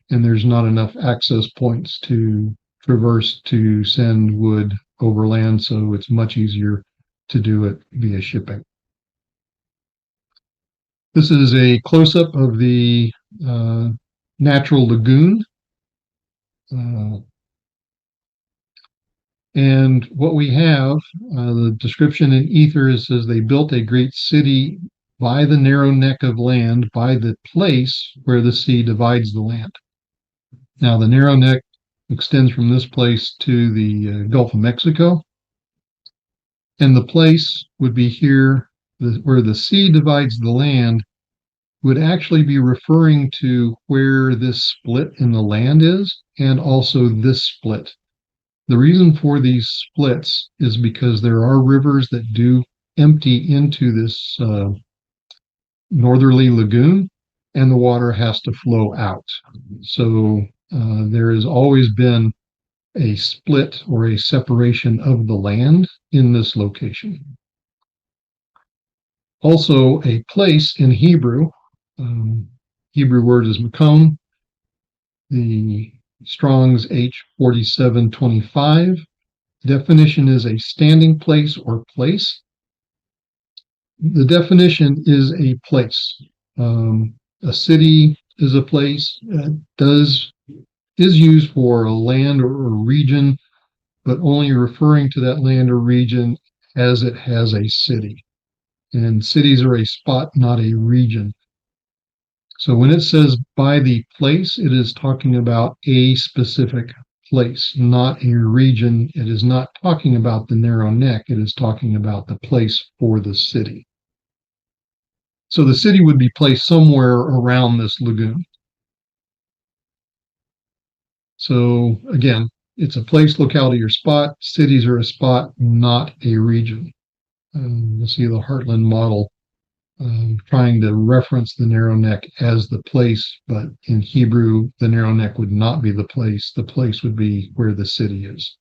and there's not enough access points to traverse to send wood overland, so it's much easier to do it via shipping. This is a close-up of the natural lagoon. And what we have, the description in Ether says they built a great city by the narrow neck of land, by the place where the sea divides the land. Now, the narrow neck extends from this place to the Gulf of Mexico. And the place would be here, where the sea divides the land, would actually be referring to where this split in the land is, and also this split. The reason for these splits is because there are rivers that do empty into this northerly lagoon, and the water has to flow out. So there has always been a split or a separation of the land in this location. Also, a place in Hebrew, Hebrew word is makom. The Strong's H4725. Definition is a standing place or place. The definition is a place. A city is a place. Is used for a land or a region, but only referring to that land or region as it has a city. And cities are a spot, not a region. So when it says by the place, it is talking about a specific place, not a region. It is not talking about the narrow neck. It is talking about the place for the city. So the city would be placed somewhere around this lagoon. So again, it's a place, locality, or spot. Cities are a spot, not a region. You'll see the Heartland model trying to reference the narrow neck as the place, but in Hebrew, the narrow neck would not be the place. The place would be where the city is.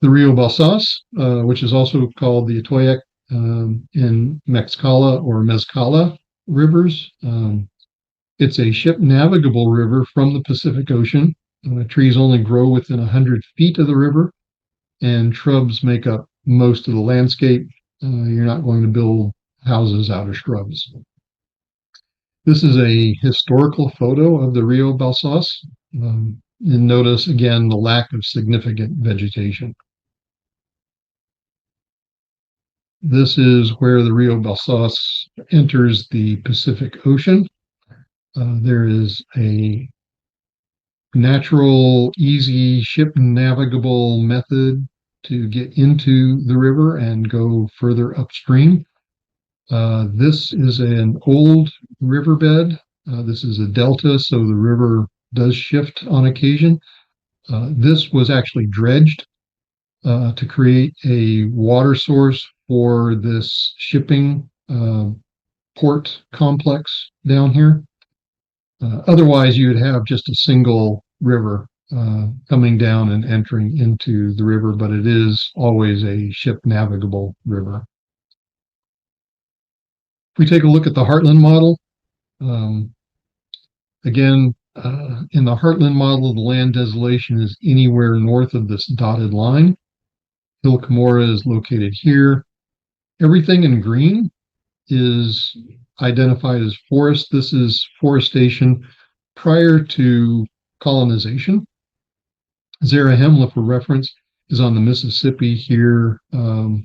The Rio Balsas, which is also called the Atoyac in Mezcala or Mezcala rivers. It's a ship navigable river from the Pacific Ocean. Trees only grow within 100 feet of the river, and shrubs make up most of the landscape. You're not going to build houses out of shrubs. This is a historical photo of the Rio Balsas. And notice again the lack of significant vegetation. This is where the Rio Balsas enters the Pacific Ocean. There is a natural, easy, ship navigable method to get into the river and go further upstream. This is an old riverbed. This is a delta, so the river does shift on occasion. This was actually dredged to create a water source for this shipping port complex down here. Otherwise, you would have just a single river coming down and entering into the river, but it is always a ship navigable river. If we take a look at the Heartland model, again, in the Heartland model, the land desolation is anywhere north of this dotted line. Hill Cumorah is located here. Everything in green is identified as forest. This is forestation prior to colonization. Zarahemla, for reference, is on the Mississippi here,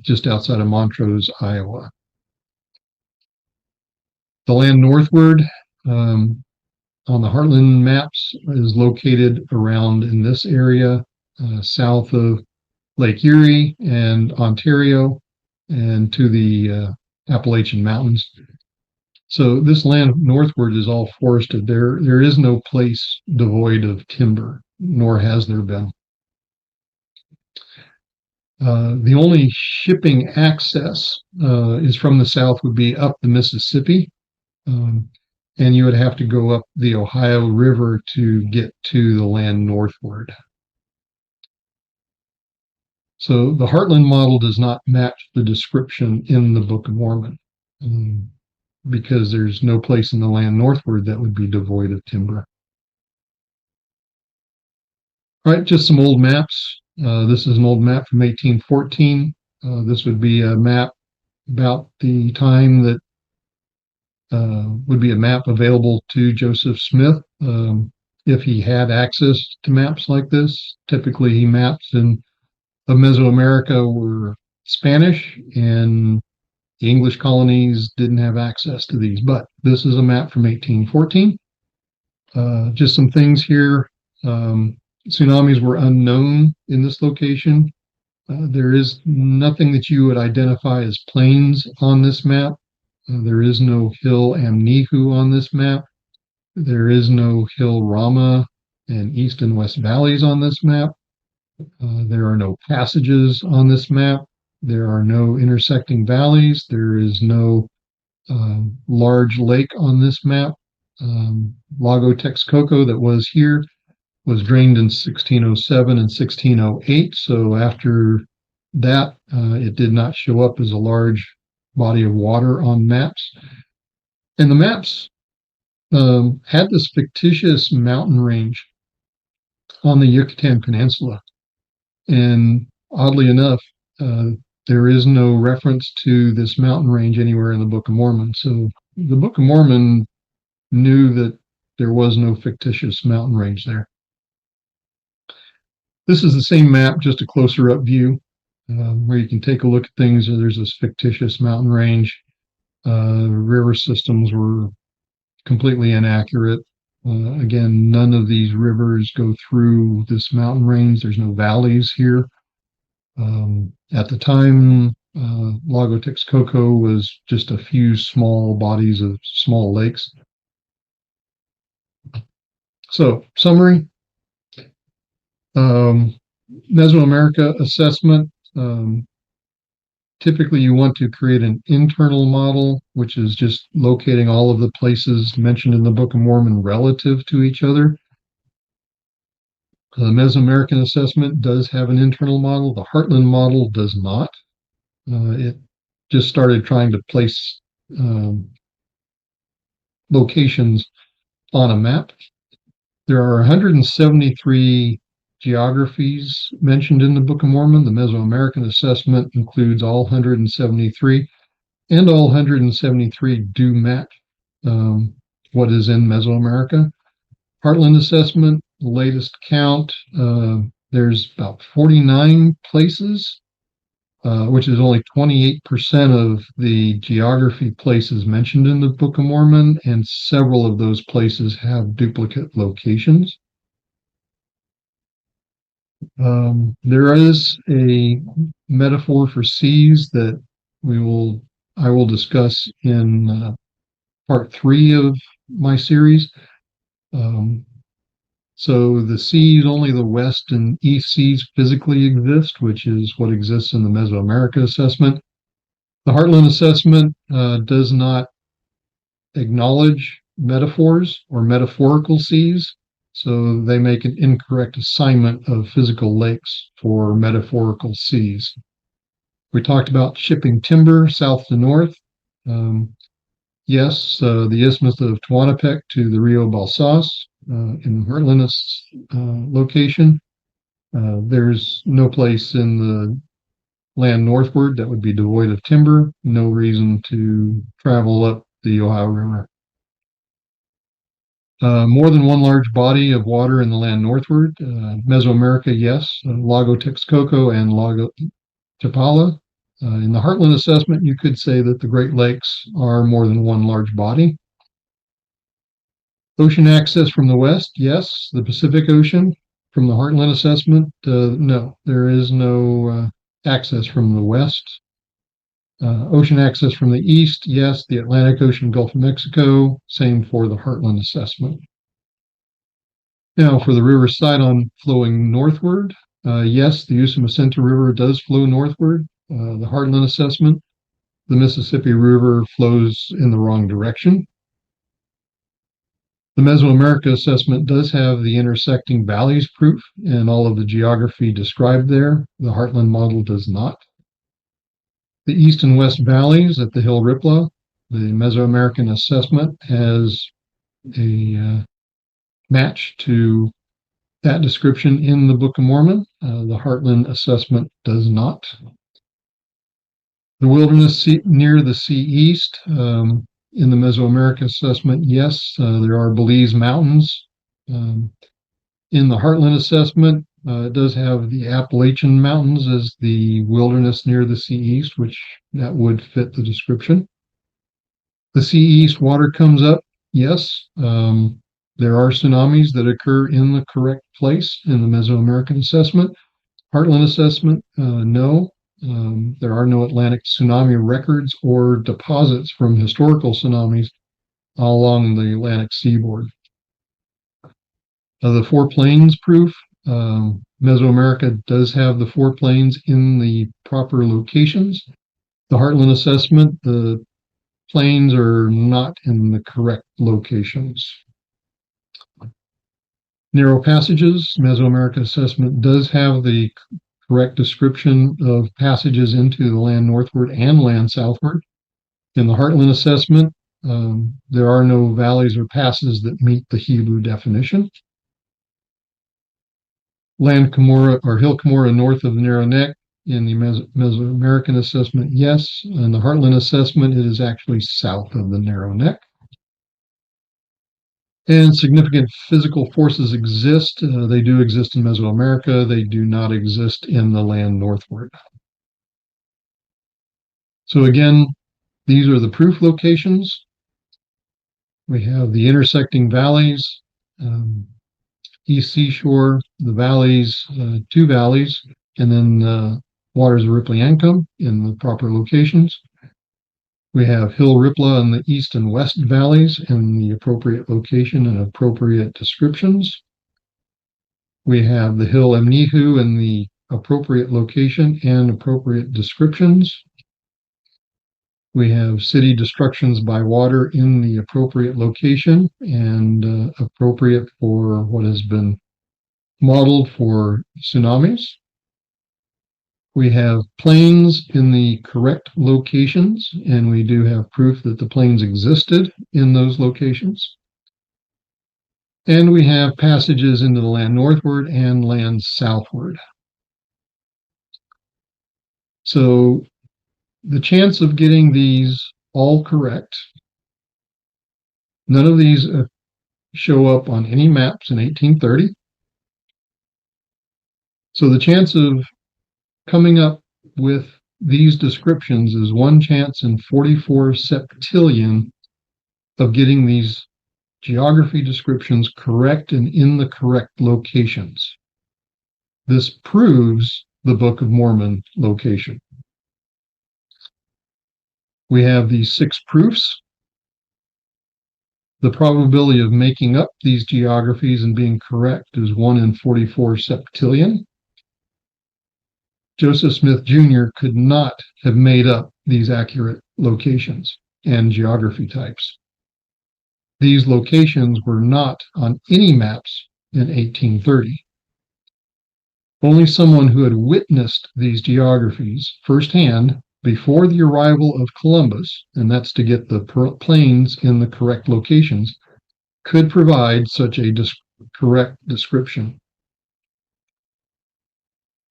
just outside of Montrose, Iowa. The land northward on the Heartland maps is located around in this area, south of Lake Erie and Ontario, and to the Appalachian Mountains. So this land northward is all forested. There is no place devoid of timber, nor has there been. The only shipping access is from the south would be up the Mississippi, and you would have to go up the Ohio River to get to the land northward. So the Heartland model does not match the description in the Book of Mormon, because there's no place in the land northward that would be devoid of timber. All right, just some old maps. This is an old map from 1814. This would be a map about the time that would be a map available to Joseph Smith if he had access to maps like this. Typically, he maps in Mesoamerica were Spanish, and the English colonies didn't have access to these. But this is a map from 1814. Just some things here. Tsunamis were unknown in this location. There is nothing that you would identify as plains on this map. There is no hill Amnihu on this map. There is no hill Rama and east and west valleys on this map. There are no passages on this map. There are no intersecting valleys. There is no large lake on this map. Lago Texcoco that was here was drained in 1607 and 1608. So after that, it did not show up as a large body of water on maps. And the maps had this fictitious mountain range on the Yucatan Peninsula. And oddly enough, there is no reference to this mountain range anywhere in the Book of Mormon. So the Book of Mormon knew that there was no fictitious mountain range there. This is the same map, just a closer up view, where you can take a look at things. There's this fictitious mountain range. River systems were completely inaccurate. Again, none of these rivers go through this mountain range. There's no valleys here. At the time, Lago Texcoco was just a few small bodies of small lakes. So, summary. Mesoamerica assessment. Typically, you want to create an internal model, which is just locating all of the places mentioned in the Book of Mormon relative to each other. The Mesoamerican assessment does have an internal model. The Heartland model does not. It just started trying to place locations on a map. There are 173 geographies mentioned in the Book of Mormon. The Mesoamerican assessment includes all 173, and all 173 do match what is in Mesoamerica. Heartland assessment, the latest count, there's about 49 places, which is only 28% of the geography places mentioned in the Book of Mormon, and several of those places have duplicate locations. There is a metaphor for seas that I will discuss in part 3 of my series. So the seas, only the west and east seas physically exist, which is what exists in the Mesoamerica assessment. The Heartland assessment does not acknowledge metaphors or metaphorical seas, so they make an incorrect assignment of physical lakes for metaphorical seas. We talked about shipping timber south to north. Yes, the Isthmus of Tehuantepec to the Rio Balsas in Heartland location. There's no place in the land northward that would be devoid of timber. No reason to travel up the Ohio River. More than one large body of water in the land northward. Mesoamerica, yes. Lago Texcoco and Lago Chapala. In the Heartland assessment, you could say that the Great Lakes are more than one large body. Ocean access from the west, yes. The Pacific Ocean. From the Heartland assessment, no. There is no access from the west. Ocean access from the east, yes. The Atlantic Ocean, Gulf of Mexico, same for the Heartland assessment. Now, for the River Sidon flowing northward, yes, the Usumacinta River does flow northward. The Heartland assessment, the Mississippi River flows in the wrong direction. The Mesoamerica assessment does have the intersecting valleys proof and all of the geography described there. The Heartland model does not. The east and west valleys at the Hill Ripla, the Mesoamerican assessment has a match to that description in the Book of Mormon. The Heartland assessment does not. The wilderness near the sea east, in the Mesoamerica assessment, yes, there are Belize Mountains. In the Heartland assessment, it does have the Appalachian Mountains as the wilderness near the sea east, which that would fit the description. The sea east water comes up, yes. There are tsunamis that occur in the correct place in the Mesoamerican assessment. Heartland assessment, no. There are no Atlantic tsunami records or deposits from historical tsunamis all along the Atlantic seaboard. The four plains proof, Mesoamerica does have the four plains in the proper locations. The Heartland assessment, the plains are not in the correct locations. Narrow passages, Mesoamerica assessment does have the correct description of passages into the land northward and land southward. In the Heartland assessment, There are no valleys or passes that meet the Hebrew definition. Land Cumorah or Hill Cumorah north of the Narrow Neck in the Mesoamerican assessment, yes. In the Heartland assessment, it is actually south of the Narrow Neck. And significant physical forces exist. They do exist in Mesoamerica. They do not exist in the land northward. So again, these are the proof locations. We have the intersecting valleys, east seashore, the valleys, two valleys, and then waters of Ripley Ancome in the proper locations. We have Hill Ripla in the east and west valleys in the appropriate location and appropriate descriptions. We have the Hill Amnihu in the appropriate location and appropriate descriptions. We have city destructions by water in the appropriate location and appropriate for what has been modeled for tsunamis. We have plains in the correct locations, and we do have proof that the plains existed in those locations. And we have passages into the land northward and land southward. So the chance of getting these all correct, none of these show up on any maps in 1830. So the chance of coming up with these descriptions is one chance in 44 septillion of getting these geography descriptions correct and in the correct locations. This proves the Book of Mormon location. We have these 6 proofs. The probability of making up these geographies and being correct is 1 in 44 septillion. Joseph Smith Jr. could not have made up these accurate locations and geography types. These locations were not on any maps in 1830. Only someone who had witnessed these geographies firsthand before the arrival of Columbus, and that's to get the plains in the correct locations, could provide such a correct description.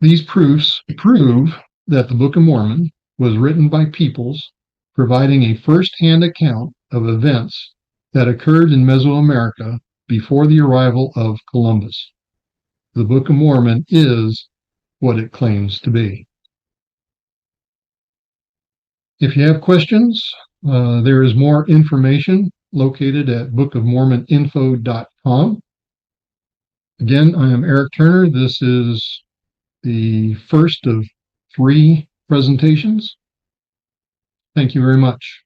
These proofs prove that the Book of Mormon was written by peoples providing a first-hand account of events that occurred in Mesoamerica before the arrival of Columbus. The Book of Mormon is what it claims to be. If you have questions, there is more information located at bookofmormoninfo.com. Again, I am Eric Turner. This is the first of 3 presentations. Thank you very much.